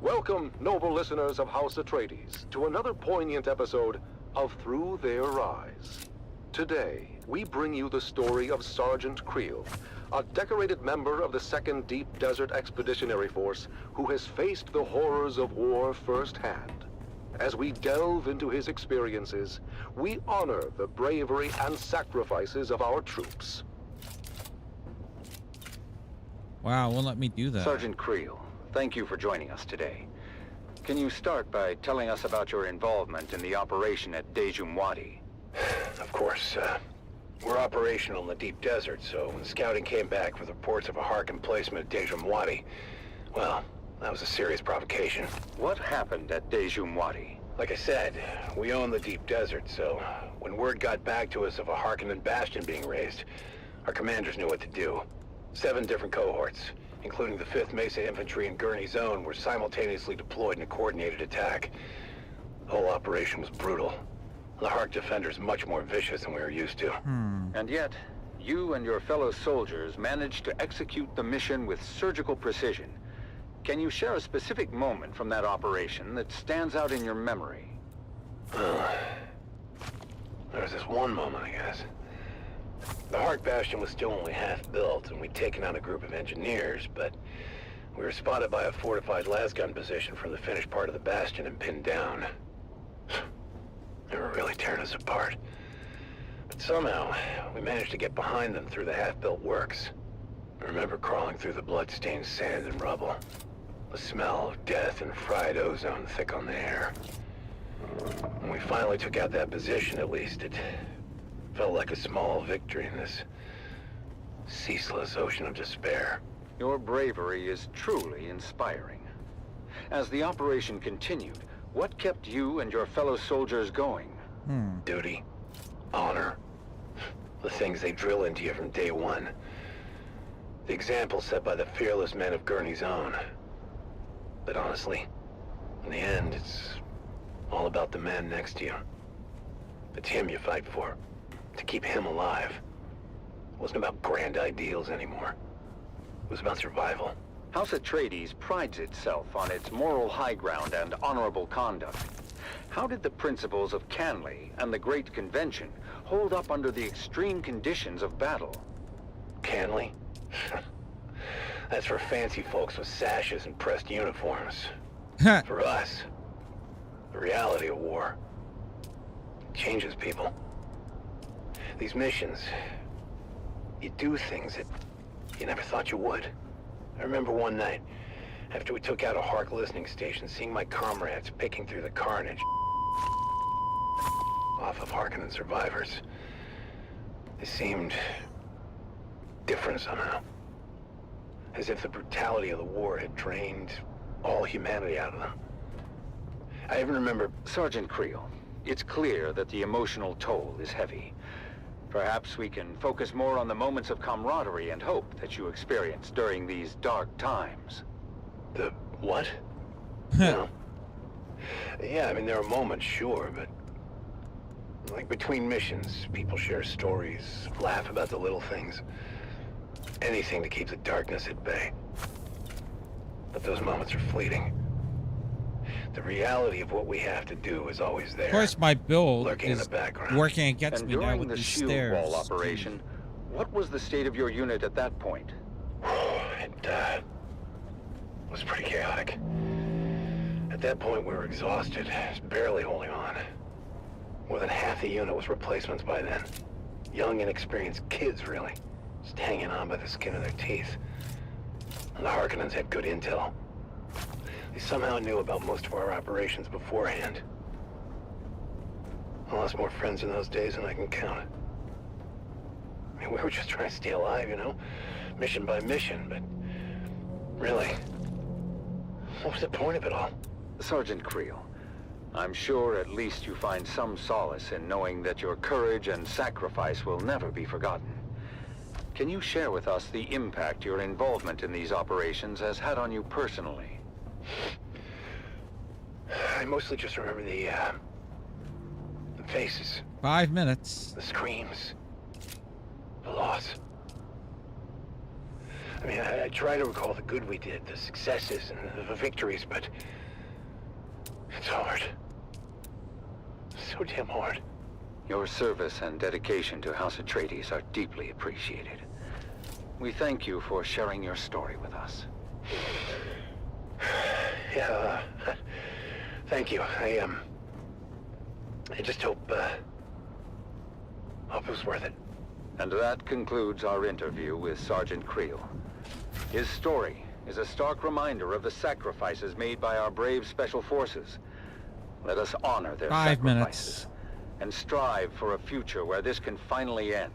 Welcome, noble listeners of House Atreides, to another poignant episode of Through Their Eyes. Today, we bring you the story of Sergeant Creel, a decorated member of the 2nd Deep Desert Expeditionary Force who has faced the horrors of war firsthand. As we delve into his experiences, we honor the bravery and sacrifices of our troops. Wow, won't let me do that. Sergeant Creel, thank you for joining us today. Can you start by telling us about your involvement in the operation at Dejum Wadi? Of course, we're operational in the deep desert, so when scouting came back with reports of a Hark emplacement at Dejum Wadi, well, that was a serious provocation. What happened at Dejum Wadi? Like I said, we own the deep desert, so when word got back to us of a Harkonnen bastion being raised, our commanders knew what to do. 7 different cohorts, including the 5th Mesa Infantry and Gurney Zone, were simultaneously deployed in a coordinated attack. The whole operation was brutal. The Hark defenders much more vicious than we were used to. And yet, you and your fellow soldiers managed to execute the mission with surgical precision. Can you share a specific moment from that operation that stands out in your memory? There was this one moment, I guess. The Hark Bastion was still only half built, and we'd taken on a group of engineers, but we were spotted by a fortified lasgun position from the finished part of the bastion and pinned down. They were really tearing us apart. But somehow, we managed to get behind them through the half-built works. I remember crawling through the blood-stained sand and rubble. The smell of death and fried ozone thick on the air. When we finally took out that position, at least, it felt like a small victory in this ceaseless ocean of despair. Your bravery is truly inspiring. As the operation continued, what kept you and your fellow soldiers going? Duty. Honor. The things they drill into you from day one. The example set by the fearless men of Gurney's Own. But honestly, in the end, it's all about the man next to you. It's him you fight for. To keep him alive. It wasn't about grand ideals anymore. It was about survival. House Atreides prides itself on its moral high ground and honorable conduct. How did the principles of Canley and the Great Convention hold up under the extreme conditions of battle? Canley? That's for fancy folks with sashes and pressed uniforms. For us, the reality of war changes people. These missions, you do things that you never thought you would. I remember one night, after we took out a Hark listening station, seeing my comrades picking through the carnage off of Harkonnen survivors. They seemed different somehow. As if the brutality of the war had drained all humanity out of them. I even remember... Sergeant Creel, it's clear that the emotional toll is heavy. Perhaps we can focus more on the moments of camaraderie and hope that you experienced during these dark times. The what? No. Yeah, I mean, there are moments, sure, but... like between missions, people share stories, laugh about the little things. Anything to keep the darkness at bay. But those moments are fleeting. The reality of what we have to do is always there. Of course, my build lurking is in the background. working against And me now during with the these shield stairs. wall operation, what was the state of your unit at that point? It was pretty chaotic. At that point, we were exhausted, just barely holding on. More than half the unit was replacements by then. Young, inexperienced kids, really. Just hanging on by the skin of their teeth. And the Harkonnens had good intel. They somehow knew about most of our operations beforehand. I lost more friends in those days than I can count. I mean, we were just trying to stay alive, you know? Mission by mission, but... really... what was the point of it all? Sergeant Creel, I'm sure at least you find some solace in knowing that your courage and sacrifice will never be forgotten. Can you share with us the impact your involvement in these operations has had on you personally? I mostly just remember the faces. 5 minutes. The screams. The loss. I mean, I try to recall the good we did, the successes and the victories, but... it's hard. So damn hard. Your service and dedication to House Atreides are deeply appreciated. We thank you for sharing your story with us. Yeah, thank you. I just hope it was worth it. And that concludes our interview with Sergeant Creel. His story is a stark reminder of the sacrifices made by our brave special forces. Let us honor their 5 sacrifices minutes. and strive for a future where this can finally end,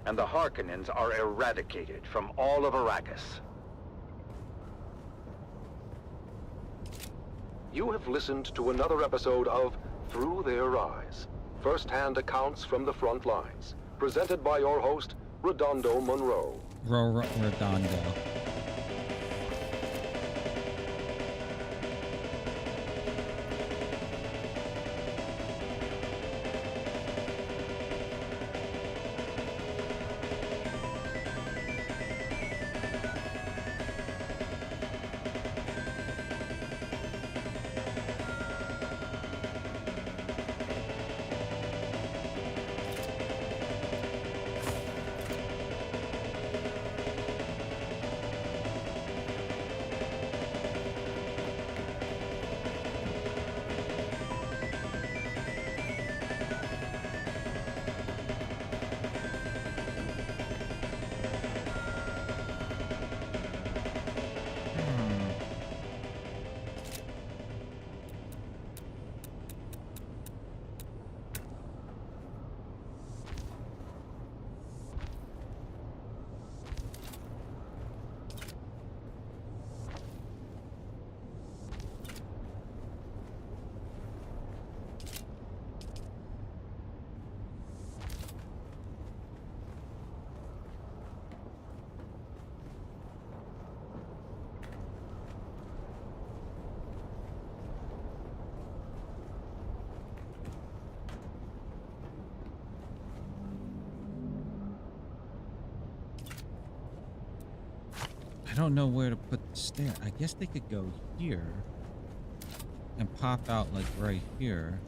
and the Harkonnens are eradicated from all of Arrakis. You have listened to another episode of Through Their Eyes, first-hand accounts from the front lines, presented by your host, Redondo Monroe. Redondo. don't know where to put the stair. I guess they could go here and pop out like right here.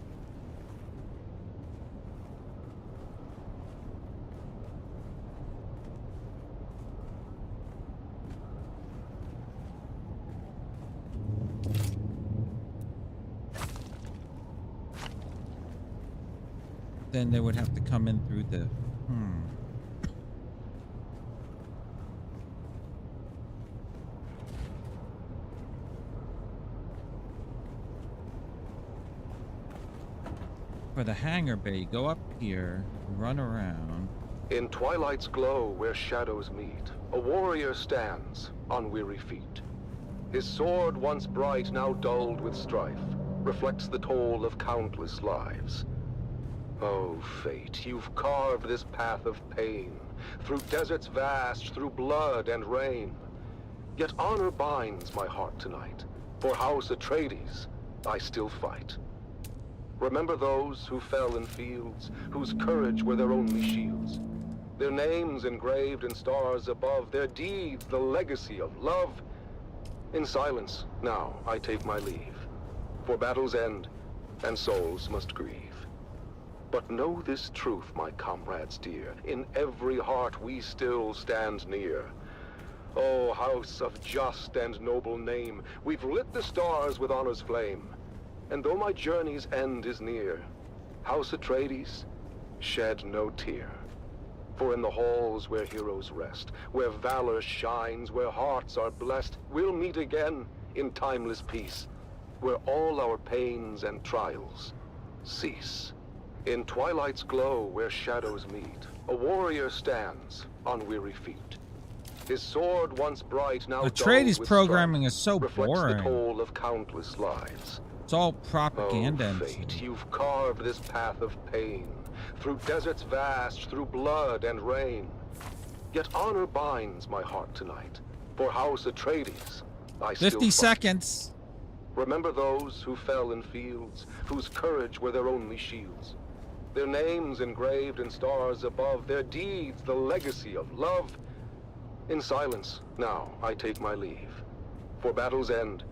Then they would have to come in through the... For the hangar bay, go up here, run around. In twilight's glow where shadows meet, a warrior stands on weary feet. His sword, once bright, now dulled with strife, reflects the toll of countless lives. Oh, fate, you've carved this path of pain, through deserts vast, through blood and rain. Yet honor binds my heart tonight. For House Atreides, I still fight. Remember those who fell in fields, whose courage were their only shields. Their names engraved in stars above, their deeds the legacy of love. In silence, now I take my leave, for battles end, and souls must grieve. But know this truth, my comrades dear, in every heart we still stand near. O house of just and noble name, we've lit the stars with honor's flame. And though my journey's end is near, House Atreides, shed no tear. For in the halls where heroes rest, where valor shines, where hearts are blessed, we'll meet again in timeless peace, where all our pains and trials cease. In twilight's glow where shadows meet, a warrior stands on weary feet. His sword, once bright, now Atreides programming is so reflects boring. the toll of countless lives. It's all propaganda. Oh, fate, you've carved this path of pain, through deserts vast, through blood and rain. Yet honor binds my heart tonight. For House Atreides, I still 50 fight. seconds. Remember those who fell in fields, whose courage were their only shields. Their names engraved in stars above, their deeds the legacy of love. In silence, now I take my leave, for battles end,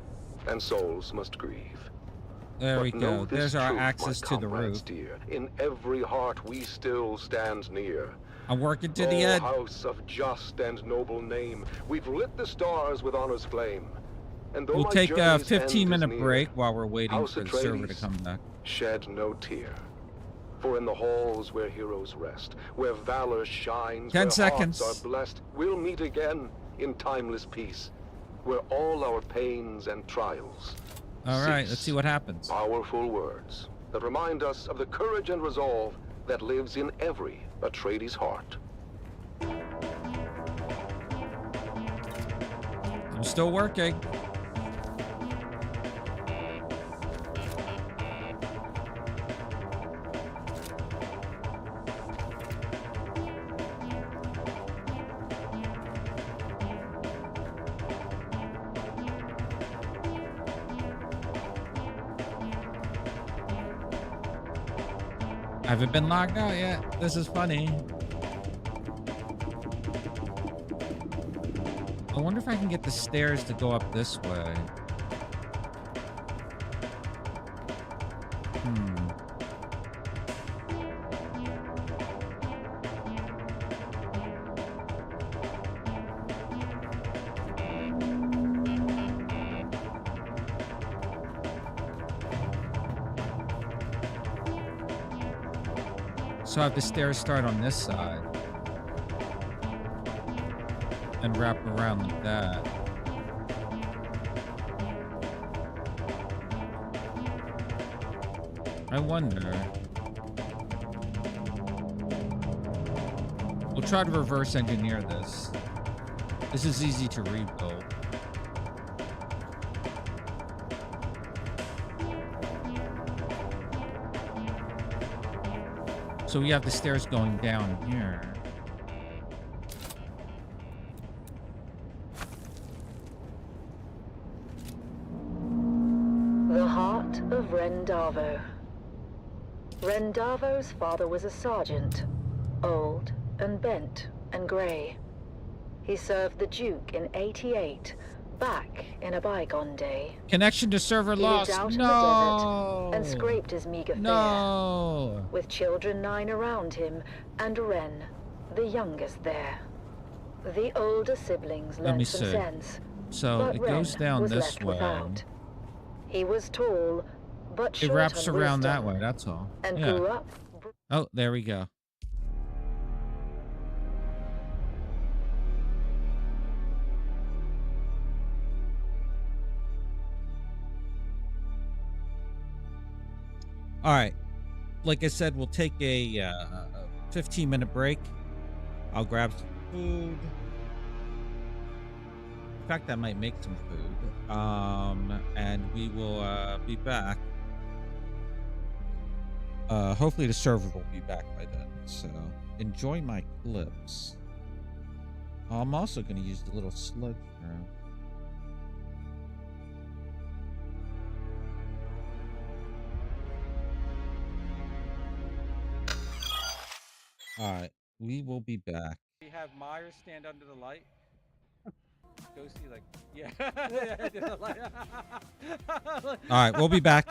and souls must grieve. There we But know go. this There's our truth, access my to the comrades roof. dear, in every heart we still stand near. I'm working to the end. House of just and noble name, we've lit the stars with honor's flame. And though We'll my take a journey's end 15-minute is break near, while we're waiting House for the server to Atreides, come back. shed no tear. For in the halls where heroes rest, where valor shines, 10 where seconds. hearts are blessed, we'll meet again in timeless peace, where all our pains and trials All right, cease. let's see what happens. Powerful words that remind us of the courage and resolve that lives in every Atreides heart. I'm still working. I haven't been logged out yet. This is funny. I wonder if I can get the stairs to go up this way. So I have the stairs start on this side and wrap around like that. I wonder. We'll try to reverse engineer this. This is easy to rebuild. So we have the stairs going down here. The heart of Rendavo. Rendavo's father was a sergeant, old and bent and grey. He served the Duke in '88, back in a bygone day. Connection to server He lost. lived out in the No. desert and scraped his meager No. fare, with children 9 around him, and Ren, the youngest there. The older siblings Let me learned some see. sense, So but it Ren goes down was this left way. without. He was tall, but It short wraps on around that wisdom, way. That's all. and Yeah. grew up. Oh, there we go. All right. Like I said, we'll take a 15-minute break. I'll grab some food. In fact, I might make some food. And we will be back. Hopefully the server will be back by then. So enjoy my clips. I'm also going to use the little sludge room. All right, we will be back. We have Myers stand under the light. Go see, like, yeah. Yeah, the light. All right, we'll be back.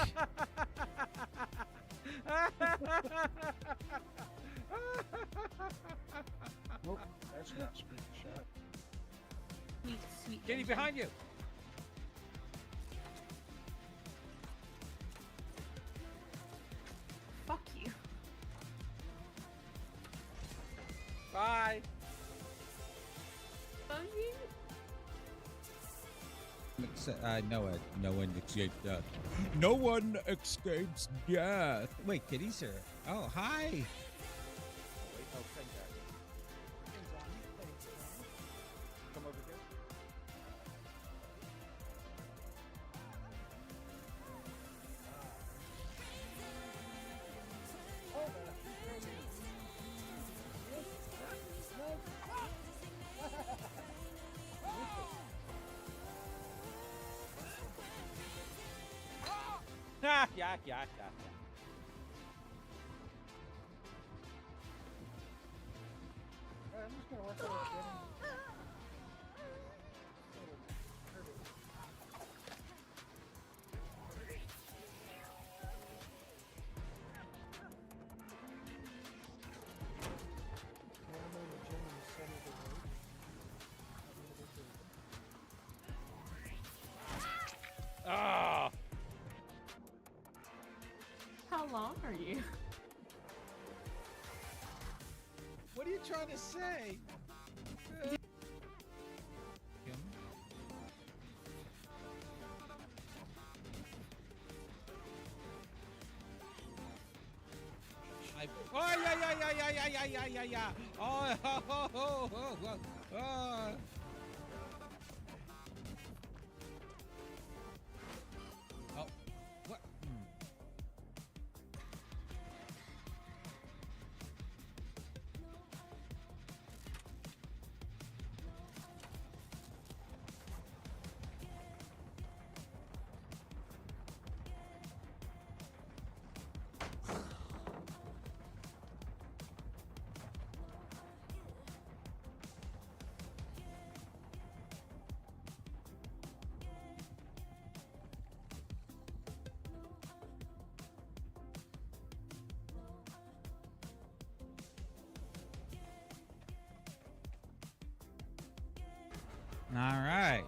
Nope, that's not sweet shot. Sweet. Kitty, behind you. Fuck you. Bye. Love you. No one escapes death. No one escapes death. Wait, Kitty's here. Oh, hi. Wait, oh, thank God. Come over here. Yeah. I'm just gonna work on it. Ah. How long are you? What are you trying to say? Oh, yeah. Oh. Oh, what? All right.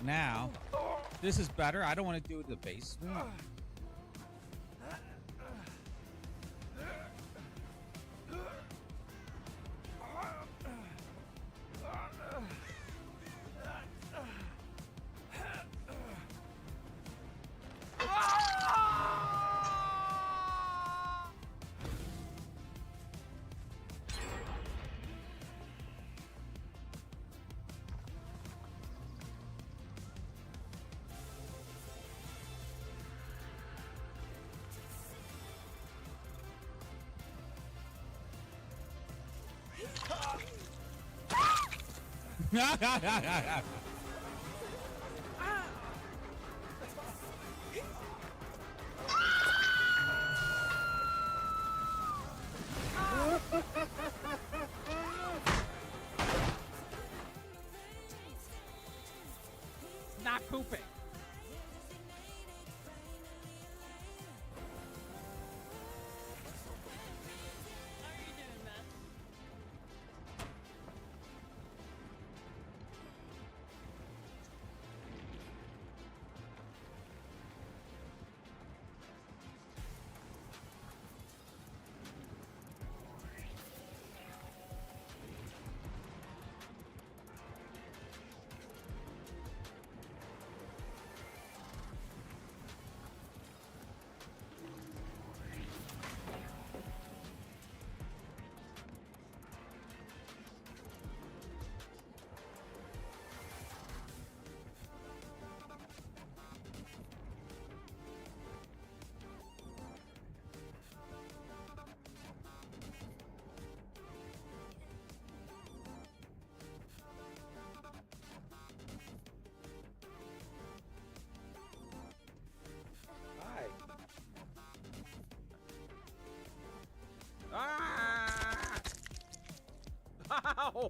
Now, this is better. I don't want to do it in the basement.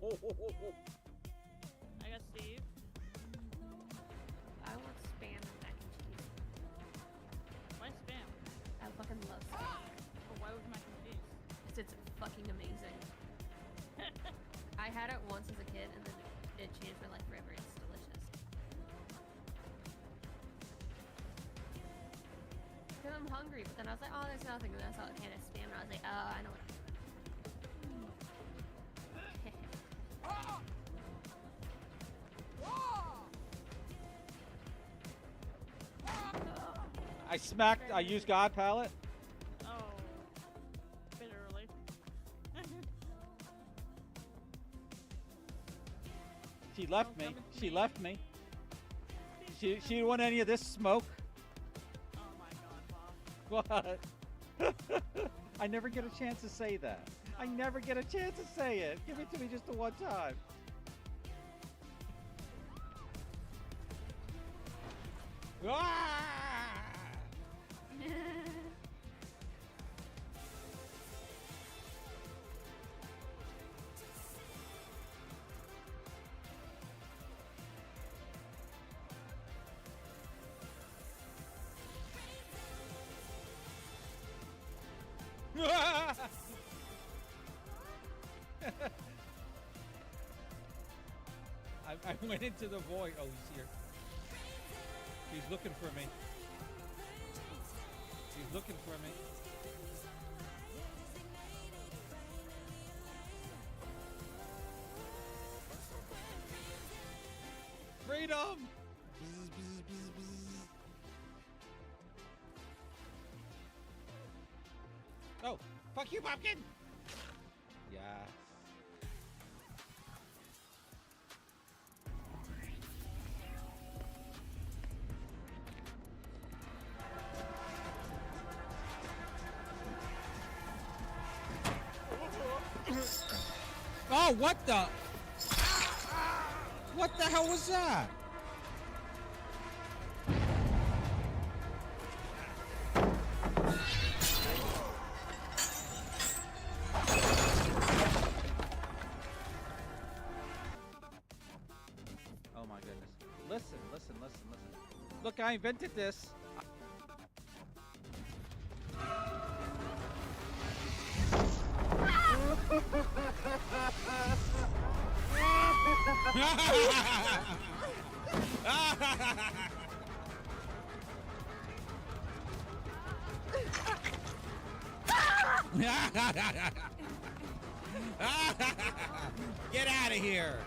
I got Steve. I want spam and mac and cheese. Why spam? I fucking love spam. But why was mac and cheese? Because it's fucking amazing. I had it once as a kid, and then it changed my life forever. It's delicious. Because I'm hungry, but then I was like, oh, there's nothing. And then I saw a can of spam, and I was like, oh, I know what I'm doing. I used God palette. Oh. Bit early. She left me. She left me. She didn't want any of this smoke. Oh my god, Bob. What? I never get a chance to say that. I never get a chance to say it. Give it to me just the one time. Ah! I went into the void. Oh, he's here. He's looking for me. He's looking for me. Freedom! Bzz, bzz, bzz, bzz. Oh, fuck you, pumpkin! Yeah. Oh, what the? What the hell was that? Oh my goodness. Listen. Look, I invented this. Get out of here!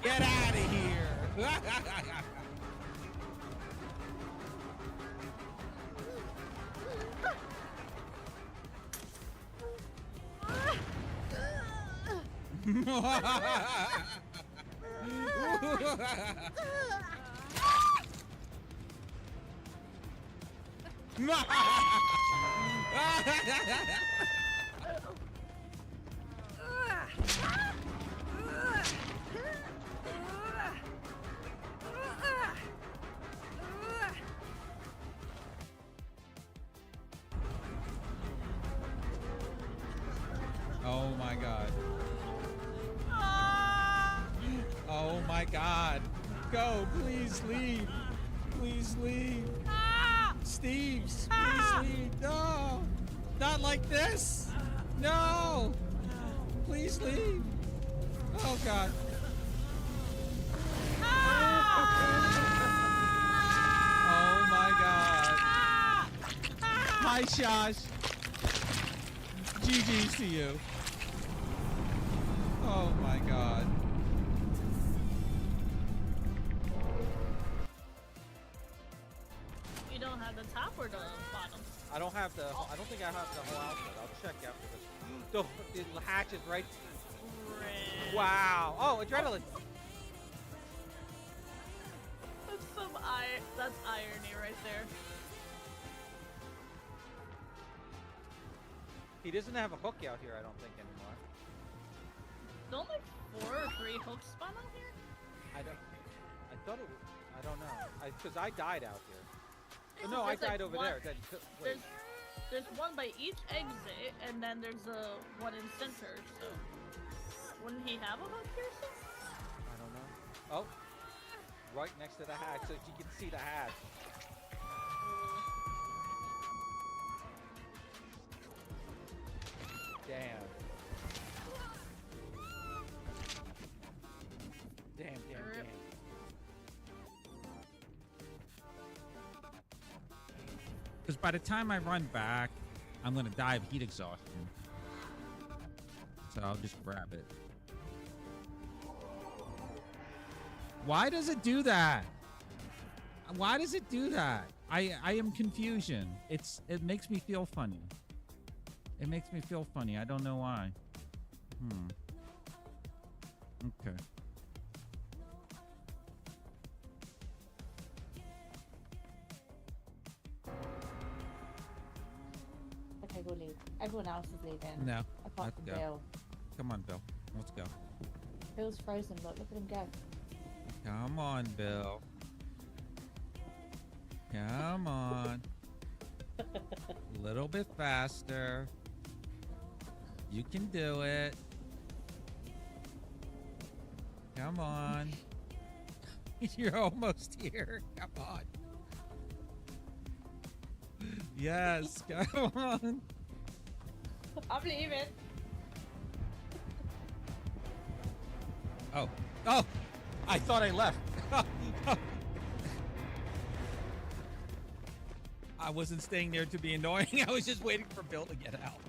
Get out of here! Oh my god. Oh my god. Go, please leave. Please leave. Steve's, please leave. No. Not like this. No. Please leave. Oh god. Oh my god. Hi, Shash. GG's to you. Oh my god. You don't have the top or the bottom? I don't have the. I don't think I have the whole outfit. I'll check after this. The hatch is right. Wow. Oh, adrenaline. That's irony right there. He doesn't have a hook out here, I don't think anymore. Don't like 4 or 3 hooks spawn out here? I thought it was. I don't know. Because I died out here. Oh, no, I There's, like, died over one- there. Then, wait. There's one by each exit, and then there's a one in center. So Wouldn't he have a hook piercing? I don't know. Oh, right next to the hatch, so you can see the hatch. Damn. Damn. Because by the time I run back, I'm going to die of heat exhaustion. So I'll just grab it. Why does it do that? Why does it do that? I am confusion. It makes me feel funny. It makes me feel funny. I don't know why. Okay. Okay, we'll leave. Everyone else is leaving. No. Apart Let's from go. Bill. Come on, Bill. Let's go. Bill's frozen. Look at him go. Come on, Bill. Come on. A little bit faster. You can do it. Come on. You're almost here. Come on. Yes, come on. I'm leaving. Oh, I thought I left. I wasn't staying there to be annoying. I was just waiting for Bill to get out.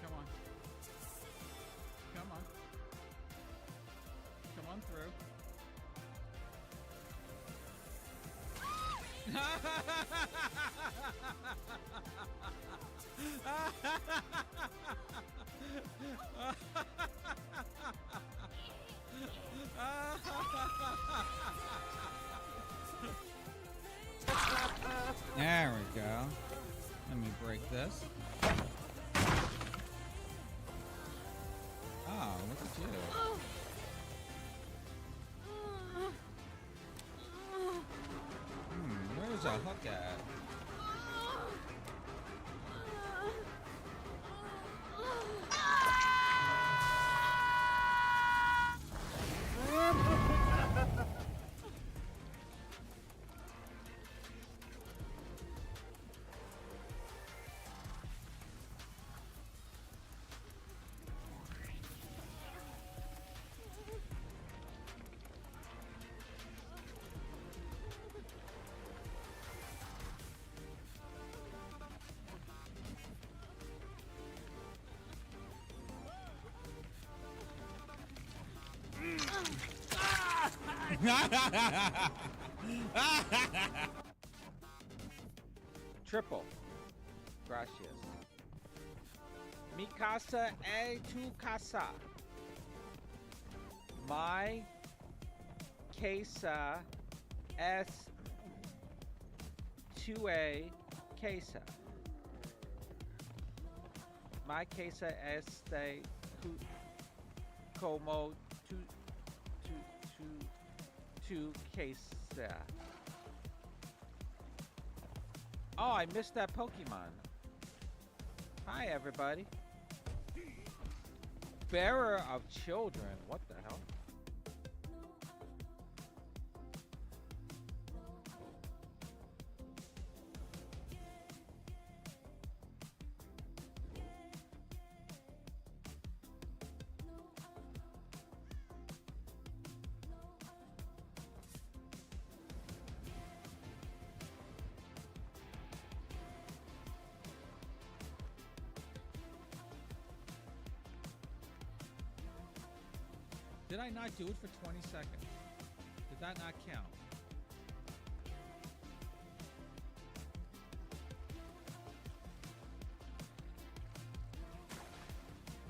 Come on. Come on. Come on through. There we go. Let me break this. Oh, look at you. Where's a hook at? Triple. Gracias. Mi casa e tu casa. My casa es tu casa. My casa este como tu casa. Oh, I missed that Pokemon. Hi, everybody. Bearer of children. What the hell? Did I not do it for 20 seconds? Did that not count?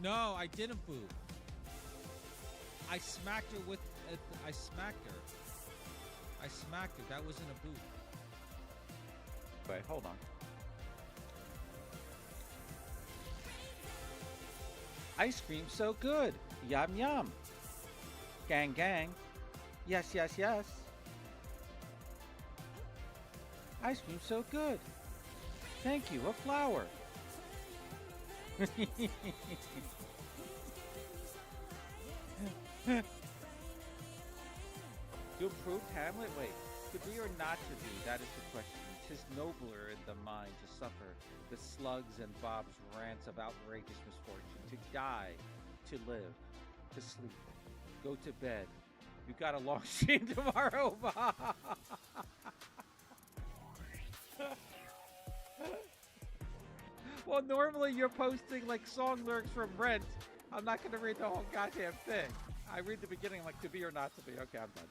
No, I didn't boot. I smacked her with... I smacked her. I smacked her. That wasn't a boot. Wait, hold on. Ice cream so good. Yum yum. Gang gang. Yes, yes, yes. Ice cream so good. Thank you. A flower. To improve Hamlet? Wait. To be or not to be? That is the question. 'Tis nobler in the mind to suffer the slugs and Bob's rants of outrageous misfortune. To die, to live, to sleep, go to bed. You got a long stream tomorrow, Bob. Well, normally you're posting like song lyrics from Rent. I'm not gonna read the whole goddamn thing. I read the beginning like to be or not to be. Okay, I'm done.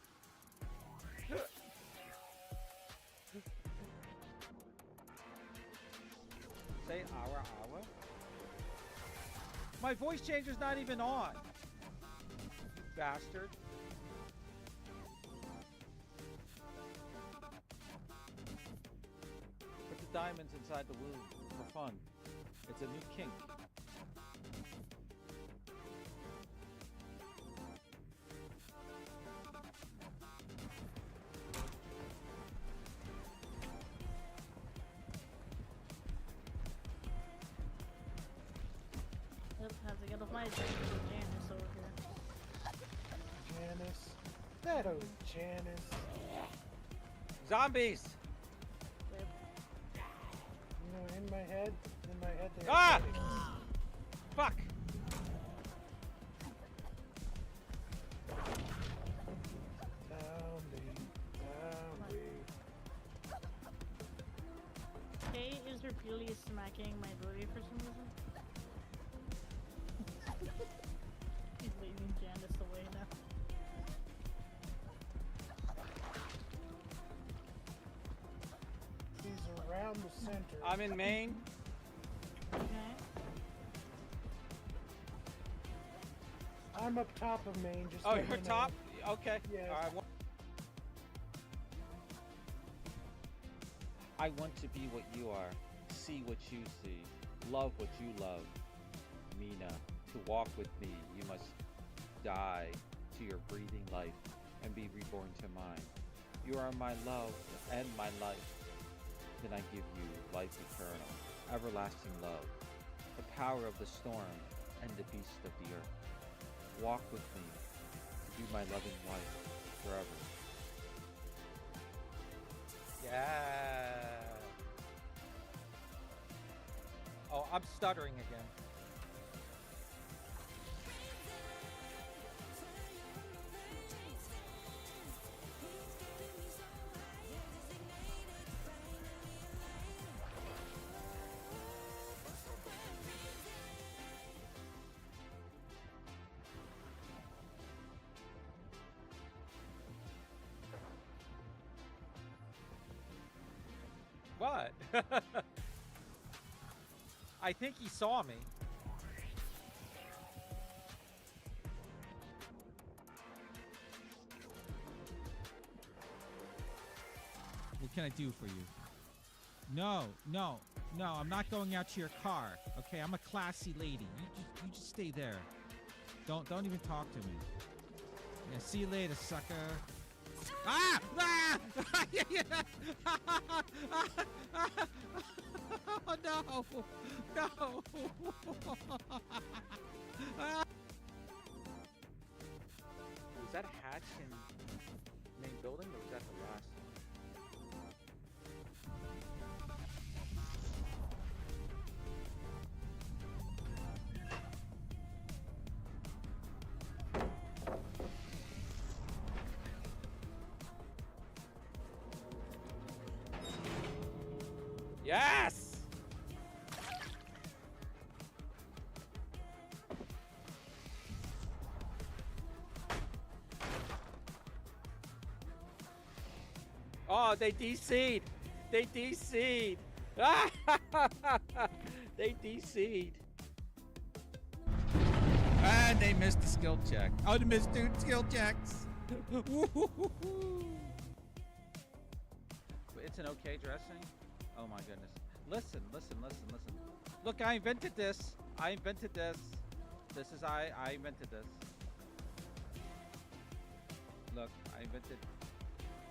Say hour. My voice changer's not even on. You bastard. Put the diamonds inside the womb for fun. It's a new kink. Yep, have to get off my Janice over here. Janice. That old Janice. Zombies! You know, in my head they Ah! are weddings. Fuck! Kay is repeatedly smacking my booty for some reason. He's leaving Janice away now. He's around the center. I'm in Maine. Okay. I'm up top of Maine. Just Oh, letting you're you know. top? Okay. Yes. All right. I want to be what you are, see what you see, love what you love. Mina, to walk with me, you must die to your breathing life and be reborn to mine. You are my love and my life. Then I give you life eternal, everlasting love, the power of the storm and the beast of the earth. Walk with me, to be my loving wife forever. Yeah. Oh, I'm stuttering again. What? I think he saw me. What can I do for you? No, I'm not going out to your car. Okay, I'm a classy lady. You just stay there. Don't even talk to me. Yeah, see you later, sucker. Ah! Ah! Oh, no! No! Was that a hatch in main building or was that the last one? Yes! Oh, they DC'd. They DC'd. They DC'd. And they missed the skill check. Oh, they missed 2 skill checks. It's an okay dressing? Oh my goodness. Listen. Look, I invented this. I invented this. This is I invented this. Look, I invented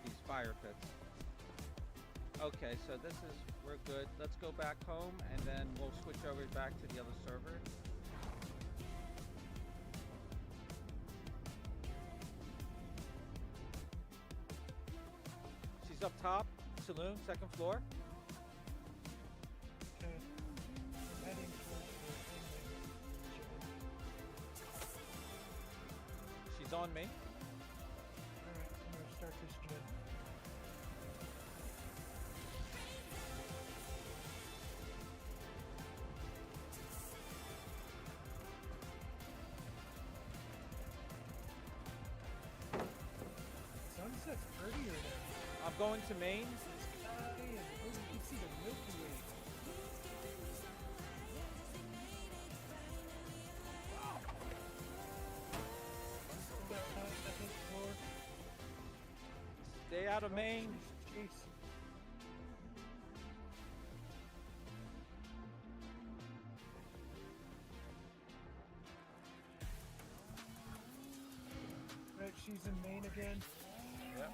these fire pits. Okay, so this is, we're good. Let's go back home and then we'll switch over back to the other server. She's up top, saloon, second floor. Okay. I'm heading towards the inmate. She's on me. Alright, I'm gonna start this gen. Sunset's prettier now. I'm going to main. Sky and oh, you can see the Milky Way. Second floor. Stay out of main. Jeez. Right, she's in main again. Yep.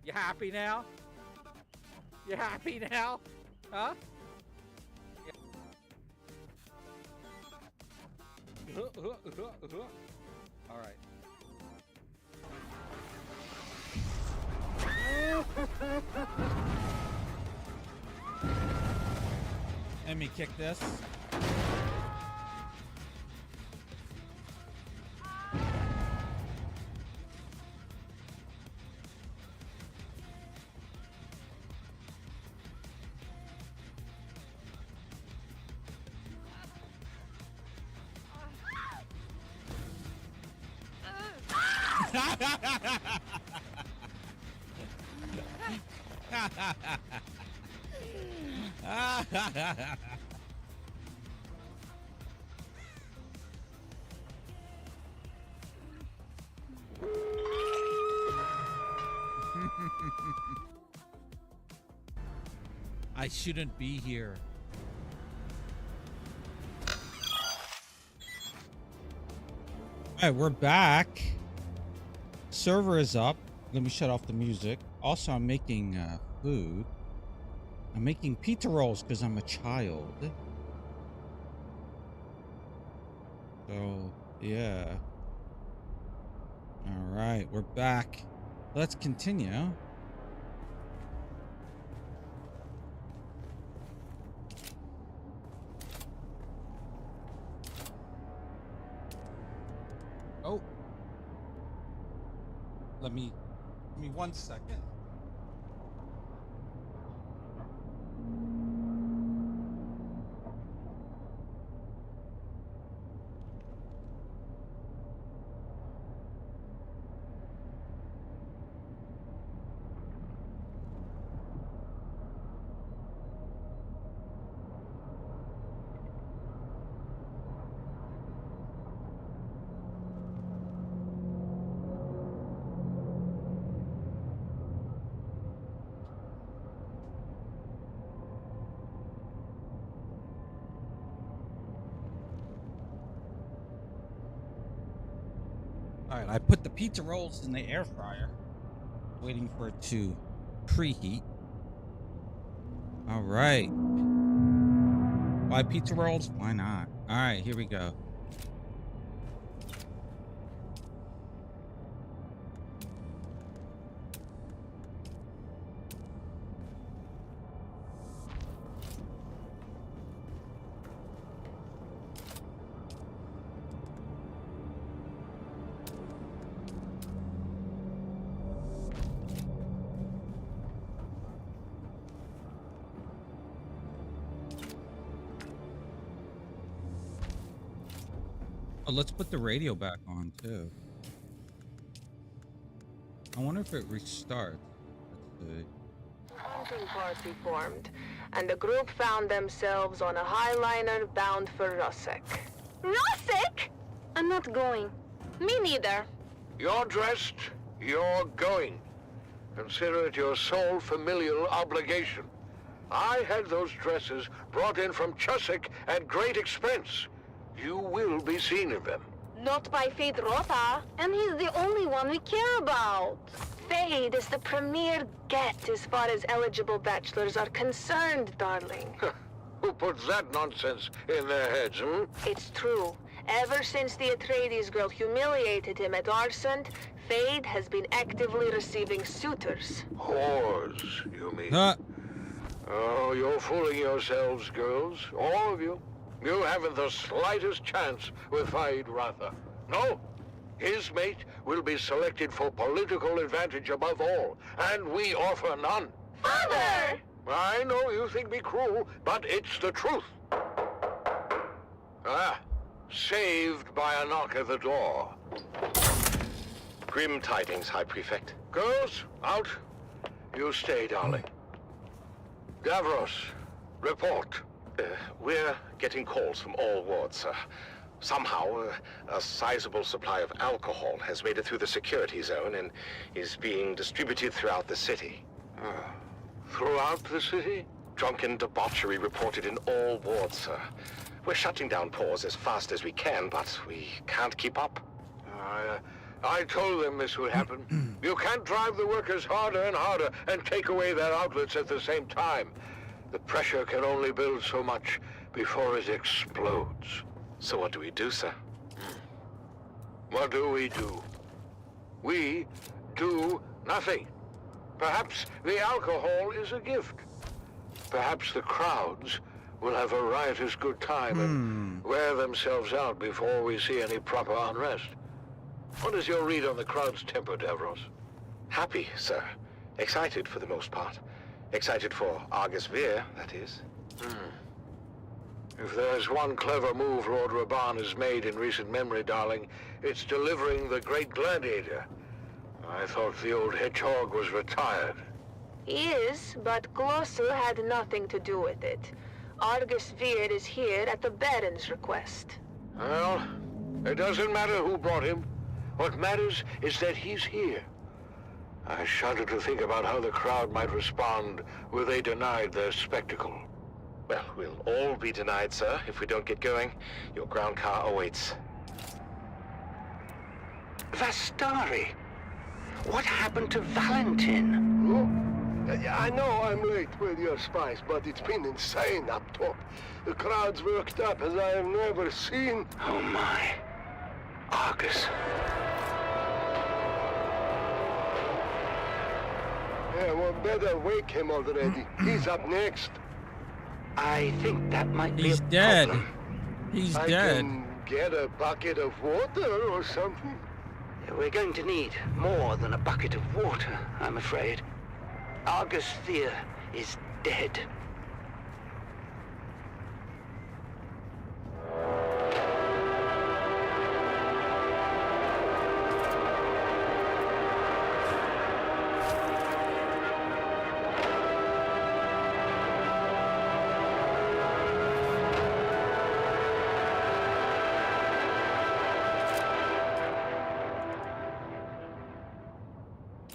You happy now? You happy now? Huh? All right. Let me kick this. I shouldn't be here. All right, we're back. Server is up. Let me shut off the music. Also, I'm making food. I'm making pizza rolls because I'm a child. So, yeah. All right, we're back. Let's continue. Oh. Give me 1 second. All right, I put the pizza rolls in the air fryer, waiting for it to preheat. All right. Why pizza rolls? Why not? All right, here we go. Oh, let's put the radio back on too. I wonder if it restarts. Let's see. hunting party formed, and the group found themselves on a highliner bound for Rusek. Rusek? I'm not going. Me neither. You're dressed, you're going. Consider it your sole familial obligation. I had those dresses brought in from Chusik at great expense. You will be seen in them. Not by Fade Rota. And he's the only one we care about. Fade is the premier get as far as eligible bachelors are concerned, darling. Who puts that nonsense in their heads, hmm? It's true. Ever since the Atreides girl humiliated him at Arsent, Fade has been actively receiving suitors. Whores, you mean? Oh, you're fooling yourselves, girls. All of you. You haven't the slightest chance with Fade Ratha. No. His mate will be selected for political advantage above all, and we offer none. Father! I know you think me cruel, but it's the truth. Ah, saved by a knock at the door. Grim tidings, High Prefect. Girls, out. You stay, darling. Davros, report. We're getting calls from all wards, sir. Somehow, a sizable supply of alcohol has made it through the security zone and is being distributed throughout the city. Throughout the city? Drunken debauchery reported in all wards, sir. We're shutting down pores as fast as we can, but we can't keep up. I told them this would happen. You can't drive the workers harder and harder and take away their outlets at the same time. The pressure can only build so much before it explodes. So what do we do, sir? What do? We do nothing. Perhaps the alcohol is a gift. Perhaps the crowds will have a riotous good time and wear themselves out before we see any proper unrest. What is your read on the crowd's temper, Davros? Happy, sir. Excited for the most part. Excited for Argus Veer, that is. If there's one clever move Lord Raban has made in recent memory, darling, it's delivering the great gladiator. I thought the old hedgehog was retired. He is, but Glossu had nothing to do with it. Argus Veer is here at the Baron's request. Well, it doesn't matter who brought him. What matters is that he's here. I shudder to think about how the crowd might respond were they denied their spectacle. Well, we'll all be denied, sir, if we don't get going. Your ground car awaits. Vastari! What happened to Valentin? Oh, I know I'm late with your spies, but it's been insane up top. The crowd's worked up as I have never seen. Oh my. Argus. Yeah, well, better wake him already. He's up next. I think that might be He's dead. He's I dead. Can get a bucket of water or something. We're going to need more than a bucket of water, I'm afraid. Argus Veer is dead.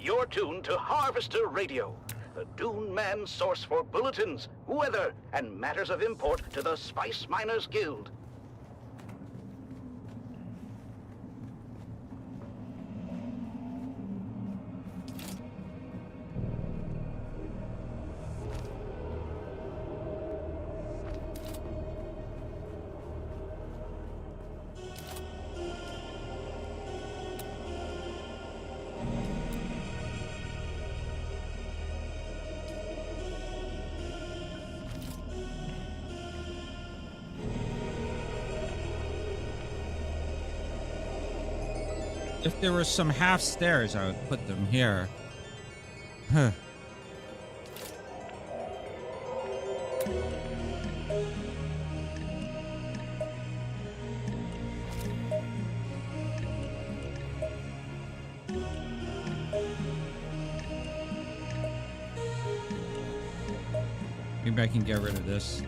You're tuned to Harvester Radio, the Dune Man's source for bulletins, weather, and matters of import to the Spice Miners Guild. If there were some half stairs, I would put them here. Huh. Maybe I can get rid of this.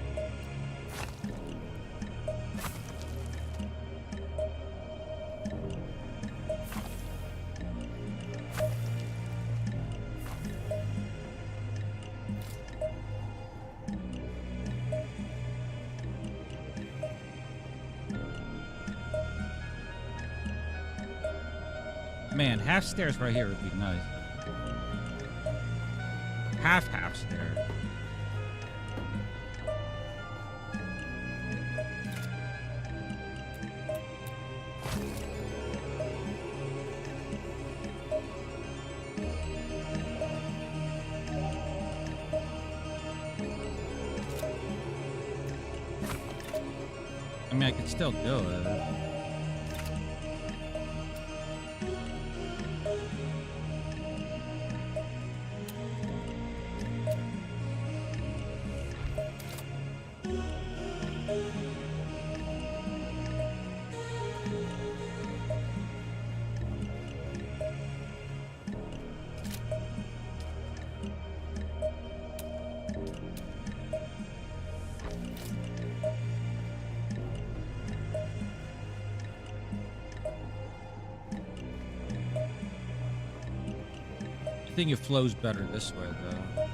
Man, half stairs right here would be nice. Half stair. I mean, I could still do it. I think it flows better this way, though.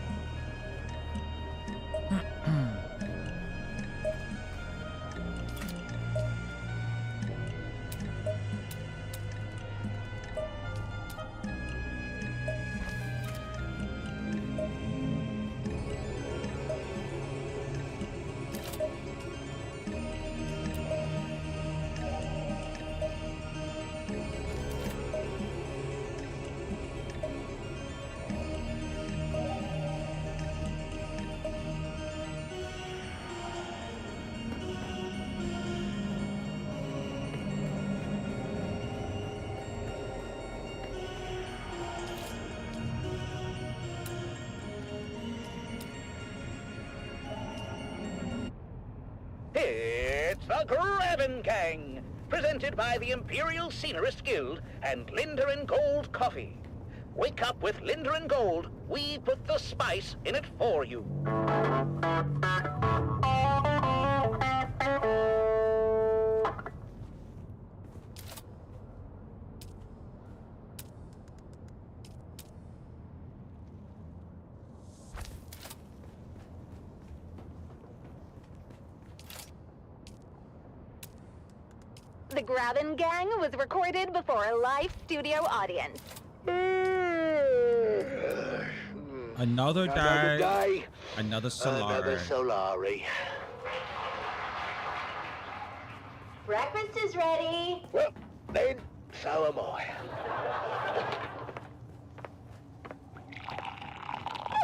It's the Grabbin' Gang, presented by the Imperial Scenarist Guild and Linder and Gold Coffee. Wake up with Linder and Gold. We put the spice in it for you. The Grabbin' Gang was recorded before a live studio audience. Another day. Another Solari. Another Solari. Breakfast is ready. Well, then, so am I.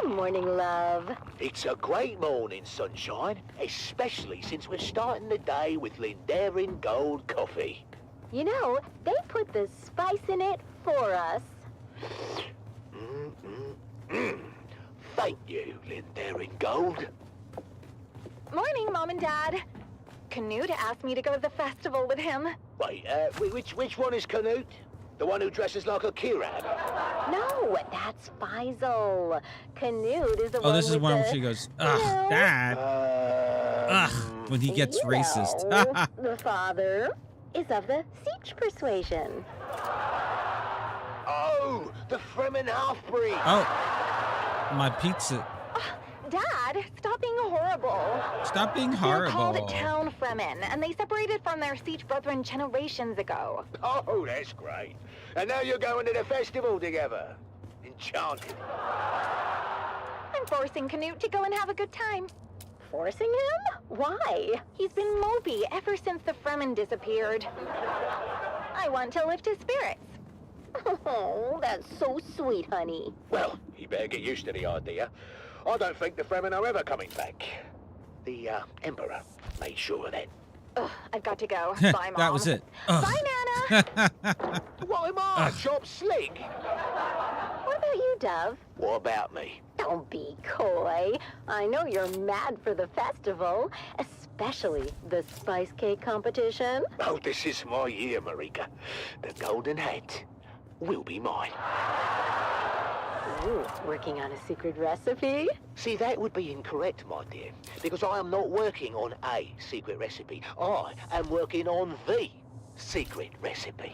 Good morning, love. It's a great morning, sunshine, especially since we're starting the day with Lindarin Gold Coffee. You know, they put the spice in it for us. Thank you, Lindarin Gold. Morning, Mom and Dad. Canute asked me to go to the festival with him. Wait, which one is Canute? The one who dresses like a Kirab? No, that's Faisal. Canute is the one. Oh, this is one the, where she goes, ugh, Dad. Ugh, when he gets racist. The father is of the Siege persuasion. Oh, the Fremen half-breed. Oh, my pizza. Dad, stop being horrible. Stop being They're horrible. called Town Fremen, and they separated from their Siege brethren generations ago. Oh, that's great. And now you're going to the festival together. Enchanted. I'm forcing Canute to go and have a good time. Forcing him? Why? He's been mopey ever since the Fremen disappeared. I want to lift his spirits. Oh, that's so sweet, honey. Well, you better get used to the idea. I don't think the Fremen are ever coming back. The Emperor made sure of that. Ugh, I've got to go. Bye, Mom. That was it. Bye, Nana. What am I? Shop slick? What about you, Dove? What about me? Don't be coy. I know you're mad for the festival, especially the spice cake competition. Oh, this is my year, Marika. The golden hat will be mine. Ooh, working on a secret recipe? See, that would be incorrect, my dear, because I am not working on a secret recipe. I am working on the secret recipe.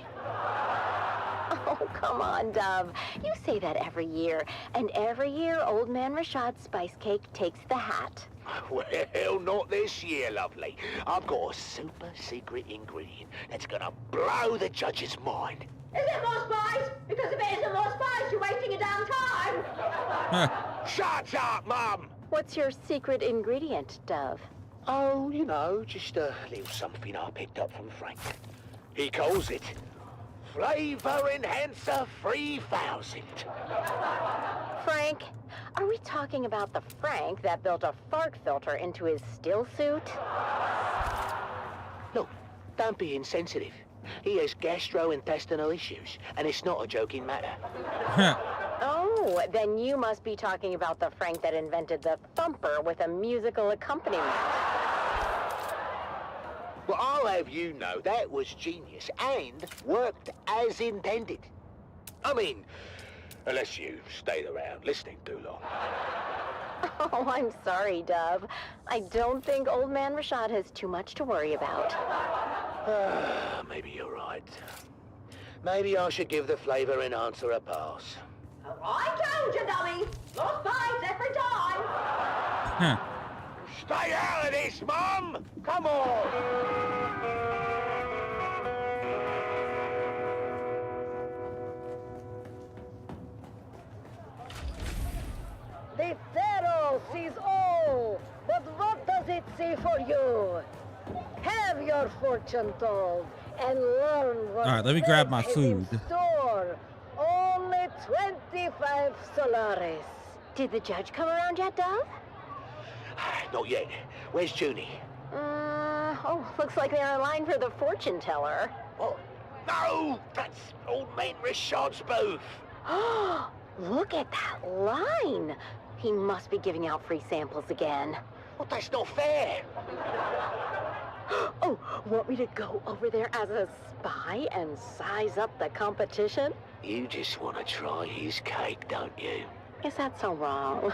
Oh, come on, Dove. You say that every year. And every year, Old Man Rashad's spice cake takes the hat. Well, not this year, lovely. I've got a super secret ingredient that's gonna blow the judge's mind. Is it more spice? Because if it isn't more spice, you're wasting your damn time. Shut up, Mum! What's your secret ingredient, Dove? Oh, you know, just a little something I picked up from Frank. He calls it Flavor Enhancer 3000. Frank? Are we talking about the Frank that built a fart filter into his still suit? Look, don't be insensitive. He has gastrointestinal issues, and it's not a joking matter. Oh, then you must be talking about the Frank that invented the thumper with a musical accompaniment. Well, I'll have you know that was genius and worked as intended. I mean, unless you stayed around listening too long. Oh, I'm sorry, Dove. I don't think Old Man Rashad has too much to worry about. Maybe you're right. Maybe I should give the flavor enhancer a pass. I told you, dummy. More spice every time. Stay out of this, Mum! Come on! The Pharaoh sees all, but what does it see for you? Have your fortune told and learn what. All right, let me grab my fate has food. in store. Only 25 Solaris. Did the judge come around yet, Dove? Not yet. Where's Junie? Looks like they're in line for the fortune teller. What? No! That's Old Man Rashad's booth. Look at that line. He must be giving out free samples again. Well, that's not fair. Oh, want me to go over there as a spy and size up the competition? You just want to try his cake, don't you? Is that so wrong?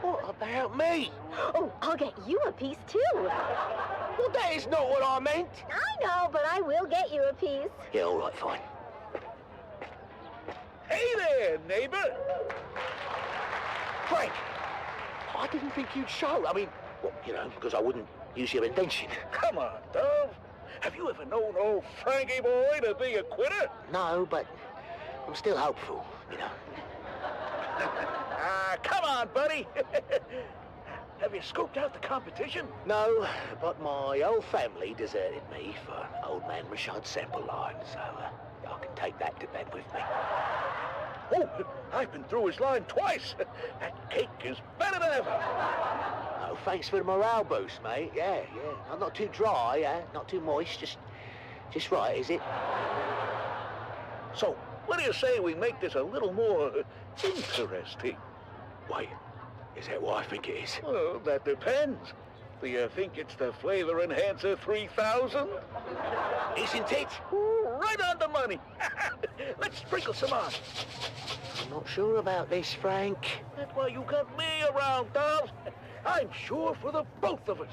What about me? Oh, I'll get you a piece too. Well, that is not what I meant. I know, but I will get you a piece. Yeah, all right, fine. Hey there, neighbor! Frank, I didn't think you'd show. I mean, well, you know, because I wouldn't use your indention. Come on, Dove. Have you ever known old Frankie boy to be a quitter? No, but I'm still hopeful, you know. Come on, buddy. Have you scoped out the competition? No, but my whole family deserted me for Old Man Rashad's sample line, so I can take that to bed with me. Oh, I've been through his line twice. That cake is better than ever. Oh, thanks for the morale boost, mate. Yeah. I'm not too dry, not too moist, just right, is it? So, what do you say we make this a little more interesting? Wait, is that what I think it is? Well, that depends. Do you think it's the Flavor Enhancer 3000? Isn't it? Ooh, right on the money. Let's sprinkle some on. I'm not sure about this, Frank. That's why you got me around, Dove. I'm sure for the both of us.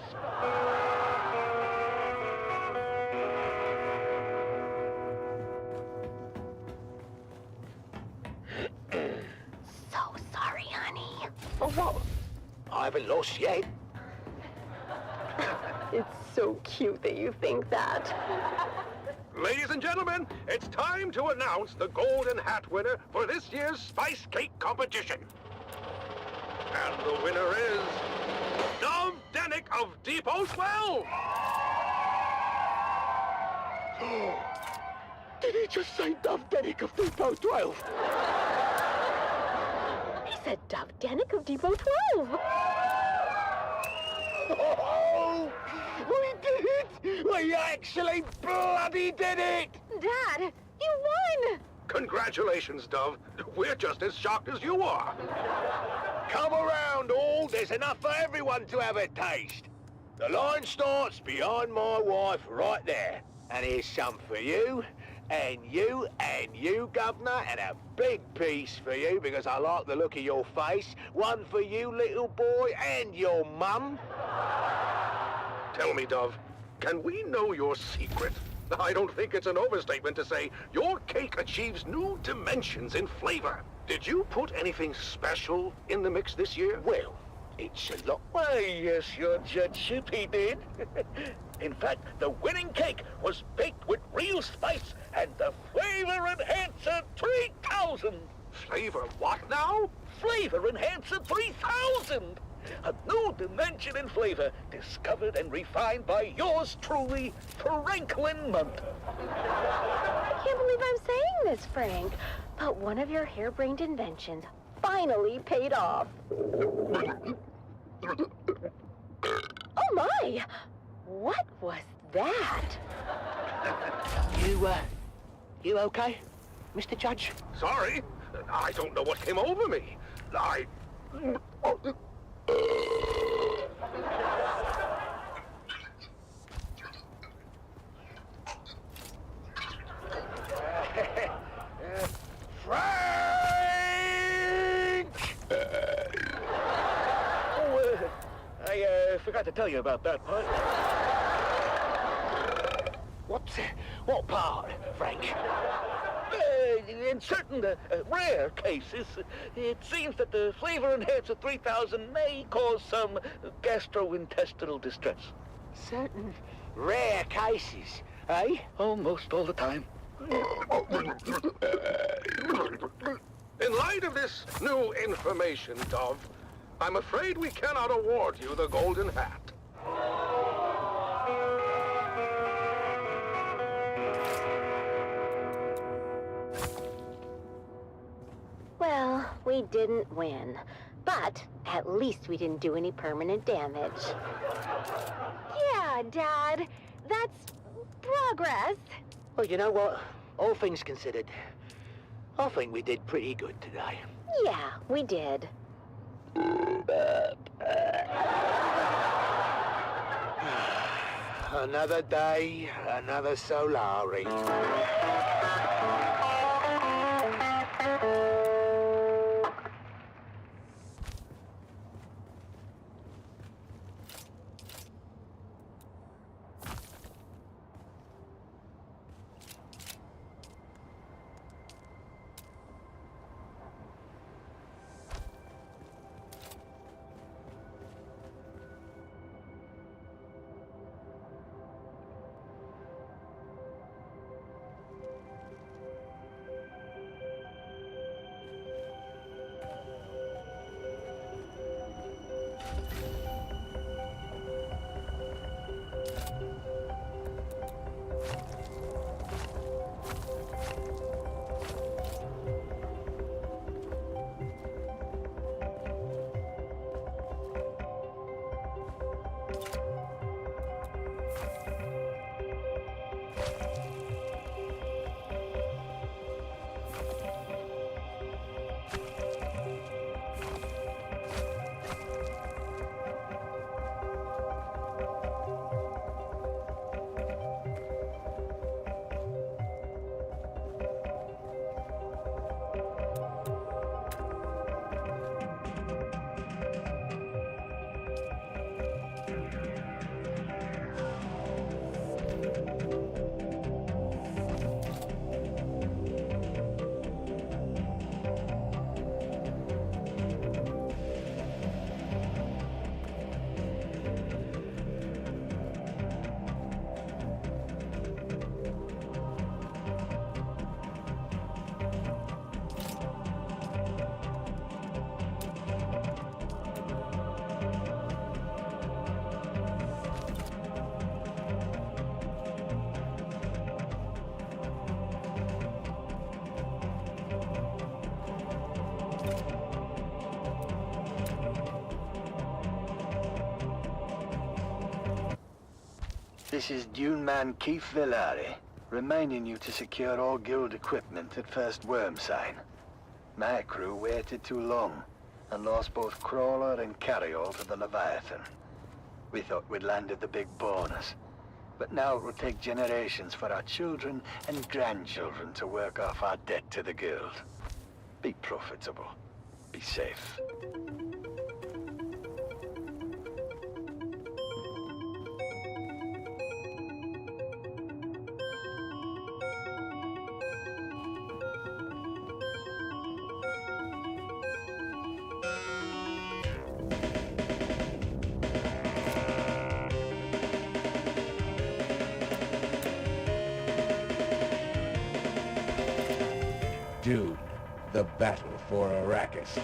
So sorry, honey. Oh, what? I haven't lost yet. It's so cute that you think that. Ladies and gentlemen, it's time to announce the golden hat winner for this year's Spice Cake competition. And the winner is Dove Denick of Depot 12. Did he just say Dove Denick of Depot 12? He said Dove Denick of Depot 12. Oh, we did it! We actually bloody did it! Dad, you won! Congratulations, Dove. We're just as shocked as you are. Come around, all. There's enough for everyone to have a taste. The line starts behind my wife right there. And here's some for you, And you, Governor, and a big piece for you because I like the look of your face. One for you, little boy, and your mum. Tell me, Dove, can we know your secret? I don't think it's an overstatement to say your cake achieves new dimensions in flavor. Did you put anything special in the mix this year? Well, it's a lot. Why, yes, your judgeship, he did. In fact, the winning cake was baked with real spice and the Flavor Enhancer 3000. Flavor what now? Flavor Enhancer 3000. A new dimension in flavor, discovered and refined by yours truly, Franklin Munt. I can't believe I'm saying this, Frank, but one of your harebrained inventions finally paid off. Oh my! What was that? You okay, Mr. Judge? Sorry, I don't know what came over me. I forgot to tell you about that part. What part, Frank? In certain rare cases, it seems that the Flavor Enhancer 3000 may cause some gastrointestinal distress. Certain rare cases, eh? Almost all the time. In light of this new information, Dove, I'm afraid we cannot award you the Golden Hat. Well, we didn't win, but at least we didn't do any permanent damage. Yeah, Dad, that's progress. Well, you know what? All things considered, I think we did pretty good today. Yeah, we did. Another day, another Solari. This is Dune Man Keith Villari, reminding you to secure all guild equipment at first worm sign. My crew waited too long and lost both crawler and carryall to the Leviathan. We thought we'd landed the big bonus, But now it will take generations for our children and grandchildren to work off our debt to the Guild. Be profitable. Be safe. Dune, the battle for Arrakis.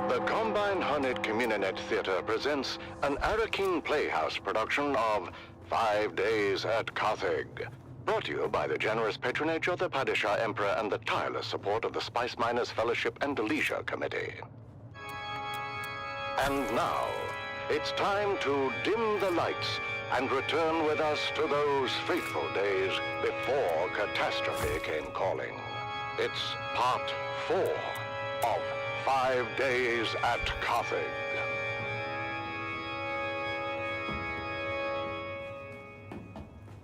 The Combine Hunted Communinet Theater presents an Arakeen Playhouse production of 5 Days at Carthage. Brought to you by the generous patronage of the Padishah Emperor and the tireless support of the Spice Miners Fellowship and Leisure Committee. And now, it's time to dim the lights and return with us to those fateful days before catastrophe came calling. It's part 4 of 5 Days at Carthage.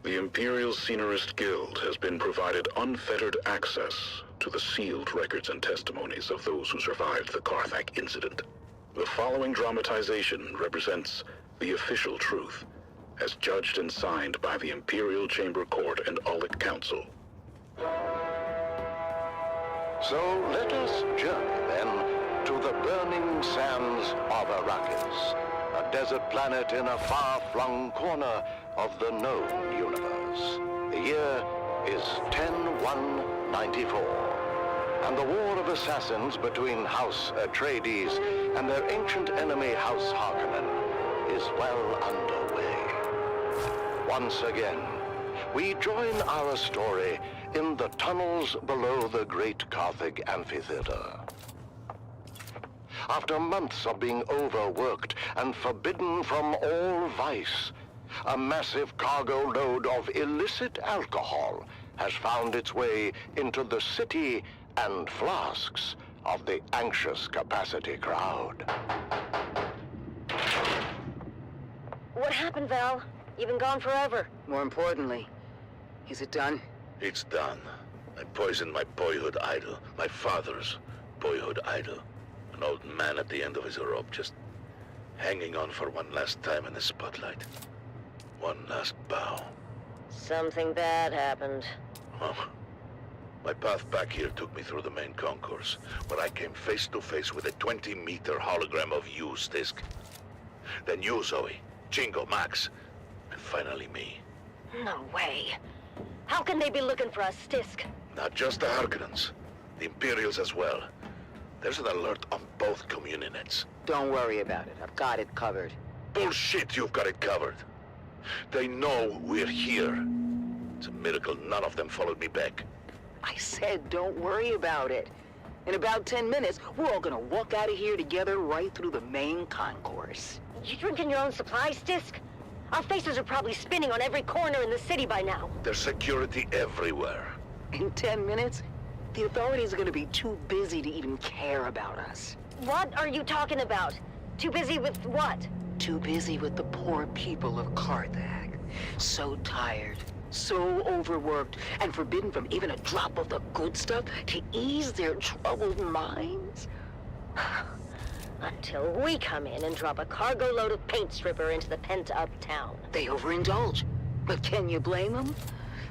The Imperial Scenarist Guild has been provided unfettered access to the sealed records and testimonies of those who survived the Carthage incident. The following dramatization represents the official truth, as judged and signed by the Imperial Chamber Court and Ulic Council. So let us journey then to the burning sands of Arrakis, a desert planet in a far-flung corner of the known universe. The year is 10-1-94, and the war of assassins between House Atreides and their ancient enemy House Harkonnen is well underway. Once again, we join our story in the tunnels below the Great Carthage Amphitheater. After months of being overworked and forbidden from all vice, a massive cargo load of illicit alcohol has found its way into the city and flasks of the anxious capacity crowd. What happened, Val? You've been gone forever. More importantly, is it done? It's done. I poisoned my boyhood idol, my father's boyhood idol. An old man at the end of his rope, just hanging on for one last time in the spotlight. One last bow. Something bad happened. Well, my path back here took me through the main concourse, where I came face to face with a 20-meter hologram of you, Stisk. Then you, Zoe, Jingo, Max, and finally me. No way. How can they be looking for us, Stisk? Not just the Harkonnens, the Imperials as well. There's an alert on both communinets. Don't worry about it. I've got it covered. Bullshit, you've got it covered. They know we're here. It's a miracle none of them followed me back. I said don't worry about it. In about 10 minutes, we're all gonna walk out of here together right through the main concourse. You drinking your own supplies, Stisk? Our faces are probably spinning on every corner in the city by now. There's security everywhere. In 10 minutes, the authorities are gonna be too busy to even care about us. What are you talking about? Too busy with what? Too busy with the poor people of Carthage. So tired, so overworked, and forbidden from even a drop of the good stuff to ease their troubled minds. Until we come in and drop a cargo load of paint stripper into the pent-up town. They overindulge. But can you blame them?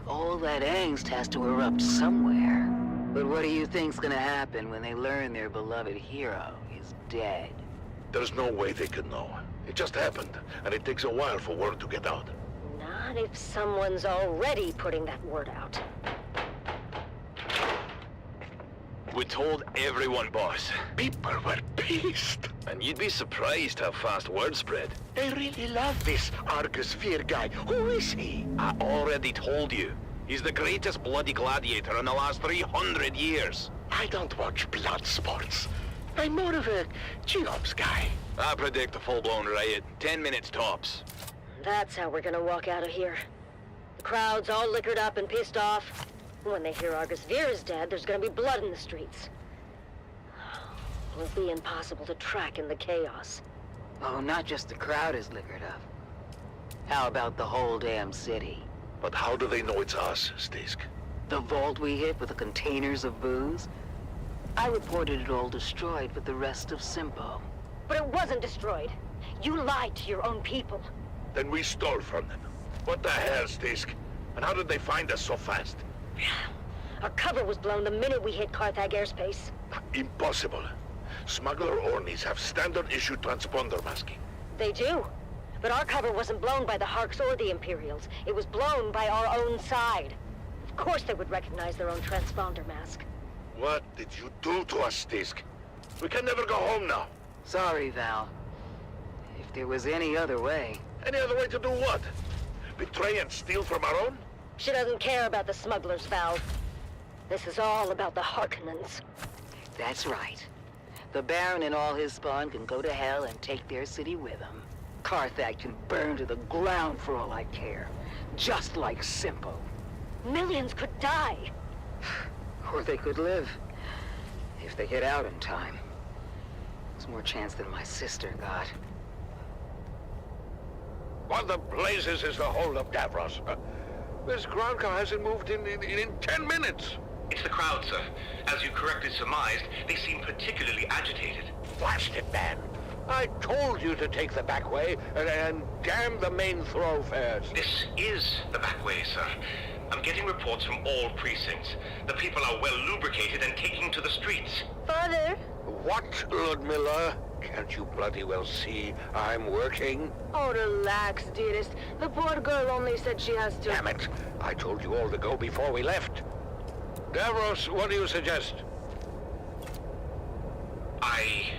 All that angst has to erupt somewhere. But what do you think's gonna happen when they learn their beloved hero is dead? There's no way they could know. It just happened, and it takes a while for word to get out. Not if someone's already putting that word out. We told everyone, boss. People were pissed. And you'd be surprised how fast word spread. They really love this Argus Fear guy. Who is he? I already told you. He's the greatest bloody gladiator in the last 300 years. I don't watch blood sports. I'm more of a Cheops guy. I predict a full-blown riot. 10 minutes tops. That's how we're gonna walk out of here. The crowd's all liquored up and pissed off. When they hear Argus Veer is dead, there's gonna be blood in the streets. It'll be impossible to track in the chaos. Oh, not just the crowd is liquored up. How about the whole damn city? But how do they know it's us, Stisk? The vault we hit with the containers of booze? I reported it all destroyed with the rest of Simpo. But it wasn't destroyed. You lied to your own people. Then we stole from them. What the hell, Stisk? And how did they find us so fast? Our cover was blown the minute we hit Carthage airspace. Impossible. Smuggler Ornis have standard-issue transponder masking. They do. But our cover wasn't blown by the Harks or the Imperials. It was blown by our own side. Of course they would recognize their own transponder mask. What did you do to us, Stisk? We can never go home now. Sorry, Val. If there was any other way... Any other way to do what? Betray and steal from our own? She doesn't care about the smugglers, Val. This is all about the Harkonnens. That's right. The Baron and all his spawn can go to hell and take their city with them. Carthage can burn to the ground for all I care. Just like Simpo. Millions could die. Or they could live. If they get out in time. There's more chance than my sister got. What the blazes is the hold of Davros? This ground car hasn't moved in 10 minutes. It's the crowd, sir. As you correctly surmised, they seem particularly agitated. Blast it, man. I told you to take the back way and damn the main thoroughfares. This is the back way, sir. I'm getting reports from all precincts. The people are well lubricated and taking to the streets. Father? What, Ludmilla? Can't you bloody well see I'm working? Oh, relax, dearest. The poor girl only said she has to... Damn it. I told you all to go before we left. Davros, what do you suggest? I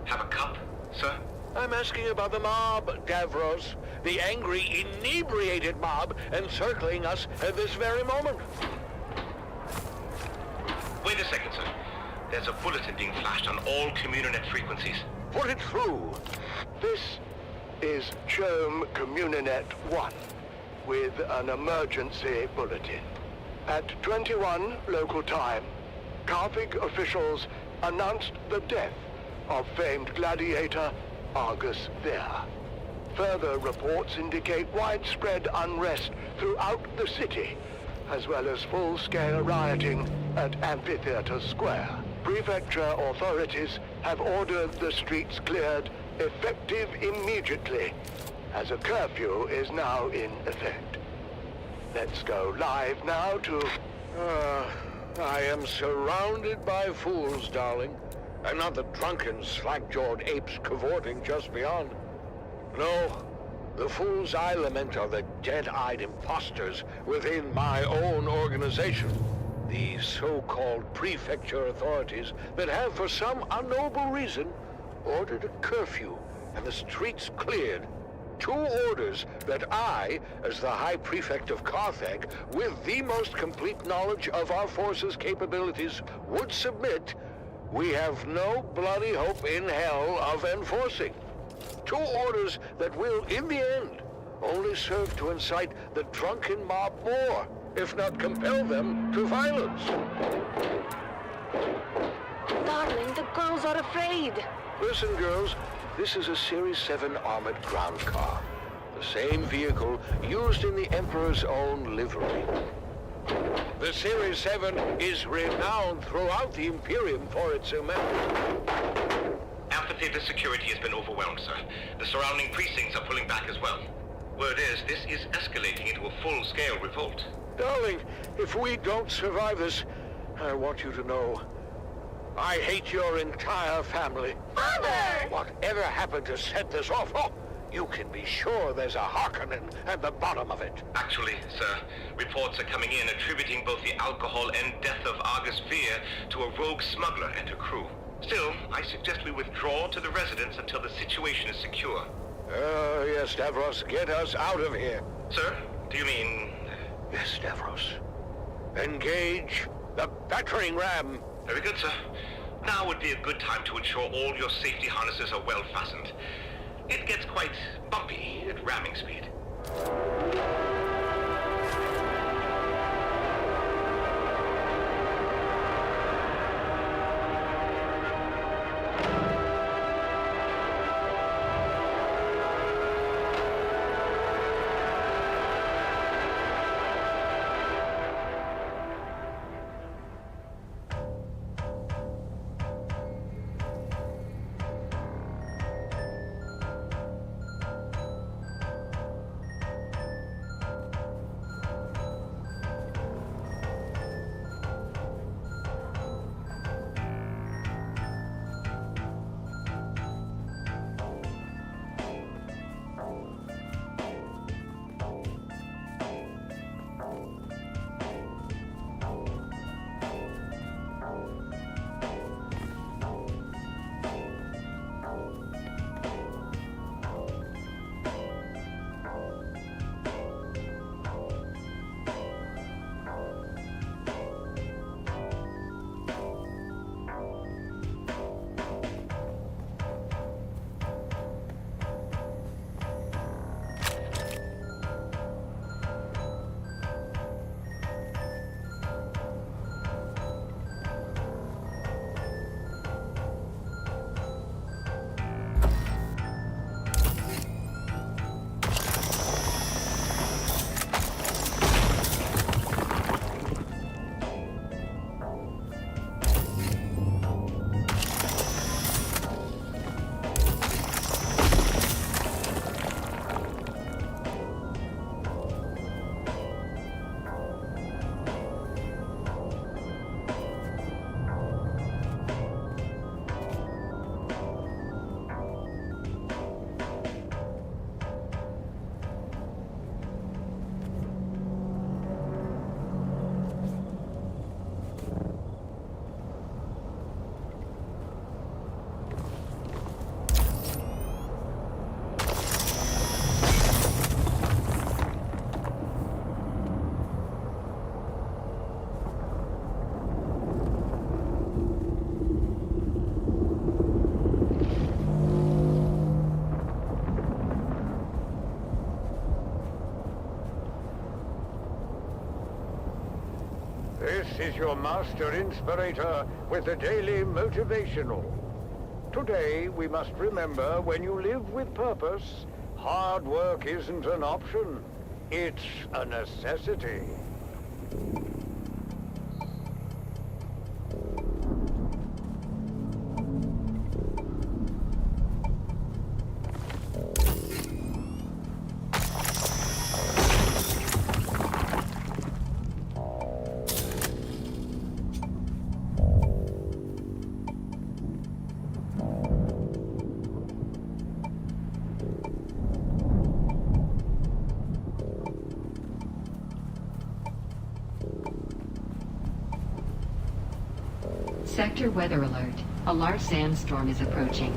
have a cup, sir? I'm asking about the mob, Davros. The angry, inebriated mob encircling us at this very moment. Wait a second, sir. There's a bulletin being flashed on all Communinet frequencies. Put it through. This is Chome Communinet 1 with an emergency bulletin. At 21 local time, Carthage officials announced the death of famed gladiator Argus Veer. Further reports indicate widespread unrest throughout the city, as well as full-scale rioting at Amphitheater Square. Prefecture authorities have ordered the streets cleared, effective immediately, as a curfew is now in effect. Let's go live now to... I am surrounded by fools, darling. And not the drunken, slack-jawed apes cavorting just beyond. No, the fools I lament are the dead-eyed imposters within my own organization. The so-called prefecture authorities that have, for some unknowable reason, ordered a curfew and the streets cleared. 2 orders that I, as the High Prefect of Carthage, with the most complete knowledge of our forces' capabilities, would submit, we have no bloody hope in hell of enforcing. 2 orders that will, in the end, only serve to incite the drunken mob more, if not compel them to violence. Darling, the girls are afraid. Listen, girls, This is a Series 7 armored ground car. The same vehicle used in the Emperor's own livery. The Series 7 is renowned throughout the Imperium for its immense. Amphitheater security has been overwhelmed, sir. The surrounding precincts are pulling back as well. Word is, this is escalating into a full-scale revolt. Darling, if we don't survive this, I want you to know, I hate your entire family. Father! Whatever happened to set this off? Oh, you can be sure there's a Harkonnen at the bottom of it. Actually, sir, reports are coming in attributing both the alcohol and death of Argus Fear to a rogue smuggler and her crew. Still, I suggest we withdraw to the residence until the situation is secure. Yes, Stavros, get us out of here. Sir, do you mean... Yes, Stavros. Engage the battering ram. Very good, sir. Now would be a good time to ensure all your safety harnesses are well fastened. It gets quite bumpy at ramming speed. This is your master inspirator with the daily motivational. Today, we must remember when you live with purpose, hard work isn't an option. It's a necessity. Sector weather alert. A large sandstorm is approaching.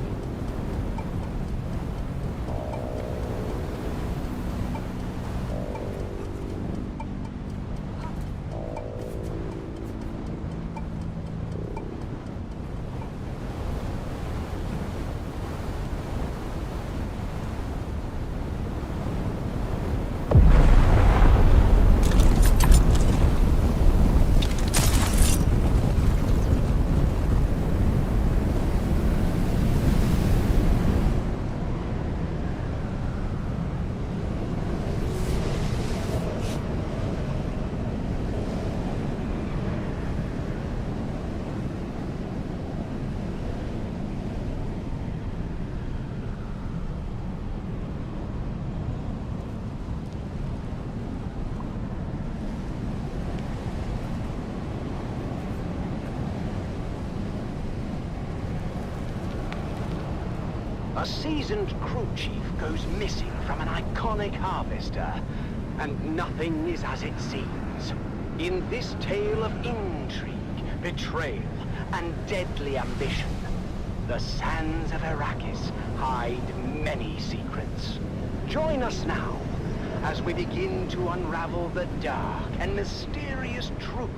A seasoned crew chief goes missing from an iconic harvester, and nothing is as it seems. In this tale of intrigue, betrayal, and deadly ambition, the sands of Arrakis hide many secrets. Join us now as we begin to unravel the dark and mysterious truth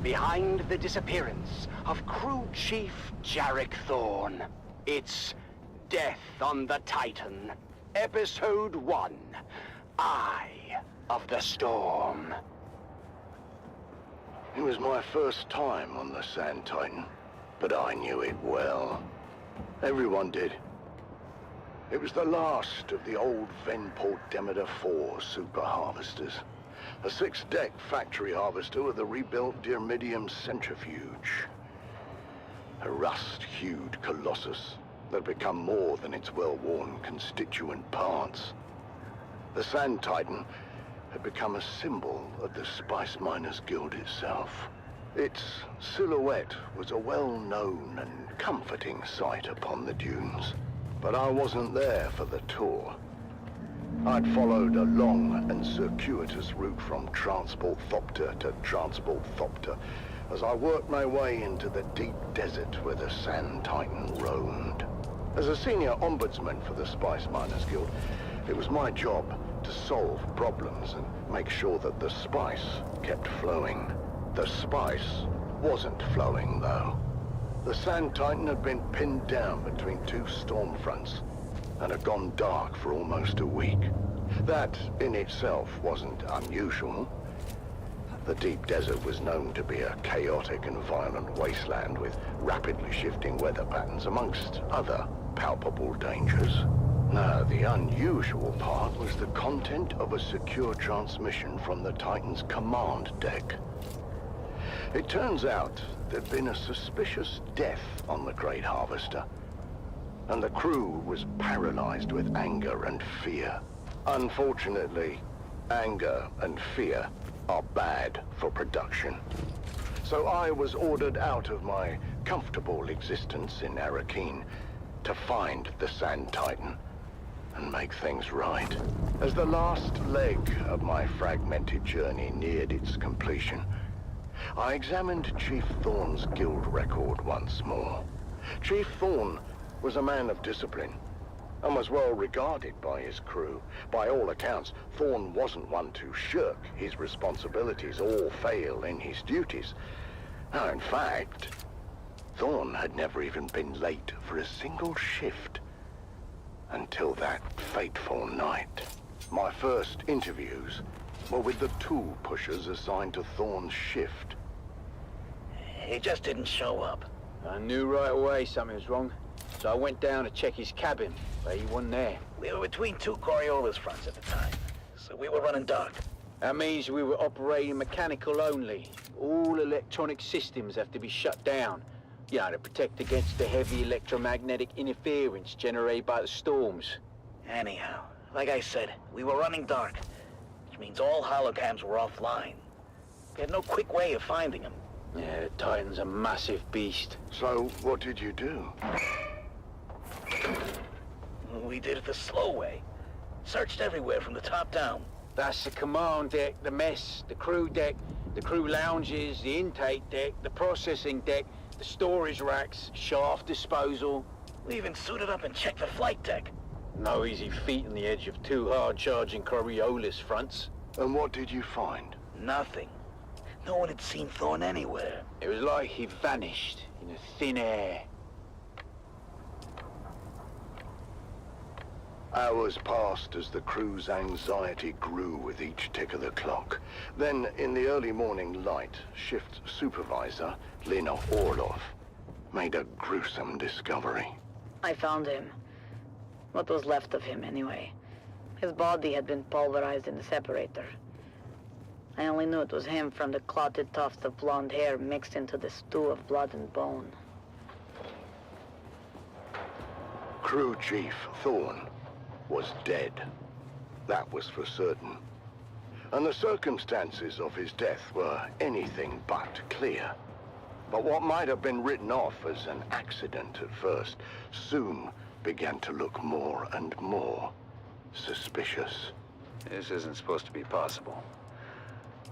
behind the disappearance of crew chief Jarek Thorne. It's Death on the Titan, Episode 1, Eye of the Storm. It was my first time on the Sand Titan, but I knew it well. Everyone did. It was the last of the old Venport Demeter 4 super harvesters. A 6-deck factory harvester with a rebuilt Dyrmidium centrifuge. A rust-hued colossus that had become more than its well-worn constituent parts. The Sand Titan had become a symbol of the Spice Miners Guild itself. Its silhouette was a well-known and comforting sight upon the dunes. But I wasn't there for the tour. I'd followed a long and circuitous route from Transport Thopter to Transport Thopter as I worked my way into the deep desert where the Sand Titan roamed. As a senior ombudsman for the Spice Miners Guild, it was my job to solve problems and make sure that the spice kept flowing. The spice wasn't flowing, though. The Sand Titan had been pinned down between two storm fronts and had gone dark for almost a week. That, in itself, wasn't unusual. The deep desert was known to be a chaotic and violent wasteland with rapidly shifting weather patterns, amongst other palpable dangers. No, the unusual part was the content of a secure transmission from the Titan's command deck. It turns out there'd been a suspicious death on the Great Harvester, and the crew was paralyzed with anger and fear. Unfortunately, anger and fear are bad for production. So I was ordered out of my comfortable existence in Arrakeen to find the Sand Titan and make things right. As the last leg of my fragmented journey neared its completion, I examined Chief Thorne's guild record once more. Chief Thorne was a man of discipline and was well regarded by his crew. By all accounts, Thorne wasn't one to shirk his responsibilities or fail in his duties. No, in fact, Thorne had never even been late for a single shift until that fateful night. My first interviews were with the tool pushers assigned to Thorne's shift. He just didn't show up. I knew right away something was wrong, so I went down to check his cabin, but he wasn't there. We were between two Coriolis fronts at the time, so we were running dark. That means we were operating mechanical only. All electronic systems have to be shut down, you know, to protect against the heavy electromagnetic interference generated by the storms. Anyhow, like I said, we were running dark, which means all holocams were offline. We had no quick way of finding them. Yeah, the Titan's a massive beast. So, what did you do? We did it the slow way. Searched everywhere from the top down. That's the command deck, the mess, the crew deck, the crew lounges, the intake deck, the processing deck, the storage racks, shaft disposal. We even suited up and checked the flight deck. No easy feat on the edge of two hard-charging Coriolis fronts. And what did you find? Nothing. No one had seen Thorne anywhere. It was like he vanished in the thin air. Hours passed as the crew's anxiety grew with each tick of the clock. Then, in the early morning light, shift supervisor Lena Orlov made a gruesome discovery. I found him. What was left of him, anyway. His body had been pulverized in the separator. I only knew it was him from the clotted tuft of blonde hair mixed into the stew of blood and bone. Crew Chief Thorne was dead. That was for certain. And the circumstances of his death were anything but clear. But what might have been written off as an accident at first soon began to look more and more suspicious. This isn't supposed to be possible.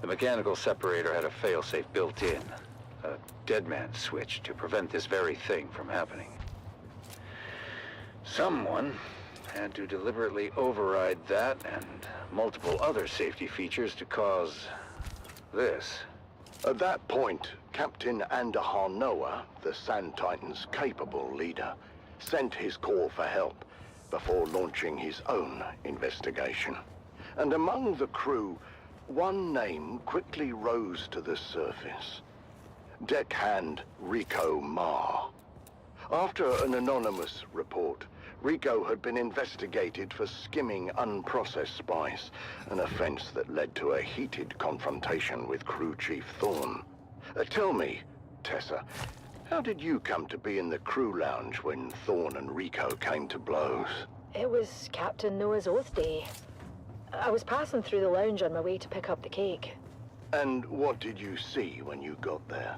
The mechanical separator had a failsafe built in. A dead man switch to prevent this very thing from happening. Someone had to deliberately override that and multiple other safety features to cause this. At that point, Captain Andahar Noah, the Sand Titan's capable leader, sent his call for help before launching his own investigation. And among the crew, one name quickly rose to the surface. Deckhand Rico Ma. After an anonymous report, Rico had been investigated for skimming unprocessed spice, an offense that led to a heated confrontation with Crew Chief Thorne. Tell me, Tessa, how did you come to be in the crew lounge when Thorne and Rico came to blows? It was Captain Noah's Oath Day. I was passing through the lounge on my way to pick up the cake. And what did you see when you got there?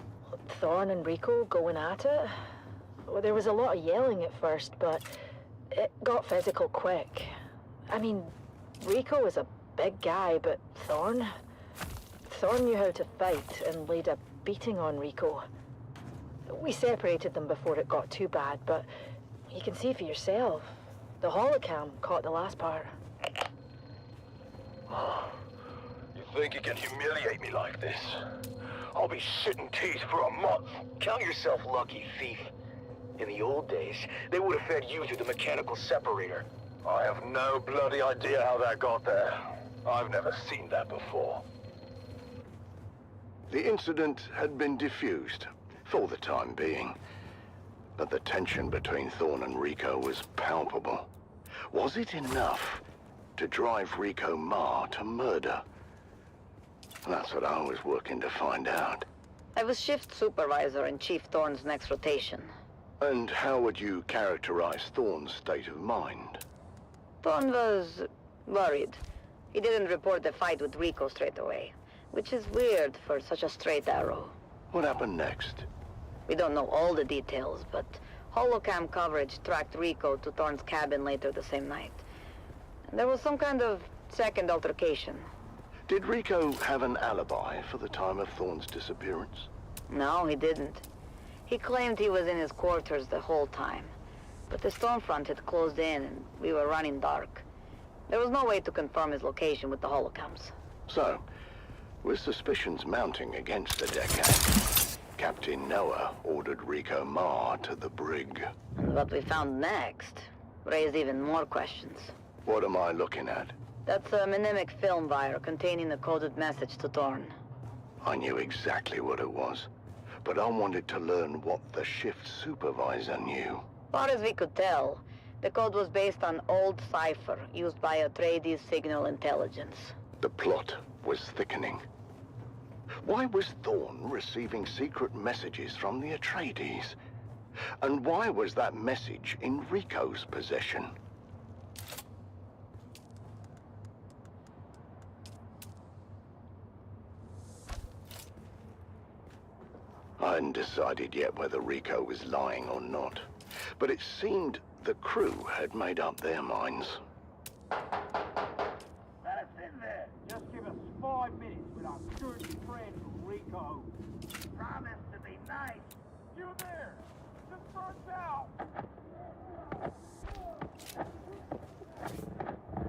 Thorne and Rico going at it. Well, there was a lot of yelling at first, but it got physical quick. I mean, Rico was a big guy, but Thorne knew how to fight and laid a beating on Rico. We separated them before it got too bad, but you can see for yourself. The holocam caught the last part. You think you can humiliate me like this? I'll be shitting teeth for a month. Count yourself lucky, thief. In the old days, they would have fed you through the mechanical separator. I have no bloody idea how that got there. I've never seen that before. The incident had been diffused, for the time being. But the tension between Thorne and Rico was palpable. Was it enough to drive Rico Ma to murder? That's what I was working to find out. I was shift supervisor in Chief Thorne's next rotation. And how would you characterize Thorne's state of mind? Thorne was worried. He didn't report the fight with Rico straight away, which is weird for such a straight arrow. What happened next? We don't know all the details, but holocam coverage tracked Rico to Thorne's cabin later the same night. And there was some kind of second altercation. Did Rico have an alibi for the time of Thorne's disappearance? No, he didn't. He claimed he was in his quarters the whole time. But the storm front had closed in and we were running dark. There was no way to confirm his location with the holocams. So, with suspicions mounting against the deckhand, Captain Noah ordered Rico Ma to the brig. And what we found next raised even more questions. What am I looking at? That's a mnemonic film wire containing a coded message to Thorne. I knew exactly what it was, but I wanted to learn what the shift supervisor knew. Far as we could tell, the code was based on old cipher used by Atreides signal intelligence. The plot was thickening. Why was Thorne receiving secret messages from the Atreides? And why was that message in Rico's possession? I hadn't decided yet whether Rico was lying or not, but it seemed the crew had made up their minds. Let us in there. Just give us 5 minutes with our good friend Rico. Promise to be nice. You there? Just burns out.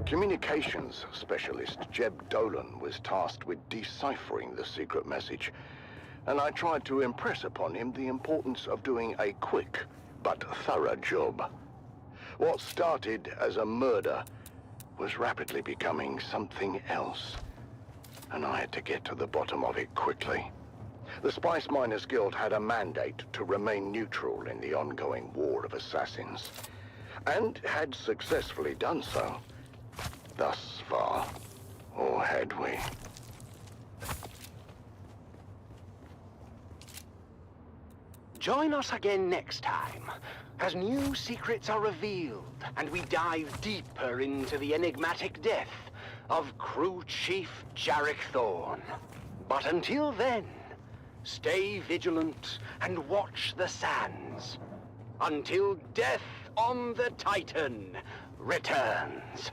Communications specialist Jeb Dolan was tasked with deciphering the secret message, and I tried to impress upon him the importance of doing a quick but thorough job. What started as a murder was rapidly becoming something else, and I had to get to the bottom of it quickly. The Spice Miners Guild had a mandate to remain neutral in the ongoing war of assassins, and had successfully done so. Thus far, or had we? Join us again next time, as new secrets are revealed, and we dive deeper into the enigmatic death of Crew Chief Jarek Thorne. But until then, stay vigilant and watch the sands, until death on the Titan returns.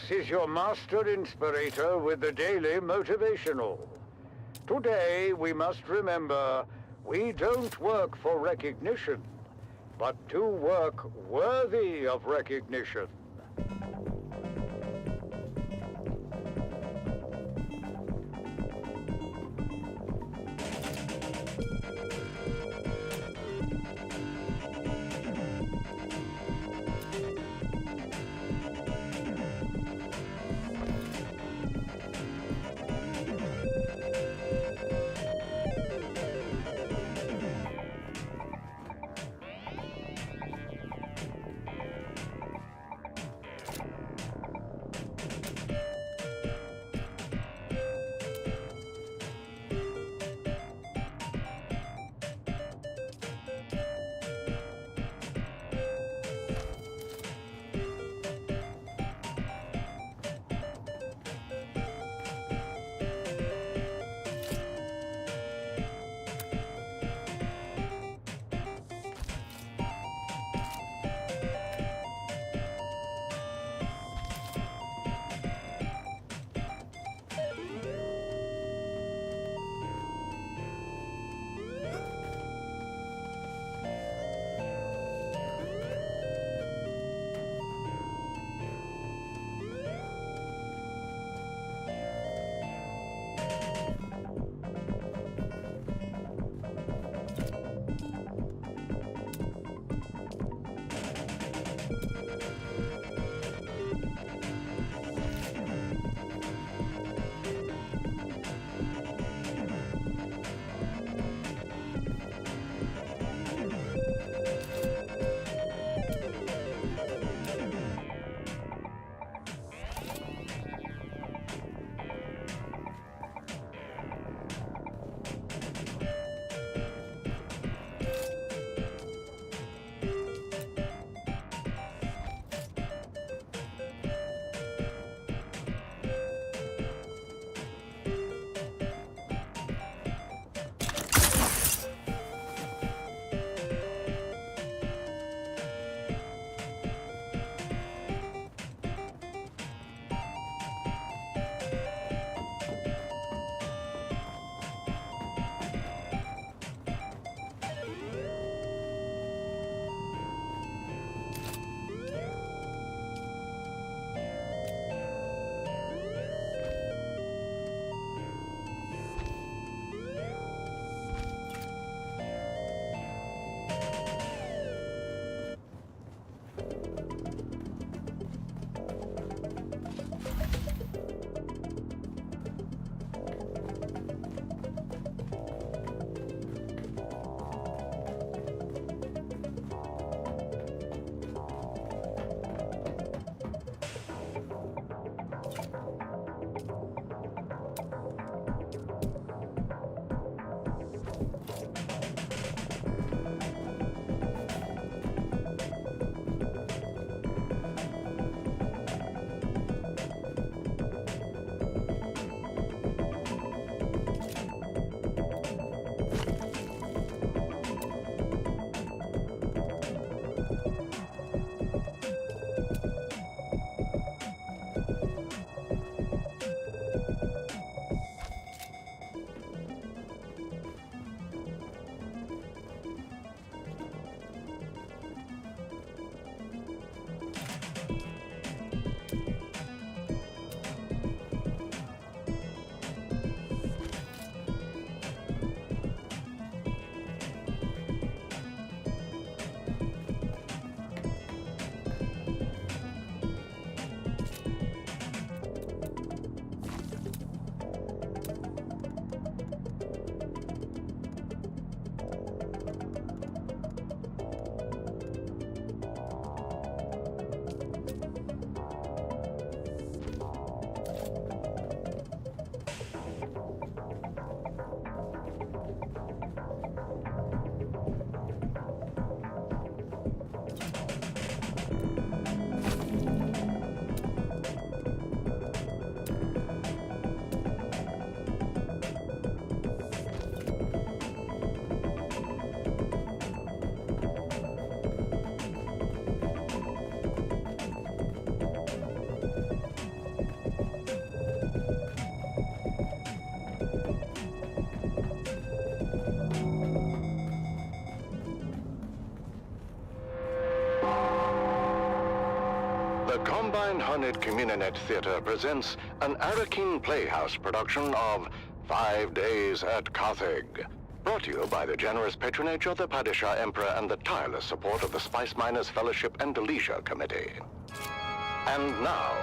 This is your master inspirator with the daily motivational. Today, we must remember, we don't work for recognition, but to work worthy of recognition. The Combined Hornet Communinet Theater presents an Arakeen Playhouse production of 5 Days at Carthage. Brought to you by the generous patronage of the Padishah Emperor and the tireless support of the Spice Miners Fellowship and Leisure Committee. And now,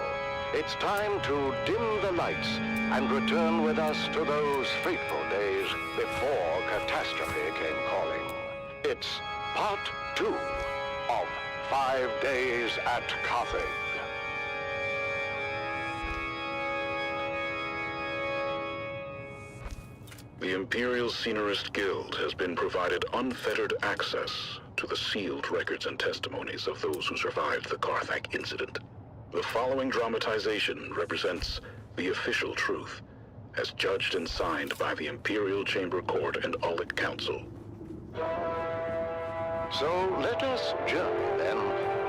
it's time to dim the lights and return with us to those fateful days before catastrophe came calling. It's part 2 of 5 Days at Carthage. The Imperial Scenarist Guild has been provided unfettered access to the sealed records and testimonies of those who survived the Carthage incident. The following dramatization represents the official truth, as judged and signed by the Imperial Chamber Court and Aulic Council. So let us journey then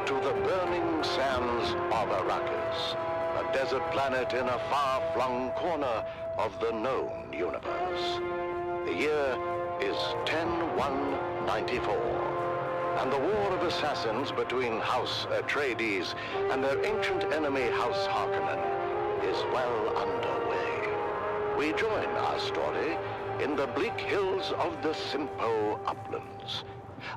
to the burning sands of Arrakis, a desert planet in a far-flung corner of the known universe. The year is 10-1-94, and the war of assassins between House Atreides and their ancient enemy House Harkonnen is well underway. We join our story in the bleak hills of the Simpo Uplands,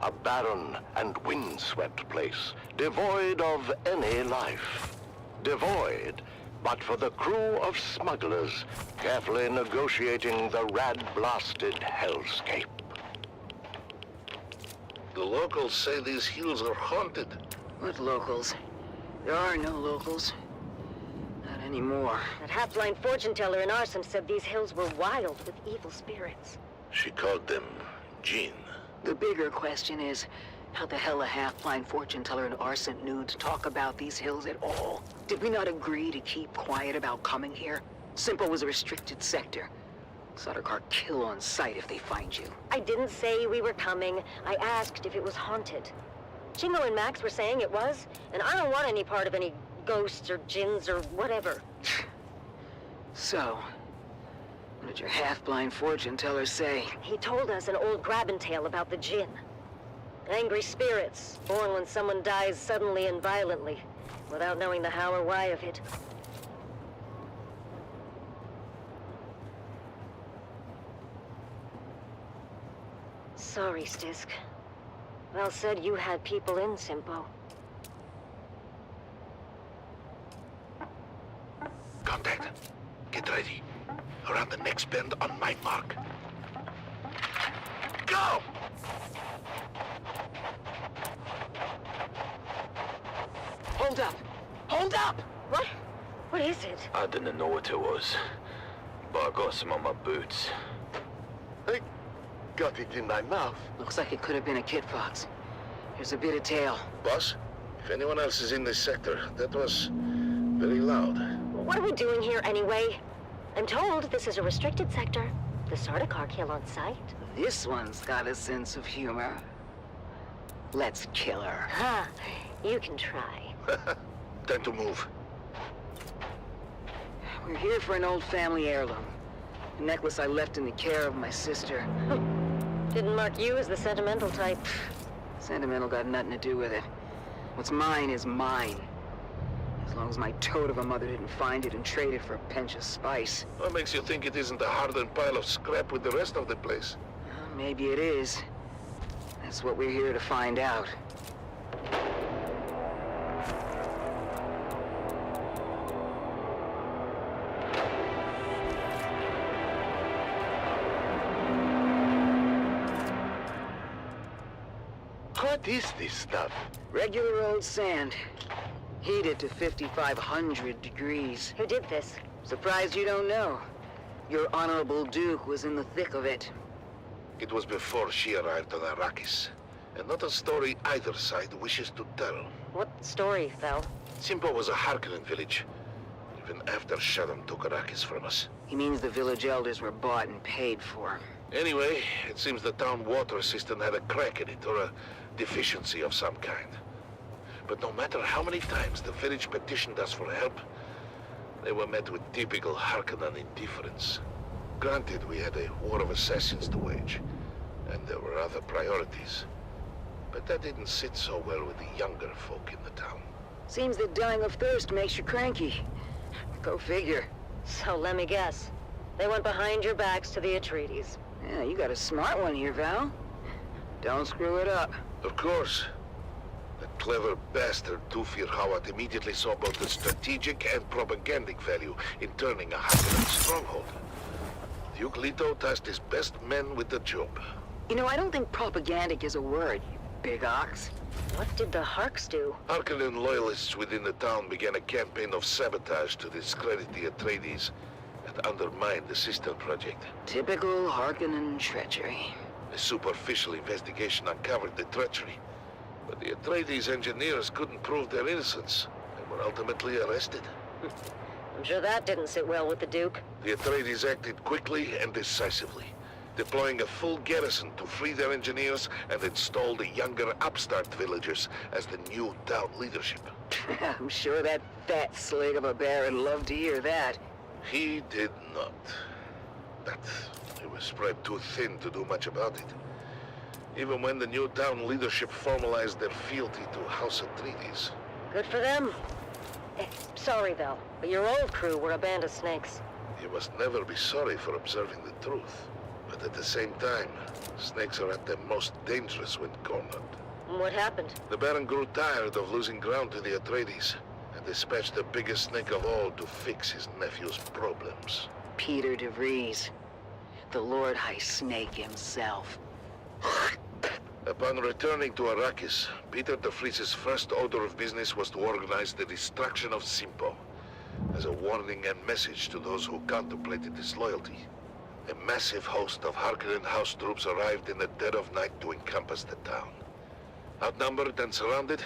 a barren and windswept place, devoid of any life. Devoid, but for the crew of smugglers carefully negotiating the rad-blasted hellscape. The locals say these hills are haunted. What locals? There are no locals. Not anymore. That half-blind fortune teller in Arson said these hills were wild with evil spirits. She called them Jinn. The bigger question is, how the hell a half-blind fortune teller in Arson knew to talk about these hills at all? Did we not agree to keep quiet about coming here? Simpo was a restricted sector. Sardaukar kill on sight if they find you. I didn't say we were coming. I asked if it was haunted. Chingo and Max were saying it was, and I don't want any part of any ghosts or jinns or whatever. So, what did your half-blind fortune teller say? He told us an old grabbing tale about the jinn. Angry spirits, born when someone dies suddenly and violently, without knowing the how or why of it. Sorry, Stisk. Val said you had people in Simpo. Contact. Get ready. Around the next bend on my mark. Go! Hold up! Hold up! What? What is it? I didn't know what it was, but I got some on my boots. I got it in my mouth. Looks like it could have been a kit fox. Here's a bit of tail. Boss, if anyone else is in this sector, that was very loud. What are we doing here anyway? I'm told this is a restricted sector. The Sardaukar kill on sight. This one's got a sense of humor. Let's kill her. Ha! You can try. Time to move. We're here for an old family heirloom. A necklace I left in the care of my sister. Didn't mark you as the sentimental type. Sentimental got nothing to do with it. What's mine is mine. As long as my toad of a mother didn't find it and trade it for a pinch of spice. What makes you think it isn't a hardened pile of scrap with the rest of the place? Well, maybe it is. That's what we're here to find out. What is this stuff? Regular old sand. Heated to 5,500 degrees. Who did this? Surprised you don't know. Your Honorable Duke was in the thick of it. It was before she arrived on Arrakis, and not a story either side wishes to tell. What story, Val? Simpo was a Harkonnen village, even after Shaddam took Arrakis from us. He means the village elders were bought and paid for. Anyway, it seems the town water system had a crack in it, or a deficiency of some kind. But no matter how many times the village petitioned us for help, they were met with typical Harkonnen indifference. Granted, we had a war of assassins to wage, and there were other priorities. But that didn't sit so well with the younger folk in the town. Seems that dying of thirst makes you cranky. Go figure. So let me guess. They went behind your backs to the Atreides. Yeah, you got a smart one here, Val. Don't screw it up. Of course. That clever bastard Dufir Hawat immediately saw both the strategic and propagandic value in turning a Harkonnen stronghold. Duke Leto tasked his best men with the job. You know, I don't think propagandic is a word, you big ox. What did the Harks do? Harkonnen loyalists within the town began a campaign of sabotage to discredit the Atreides and undermine the sister project. Typical Harkonnen treachery. A superficial investigation uncovered the treachery, but the Atreides engineers couldn't prove their innocence and were ultimately arrested. I'm sure that didn't sit well with the Duke. The Atreides acted quickly and decisively, deploying a full garrison to free their engineers and install the younger upstart villagers as the new town leadership. I'm sure that fat slig of a Baron loved to hear that. He did not. But he was spread too thin to do much about it. Even when the new town leadership formalized their fealty to House Atreides. Good for them. Sorry, Val, but your old crew were a band of snakes. You must never be sorry for observing the truth. But at the same time, snakes are at their most dangerous when cornered. What happened? The Baron grew tired of losing ground to the Atreides and dispatched the biggest snake of all to fix his nephew's problems. Peter de Vries, the Lord High Snake himself. Upon returning to Arrakis, Peter de Vries' first order of business was to organize the destruction of Simpo, as a warning and message to those who contemplated disloyalty. A massive host of Harkonnen house troops arrived in the dead of night to encompass the town. Outnumbered and surrounded,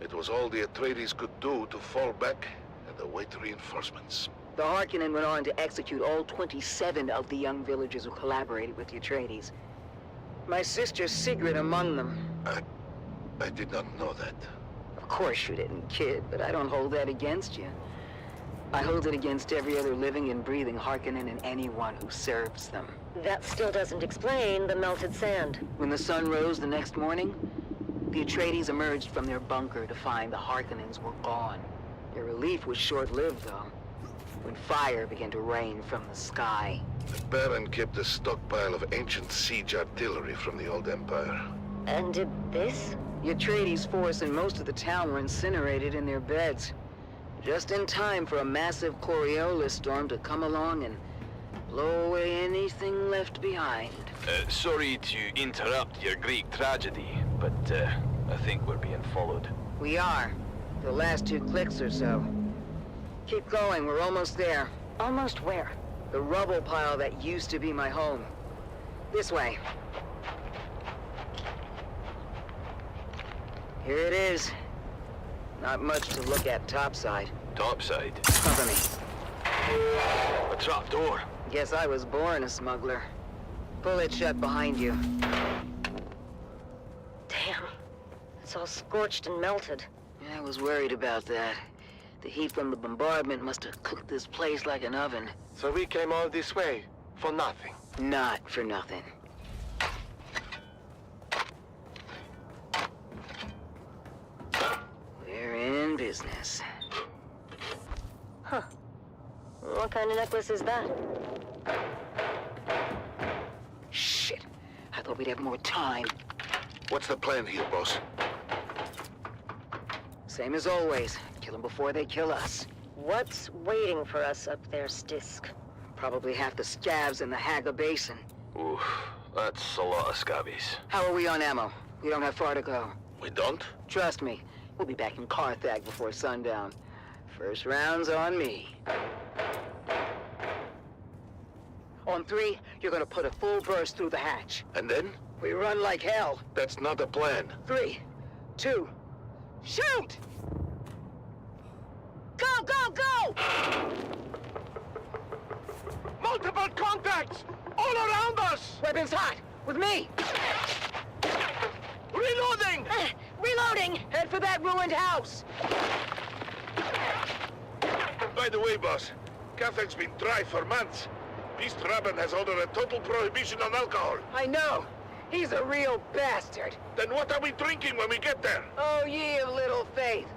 it was all the Atreides could do to fall back and await reinforcements. The Harkonnen went on to execute all 27 of the young villagers who collaborated with the Atreides. My sister Sigrid among them. I did not know that. Of course you didn't, kid, but I don't hold that against you. I hold it against every other living and breathing Harkonnen and anyone who serves them. That still doesn't explain the melted sand. When the sun rose the next morning, the Atreides emerged from their bunker to find the Harkonnens were gone. Their relief was short-lived, though, when fire began to rain from the sky. The Baron kept a stockpile of ancient siege artillery from the old Empire. And did this? The Atreides force and most of the town were incinerated in their beds. Just in time for a massive Coriolis storm to come along and blow away anything left behind. Sorry to interrupt your Greek tragedy, but I think we're being followed. We are. The last 2 clicks or so. Keep going, we're almost there. Almost where? The rubble pile that used to be my home. This way. Here it is. Not much to look at topside. Topside? Cover me. A trapdoor. Guess I was born a smuggler. Pull it shut behind you. Damn. It's all scorched and melted. I was worried about that. The heat from the bombardment must have cooked this place like an oven. So we came all this way for nothing? Not for nothing. We're in business. Huh. What kind of necklace is that? Shit. I thought we'd have more time. What's the plan here, boss? Same as always. Kill them before they kill us. What's waiting for us up there, Stisk? Probably half the scabs in the Haga Basin. Oof, that's a lot of scabbies. How are we on ammo? We don't have far to go. We don't? Trust me. We'll be back in Carthage before sundown. First round's on me. On 3, you're gonna put a full burst through the hatch. And then? We run like hell. That's not a plan. 3, 2, shoot! Go, go, go! Multiple contacts! All around us! Weapons hot! With me! Reloading! Reloading! Head for that ruined house! By the way, boss, Carthage's been dry for months. Beast Rabban has ordered a total prohibition on alcohol. I know! He's a real bastard! Then what are we drinking when we get there? Oh, ye of little faith!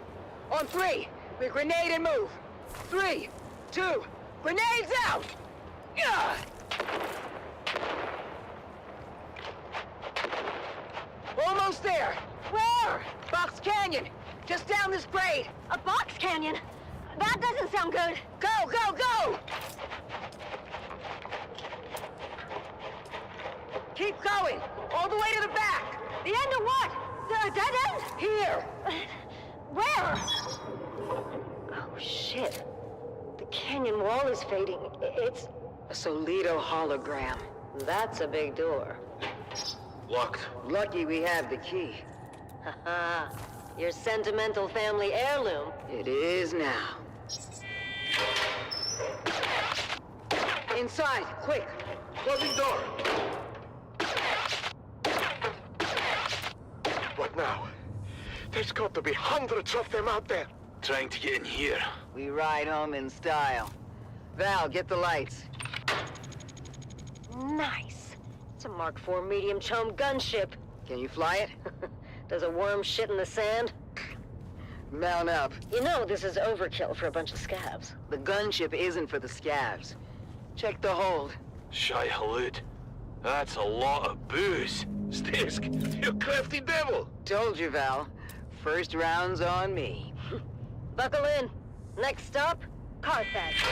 On three, we grenade and move. 3, 2, grenades out! Yeah! Almost there. Where? Box Canyon. Just down this grade. A box canyon? That doesn't sound good. Go, go, go! Keep going. All the way to the back. The end of what? The dead end? Here. Where? Oh, shit. The canyon wall is fading. It's A Solido hologram. That's a big door. Locked. Lucky we have the key. Haha. Your sentimental family heirloom. It is now. Inside, quick. Closing door. What now? There's got to be hundreds of them out there. Trying to get in here. We ride home in style. Val, get the lights. Nice. It's a Mark IV medium chum gunship. Can you fly it? Does a worm shit in the sand? Mount up. You know this is overkill for a bunch of scabs. The gunship isn't for the scavs. Check the hold. Shy Halud. That's a lot of booze. Stisk, you crafty devil. Told you, Val. First round's on me. Buckle in. Next stop, Carthage.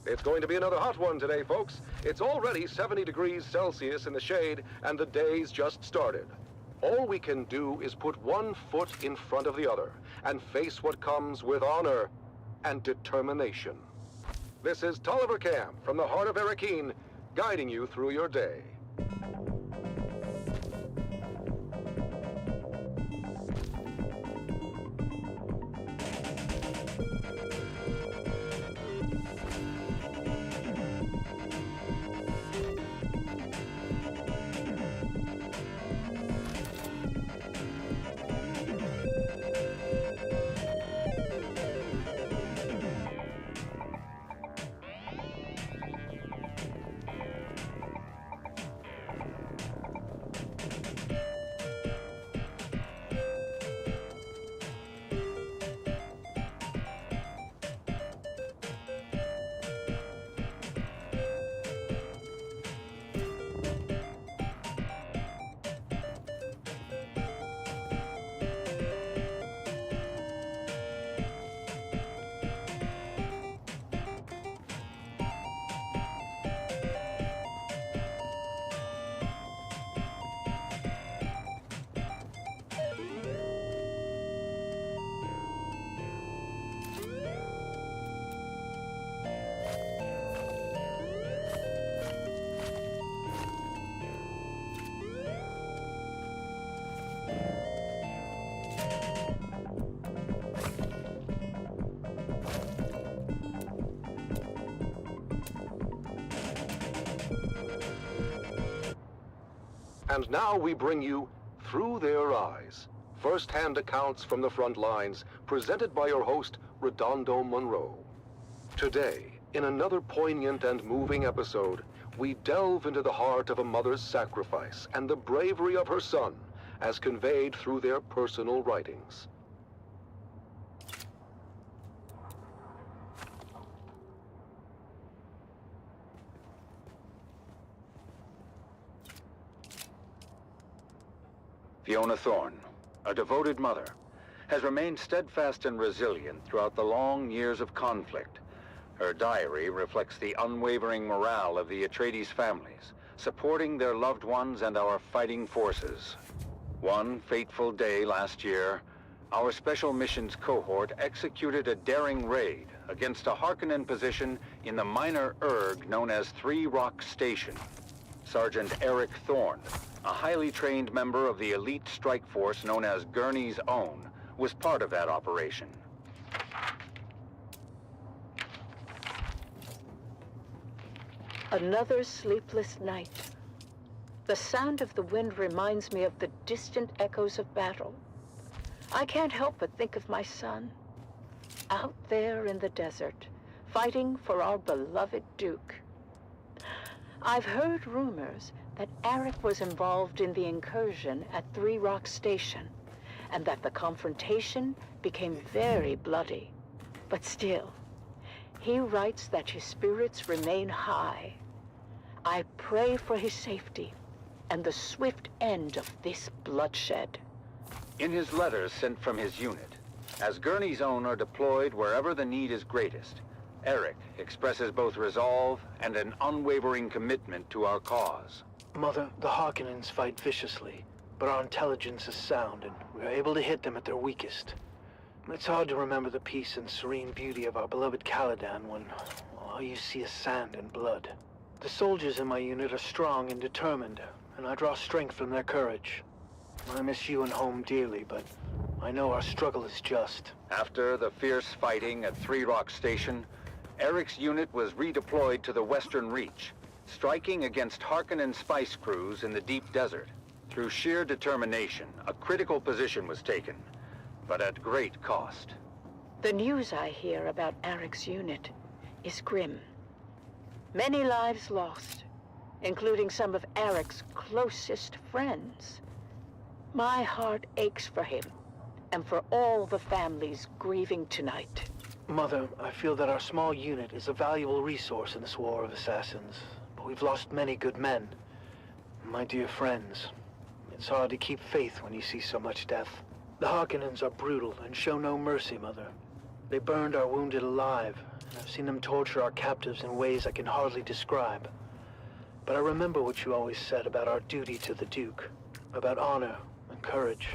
It's going to be another hot one today, folks. It's already 70 degrees Celsius in the shade, and the day's just started. All we can do is put one foot in front of the other and face what comes with honor and determination. This is Tolliver Camp from the heart of Arakeen, guiding you through your day. And now we bring you Through Their Eyes, first-hand accounts from the front lines, presented by your host, Redondo Monroe. Today, in another poignant and moving episode, we delve into the heart of a mother's sacrifice and the bravery of her son, as conveyed through their personal writings. Fiona Thorne, a devoted mother, has remained steadfast and resilient throughout the long years of conflict. Her diary reflects the unwavering morale of the Atreides families, supporting their loved ones and our fighting forces. One fateful day last year, our Special Missions cohort executed a daring raid against a Harkonnen position in the minor erg known as Three Rock Station. Sergeant Eric Thorne, a highly trained member of the elite strike force known as Gurney's Own, was part of that operation. Another sleepless night. The sound of the wind reminds me of the distant echoes of battle. I can't help but think of my son, out there in the desert, fighting for our beloved Duke. I've heard rumors that Eric was involved in the incursion at Three Rock Station, and that the confrontation became very bloody. But still, he writes that his spirits remain high. I pray for his safety and the swift end of this bloodshed. In his letters sent from his unit, as Gurney's Own are deployed wherever the need is greatest, Eric expresses both resolve and an unwavering commitment to our cause. Mother, the Harkonnens fight viciously, but our intelligence is sound, and we're able to hit them at their weakest. It's hard to remember the peace and serene beauty of our beloved Caladan when all you see is sand and blood. The soldiers in my unit are strong and determined, and I draw strength from their courage. I miss you and home dearly, but I know our struggle is just. After the fierce fighting at Three Rock Station, Eric's unit was redeployed to the Western Reach, striking against Harkonnen spice crews in the deep desert. Through sheer determination, a critical position was taken, but at great cost. The news I hear about Eric's unit is grim. Many lives lost, including some of Eric's closest friends. My heart aches for him, and for all the families grieving tonight. Mother, I feel that our small unit is a valuable resource in this war of assassins, but we've lost many good men. My dear friends, it's hard to keep faith when you see so much death. The Harkonnens are brutal and show no mercy, Mother. They burned our wounded alive, and I've seen them torture our captives in ways I can hardly describe. But I remember what you always said about our duty to the Duke, about honor and courage.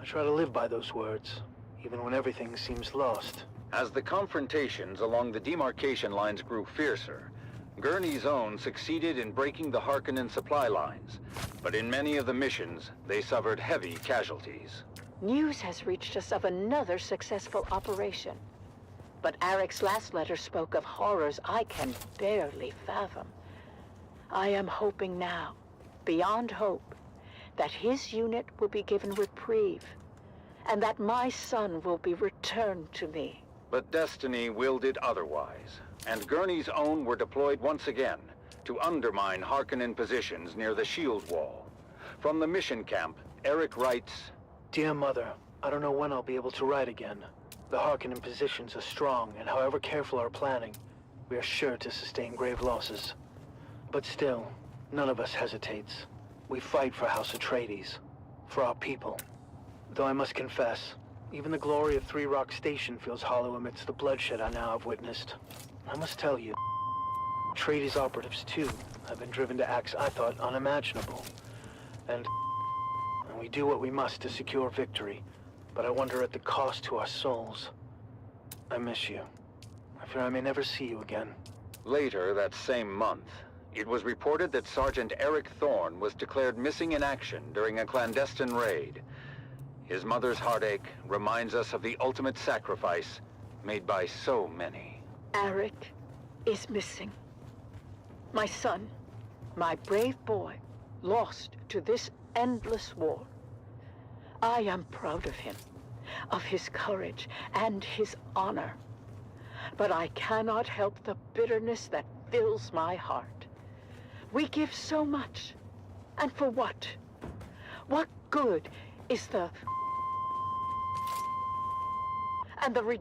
I try to live by those words, even when everything seems lost. As the confrontations along the demarcation lines grew fiercer, Gurney's Own succeeded in breaking the Harkonnen supply lines, but in many of the missions, they suffered heavy casualties. News has reached us of another successful operation. But Arek's last letter spoke of horrors I can barely fathom. I am hoping now, beyond hope, that his unit will be given reprieve, and that my son will be returned to me. But destiny willed it otherwise, and Gurney's Own were deployed once again to undermine Harkonnen positions near the shield wall. From the mission camp, Eric writes, Dear Mother, I don't know when I'll be able to write again. The Harkonnen positions are strong, and however careful our planning, we are sure to sustain grave losses. But still, none of us hesitates. We fight for House Atreides, for our people. Though I must confess, even the glory of Three Rock Station feels hollow amidst the bloodshed I now have witnessed. I must tell you, Atreides operatives too have been driven to acts I thought unimaginable. And we do what we must to secure victory, but I wonder at the cost to our souls. I miss you. I fear I may never see you again. Later that same month, it was reported that Sergeant Eric Thorne was declared missing in action during a clandestine raid. His mother's heartache reminds us of the ultimate sacrifice made by so many. Arik is missing. My son, my brave boy, lost to this endless war. I am proud of him, of his courage and his honor. But I cannot help the bitterness that fills my heart. We give so much, and for what? What good is the... and the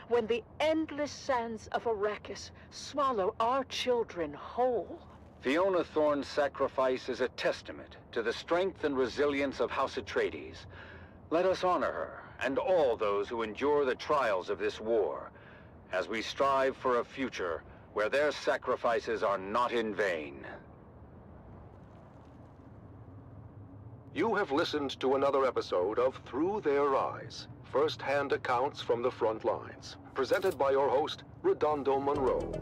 when the endless sands of Arrakis swallow our children whole? Fiona Thorne's sacrifice is a testament to the strength and resilience of House Atreides. Let us honor her and all those who endure the trials of this war, as we strive for a future where their sacrifices are not in vain. You have listened to another episode of Through Their Eyes, first-hand accounts from the front lines, presented by your host, Redondo Monroe.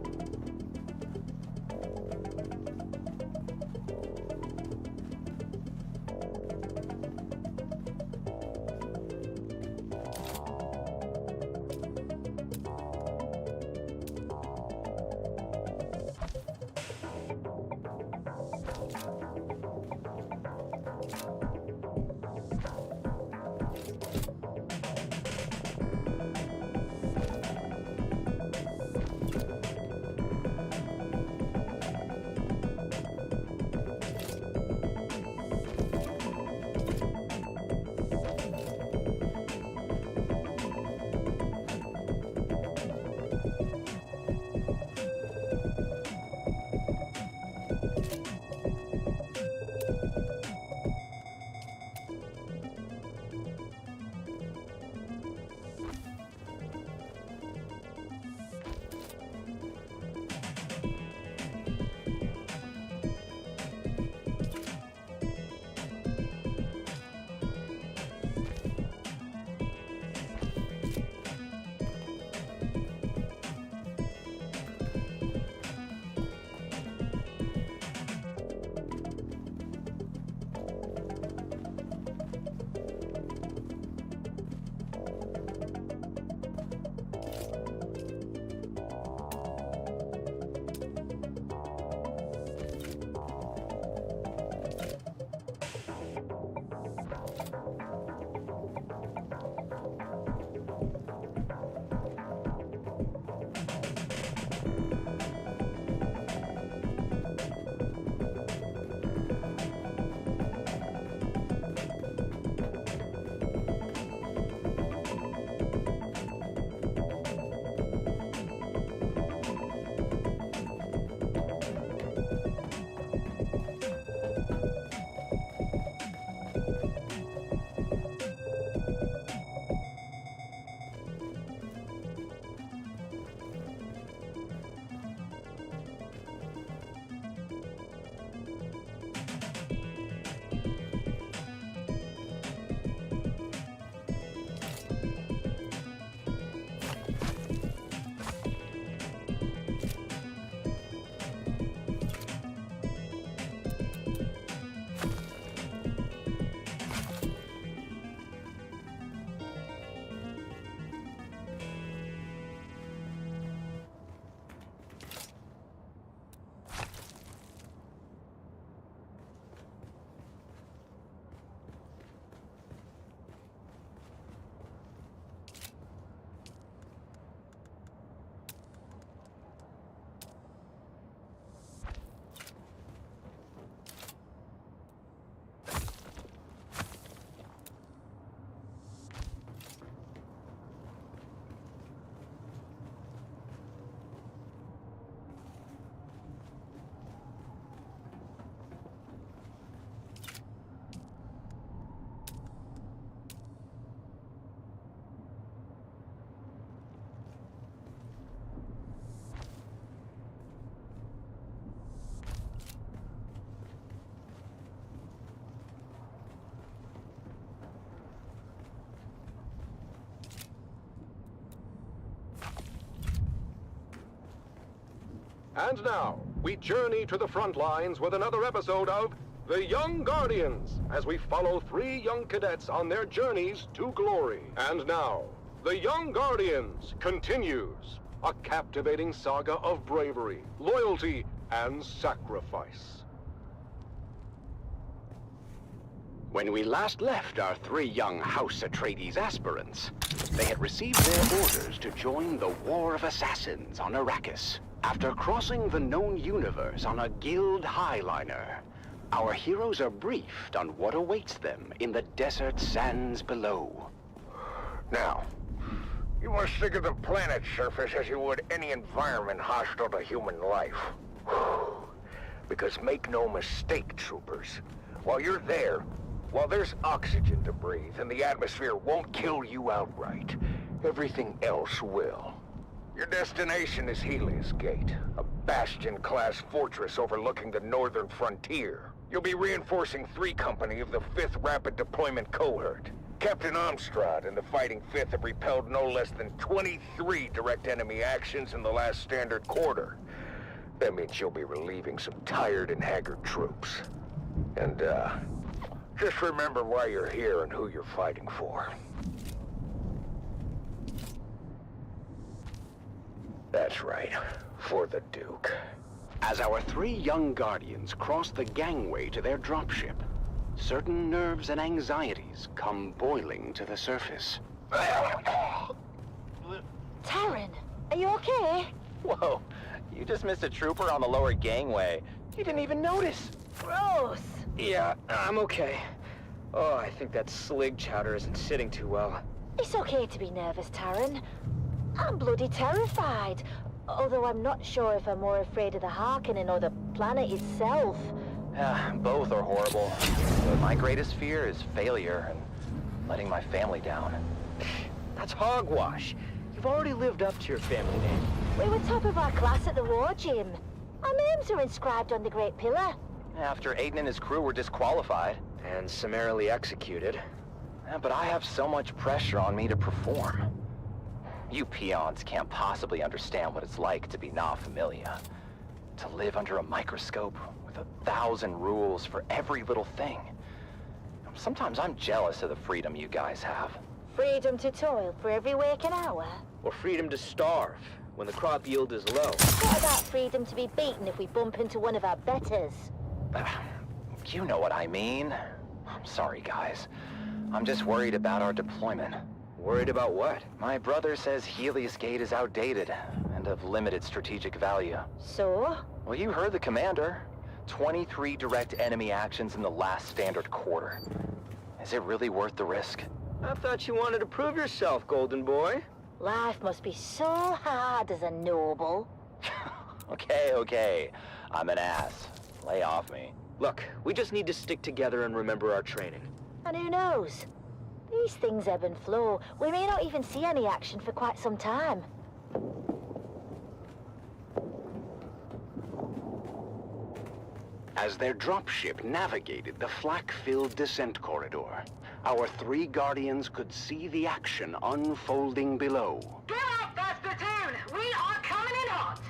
And now, we journey to the front lines with another episode of The Young Guardians, as we follow 3 young cadets on their journeys to glory. And now, The Young Guardians continues, a captivating saga of bravery, loyalty, and sacrifice. When we last left our 3 young House Atreides aspirants, they had received their orders to join the War of Assassins on Arrakis. After crossing the known universe on a guild highliner, our heroes are briefed on what awaits them in the desert sands below. Now, you must think of the planet's surface as you would any environment hostile to human life. Because make no mistake, troopers, while you're there, while there's oxygen to breathe and the atmosphere won't kill you outright, everything else will. Your destination is Helios Gate, a Bastion-class fortress overlooking the northern frontier. You'll be reinforcing 3 Company of the 5th Rapid Deployment Cohort. Captain Amstrad and the Fighting 5th have repelled no less than 23 direct enemy actions in the last standard quarter. That means you'll be relieving some tired and haggard troops. And, just remember why you're here and who you're fighting for. That's right, for the Duke. As our 3 young guardians cross the gangway to their dropship, certain nerves and anxieties come boiling to the surface. Taran, are you okay? Whoa, you just missed a trooper on the lower gangway. You didn't even notice. Gross. Yeah, I'm okay. Oh, I think that slig chowder isn't sitting too well. It's okay to be nervous, Taran. I'm bloody terrified. Although I'm not sure if I'm more afraid of the Harkonnen or the planet itself. Both are horrible. But my greatest fear is failure and letting my family down. That's hogwash. You've already lived up to your family name. We were top of our class at the war gym. Our names are inscribed on the Great Pillar. After Aiden and his crew were disqualified. And summarily executed. But I have so much pressure on me to perform. You peons can't possibly understand what it's like to be na familia. To live under a microscope with 1,000 rules for every little thing. Sometimes I'm jealous of the freedom you guys have. Freedom to toil for every waking hour. Or freedom to starve when the crop yield is low. What about freedom to be beaten if we bump into one of our betters? You know what I mean. I'm sorry, guys. I'm just worried about our deployment. Worried about what? My brother says Helios Gate is outdated and of limited strategic value. So? Well, you heard the commander. 23 direct enemy actions in the last standard quarter. Is it really worth the risk? I thought you wanted to prove yourself, Golden Boy. Life must be so hard as a noble. Okay. I'm an ass. Lay off me. Look, we just need to stick together and remember our training. And who knows? These things ebb and flow. We may not even see any action for quite some time. As their dropship navigated the flak-filled descent corridor, our 3 guardians could see the action unfolding below. Get up, that's platoon! We are coming in hot!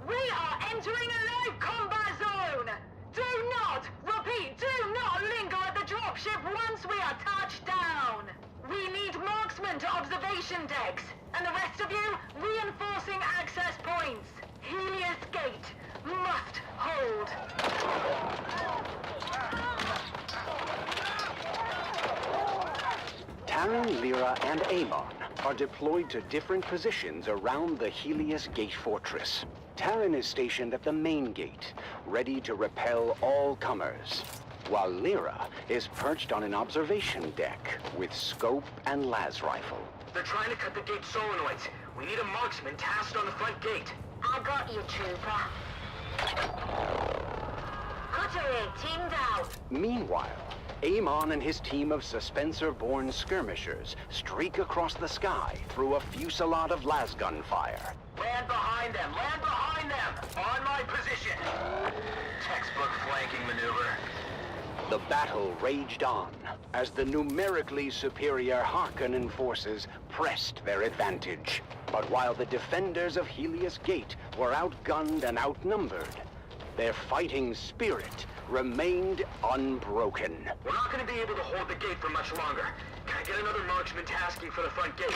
We are entering a live combat zone! Do not, repeat, do not linger at the dropship once we are touched down! We need marksmen to observation decks, and the rest of you, reinforcing access points. Helios Gate must hold. Taran, Lyra, and Amon are deployed to different positions around the Helios Gate fortress. Taran is stationed at the main gate, ready to repel all comers, while Lyra is perched on an observation deck with scope and las rifle. They're trying to cut the gate solenoids. We need a marksman tasked on the front gate. I got you, trooper. Cutter teamed out. Meanwhile, Amon and his team of Suspensor-born skirmishers streak across the sky through a fusillade of lasgun fire. Land behind them! Land behind them! On my position! Textbook flanking maneuver. The battle raged on as the numerically superior Harkonnen forces pressed their advantage. But while the defenders of Helios Gate were outgunned and outnumbered, their fighting spirit remained unbroken. We're not going to be able to hold the gate for much longer. Can I get another marksman tasking for the front gate?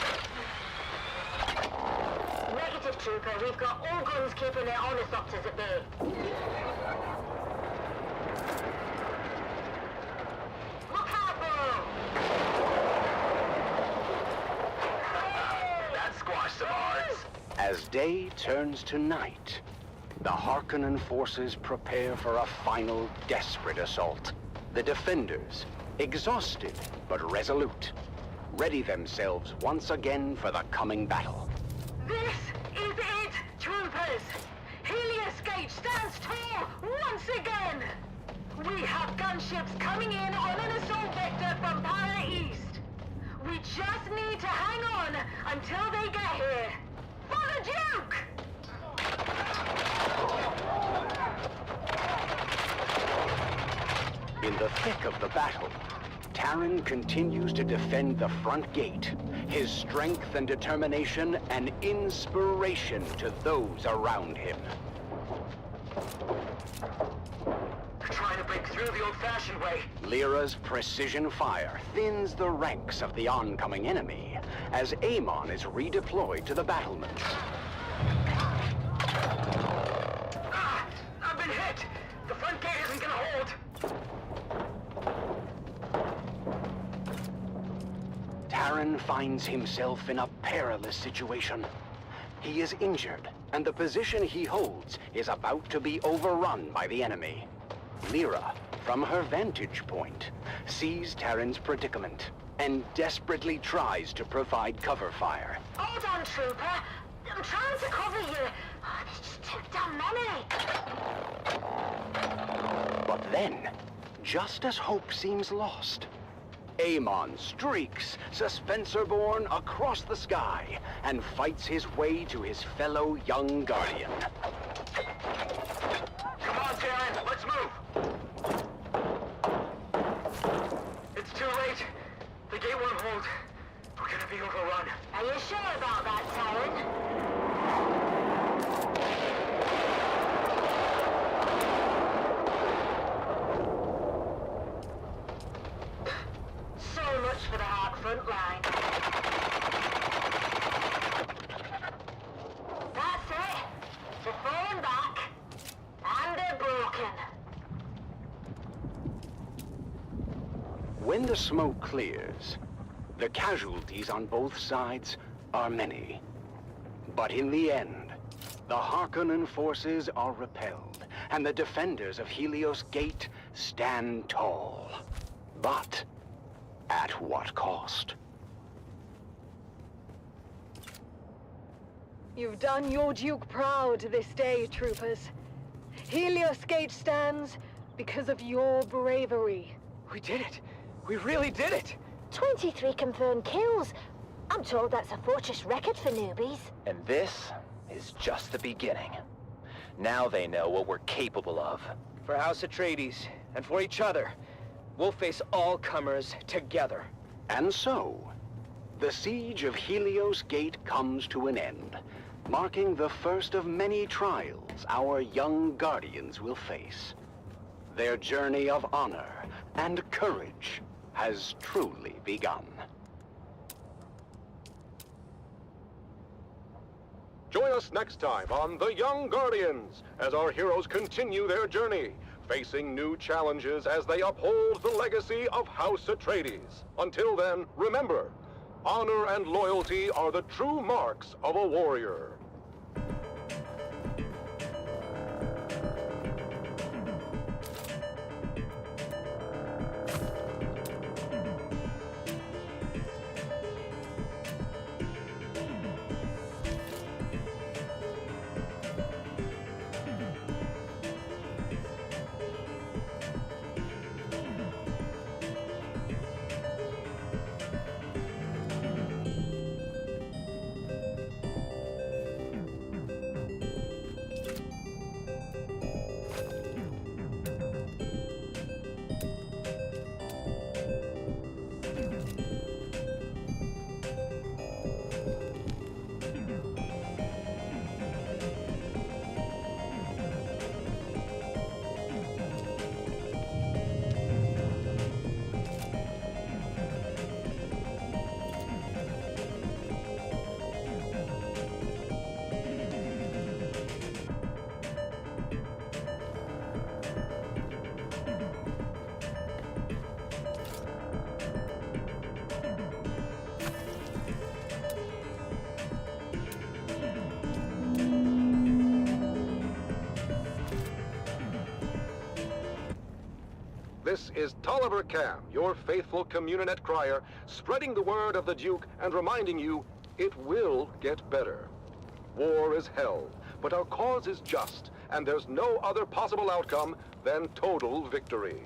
Negative, Trooper. We've got all guns keeping their ornithopters at bay. Look out, Burrow! That squashed some hearts. As day turns to night, the Harkonnen forces prepare for a final desperate assault. The defenders, exhausted but resolute, ready themselves once again for the coming battle. This is it, troopers! Helios Gate stands tall once again! We have gunships coming in on an assault vector from Para East. We just need to hang on until they get here. For the Duke! In the thick of the battle, Terran continues to defend the front gate, his strength and determination an inspiration to those around him. They're trying to break through the old-fashioned way. Lyra's precision fire thins the ranks of the oncoming enemy as Amon is redeployed to the battlements. I've been hit! The front gate isn't gonna hold! Terran finds himself in a perilous situation. He is injured, and the position he holds is about to be overrun by the enemy. Lyra, from her vantage point, sees Terran's predicament and desperately tries to provide cover fire. Hold on, Trooper. I'm trying to cover you. Oh, there's just too damn many. But then, just as hope seems lost, Amon streaks, Suspensor-born, across the sky and fights his way to his fellow young guardian. Come on, Terran, let's move! It's too late. The gate won't hold. We're gonna be overrun. Are you sure about that, Terran? So much for the hard front line. That's it. They're falling back. And they're broken. When the smoke clears, the casualties on both sides are many. But in the end, the Harkonnen forces are repelled, and the defenders of Helios Gate stand tall. But at what cost? You've done your Duke proud this day, troopers. Helios Gate stands because of your bravery. We did it! We really did it! 23 confirmed kills. I'm told that's a fortress record for newbies. And this is just the beginning. Now they know what we're capable of. For House Atreides, and for each other, we'll face all comers together. And so, the siege of Helios Gate comes to an end, marking the first of many trials our young guardians will face. Their journey of honor and courage has truly begun. Join us next time on The Young Guardians as our heroes continue their journey, facing new challenges as they uphold the legacy of House Atreides. Until then, remember, honor and loyalty are the true marks of a warrior. This is Tolliver Cam, your faithful Communinet crier, spreading the word of the Duke and reminding you it will get better. War is hell, but our cause is just, and there's no other possible outcome than total victory.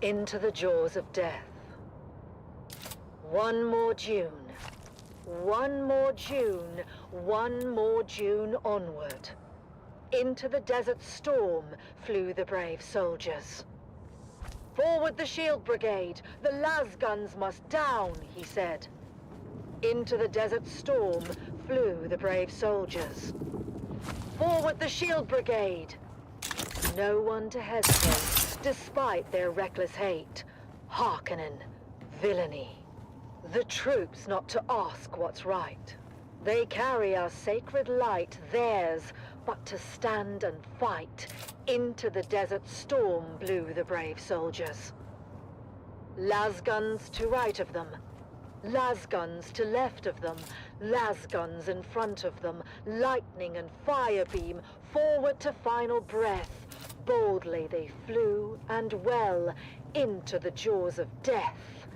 Into the jaws of death. One more June. One more June. One more June onward. Into the desert storm flew the brave soldiers. Forward the shield brigade! The las guns must down, he said. Into the desert storm flew the brave soldiers. Forward the shield brigade! No one to hesitate, despite their reckless hate. Hearkening, villainy. The troops not to ask what's right. They carry our sacred light, theirs, but to stand and fight. Into the desert storm blew the brave soldiers. Las guns to right of them, las guns to left of them, las guns in front of them, lightning and fire beam, forward to final breath. Boldly they flew, and well, into the jaws of death.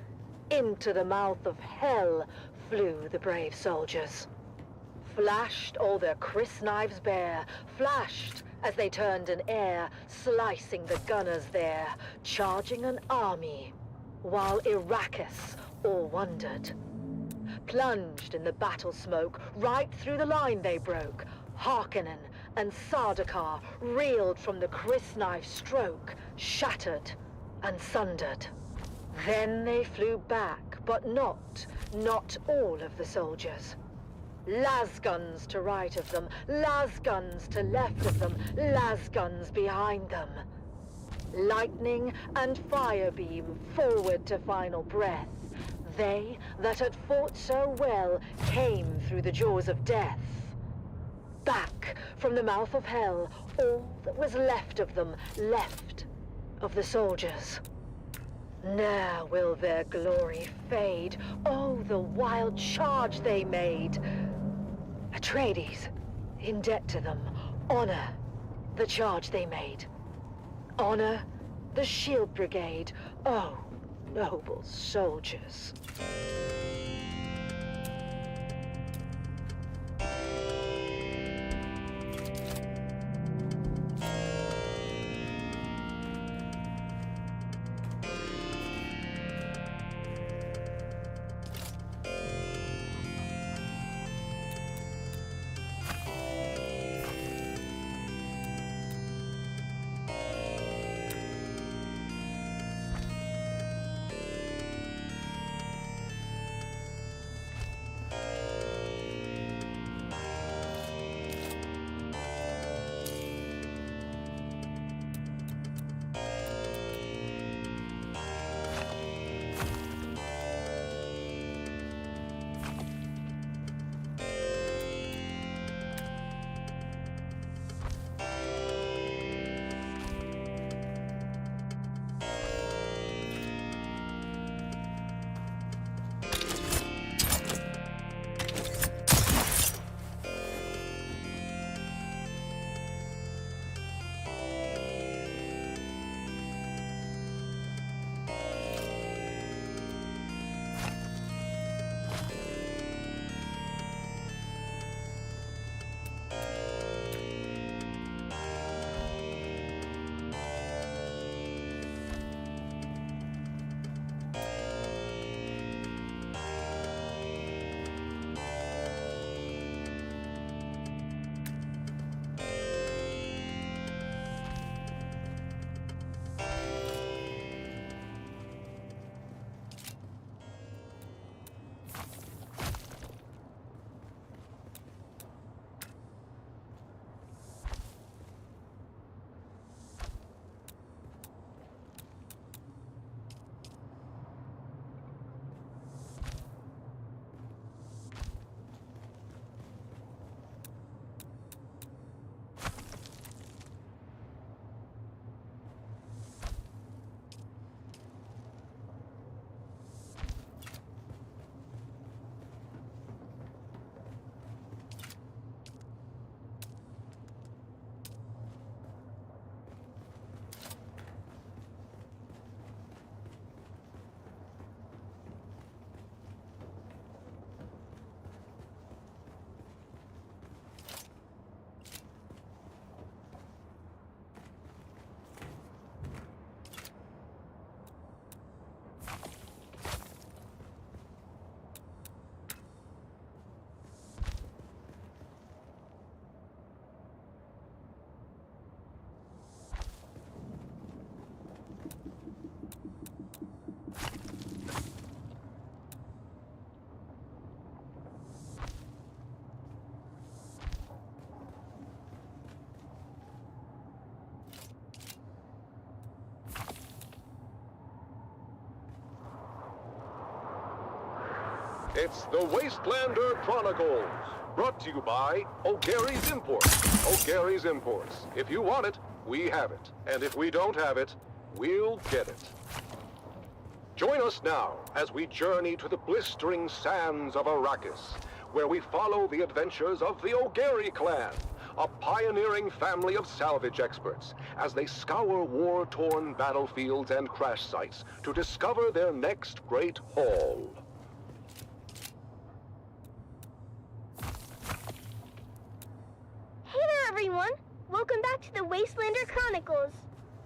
Into the mouth of hell flew the brave soldiers. Flashed all their crisp knives bare, flashed as they turned in air, slicing the gunners there, charging an army, while Arrakis all wondered. Plunged in the battle smoke, right through the line they broke. Harkonnen and Sardaukar reeled from the crisp knife stroke, shattered and sundered. Then they flew back, but not all of the soldiers. Las guns to right of them, las guns to left of them, las guns behind them. Lightning and fire beam forward to final breath. They that had fought so well came through the jaws of death. Back from the mouth of hell, all that was left of them, left of the soldiers. Ne'er will their glory fade. Oh, the wild charge they made. Atreides, in debt to them, honor the charge they made. Honor the shield brigade. Oh, noble soldiers. It's the Wastelander Chronicles, brought to you by O'Gary's Imports. O'Gary's Imports. If you want it, we have it. And if we don't have it, we'll get it. Join us now as we journey to the blistering sands of Arrakis, where we follow the adventures of the O'Gary clan, a pioneering family of salvage experts, as they scour war-torn battlefields and crash sites to discover their next great haul. Hey there, everyone! Welcome back to the Wastelander Chronicles.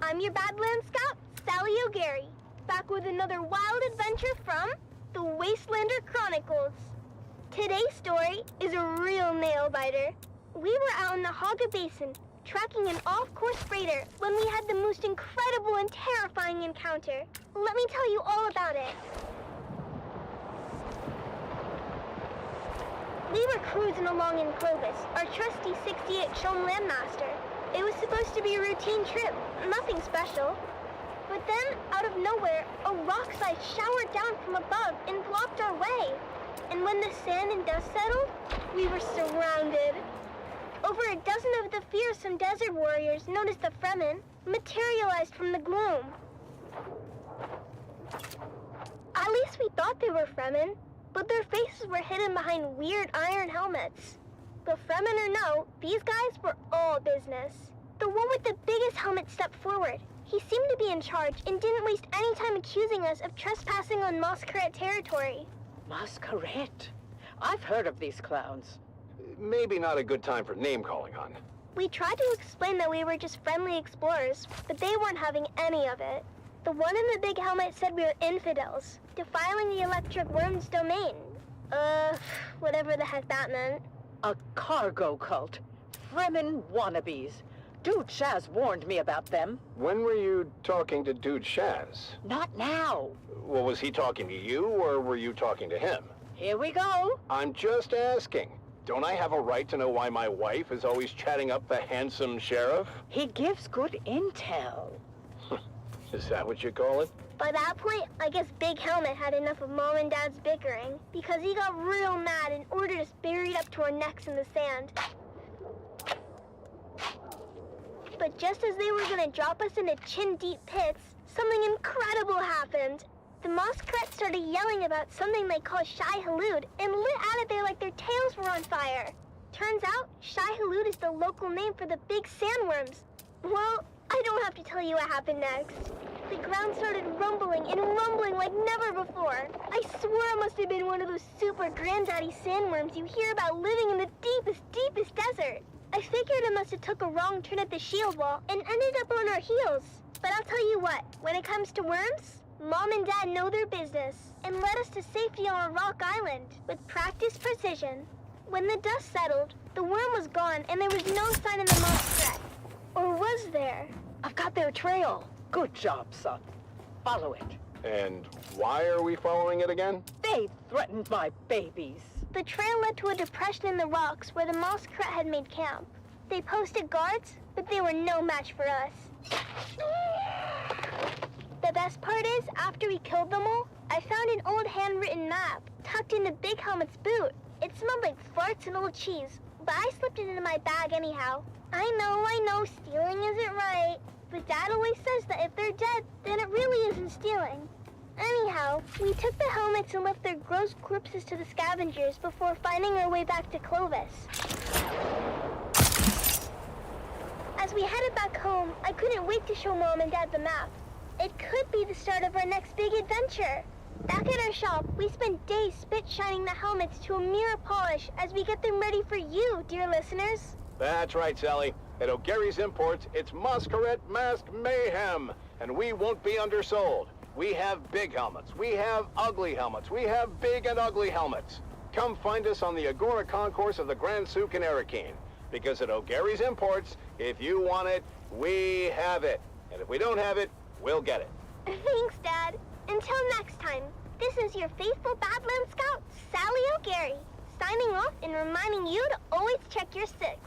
I'm your Badland Scout, Sally O'Gary, back with another wild adventure from the Wastelander Chronicles. Today's story is a real nail-biter. We were out in the Haga Basin, tracking an off-course freighter when we had the most incredible and terrifying encounter. Let me tell you all about it. We were cruising along in Clovis, our trusty 68 Shom Landmaster. It was supposed to be a routine trip, nothing special. But then, out of nowhere, a rock slide showered down from above and blocked our way. And when the sand and dust settled, we were surrounded. Over a dozen of the fearsome desert warriors, known as the Fremen, materialized from the gloom. At least we thought they were Fremen, but their faces were hidden behind weird iron helmets. But Fremen or no, these guys were all business. The one with the biggest helmet stepped forward. He seemed to be in charge and didn't waste any time accusing us of trespassing on Masquerade territory. Masquerade? I've heard of these clowns. Maybe not a good time for name-calling, hon. We tried to explain that we were just friendly explorers, but they weren't having any of it. The one in the big helmet said we were infidels, defiling the Electric Worm's domain. Whatever the heck that meant. A cargo cult. Fremen wannabes. Dude Shaz warned me about them. When were you talking to Dude Shaz? Not now. Well, was he talking to you, or were you talking to him? Here we go. I'm just asking. Don't I have a right to know why my wife is always chatting up the handsome sheriff? He gives good intel. Is that what you call it? By that point, I guess Big Helmet had enough of Mom and Dad's bickering, because he got real mad and ordered us buried up to our necks in the sand. But just as they were gonna drop us into chin-deep pits, something incredible happened. The Masquerade started yelling about something they call Shai Hulud and lit out of there like their tails were on fire. Turns out, Shai Hulud is the local name for the big sandworms. Well, I don't have to tell you what happened next. The ground started rumbling and rumbling like never before. I swear it must have been one of those super granddaddy sandworms you hear about living in the deepest desert. I figured it must have took a wrong turn at the shield wall and ended up on our heels. But I'll tell you what, when it comes to worms, Mom and Dad know their business and led us to safety on a rock island with practiced precision. When the dust settled, the worm was gone and there was no sign of the Masquerade. Or was there? I've got their trail. Good job, son. Follow it. And why are we following it again? They threatened my babies. The trail led to a depression in the rocks where the Masquerade had made camp. They posted guards, but they were no match for us. The best part is, after we killed them all, I found an old handwritten map tucked into Big Helmet's boot. It smelled like farts and old cheese, but I slipped it into my bag anyhow. I know, stealing isn't right. But Dad always says that if they're dead, then it really isn't stealing. Anyhow, we took the helmets and left their gross corpses to the scavengers before finding our way back to Clovis. As we headed back home, I couldn't wait to show Mom and Dad the map. It could be the start of our next big adventure. Back at our shop, we spent days spit-shining the helmets to a mere polish as we get them ready for you, dear listeners. That's right, Sally. At O'Gary's Imports, it's Masquerade Mask Mayhem, and we won't be undersold. We have big helmets, we have ugly helmets, we have big and ugly helmets. Come find us on the Agora Concourse of the Grand Souk in Arakeen, because at O'Gary's Imports, if you want it, we have it. And if we don't have it, we'll get it. Thanks, Dad. Until next time, this is your faithful Badland Scout, Sally O'Gary, signing off and reminding you to always check your six.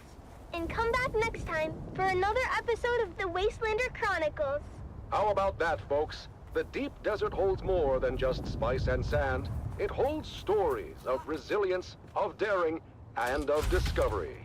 And come back next time for another episode of the Wastelander Chronicles. How about that, folks? The deep desert holds more than just spice and sand. It holds stories of resilience, of daring, and of discovery.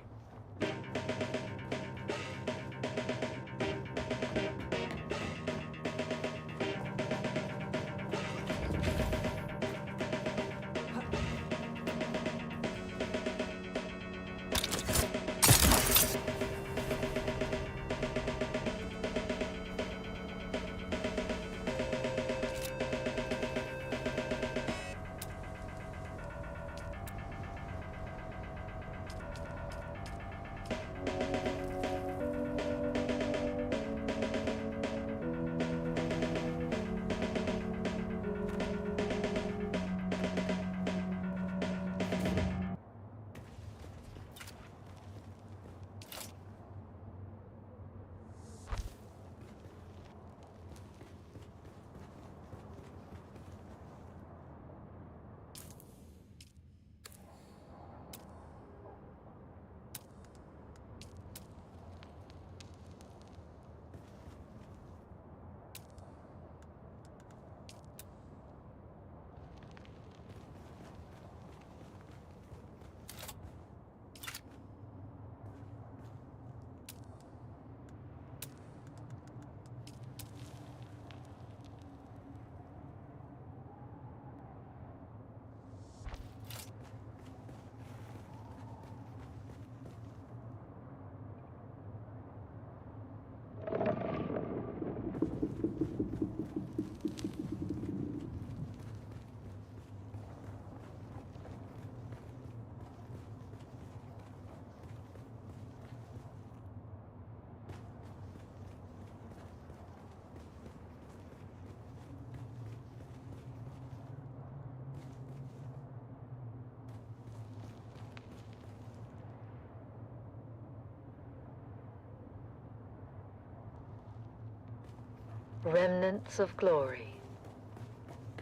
Remnants of glory,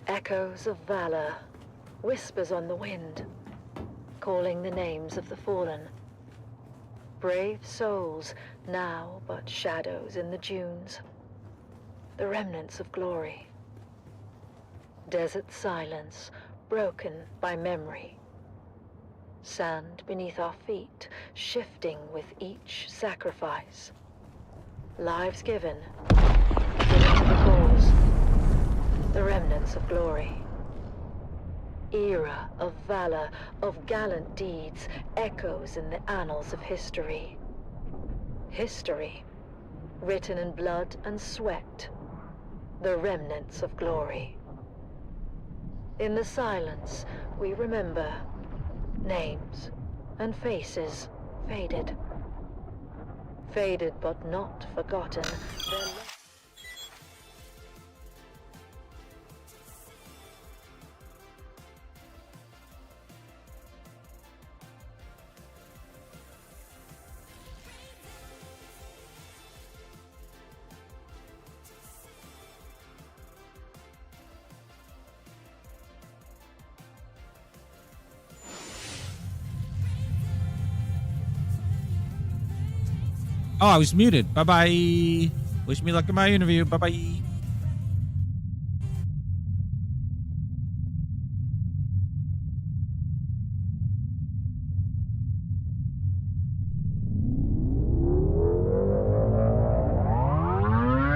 echoes of valor, whispers on the wind, calling the names of the fallen. Brave souls, now but shadows in the dunes. The remnants of glory. Desert silence, broken by memory. Sand beneath our feet, shifting with each sacrifice. Lives given to the cause. The remnants of glory. Era of valor, of gallant deeds, echoes in the annals of history. History, written in blood and sweat. The remnants of glory. In the silence, we remember names and faces faded. Faded but not forgotten. Oh, I was muted. Bye-bye. Wish me luck in my interview. Bye-bye.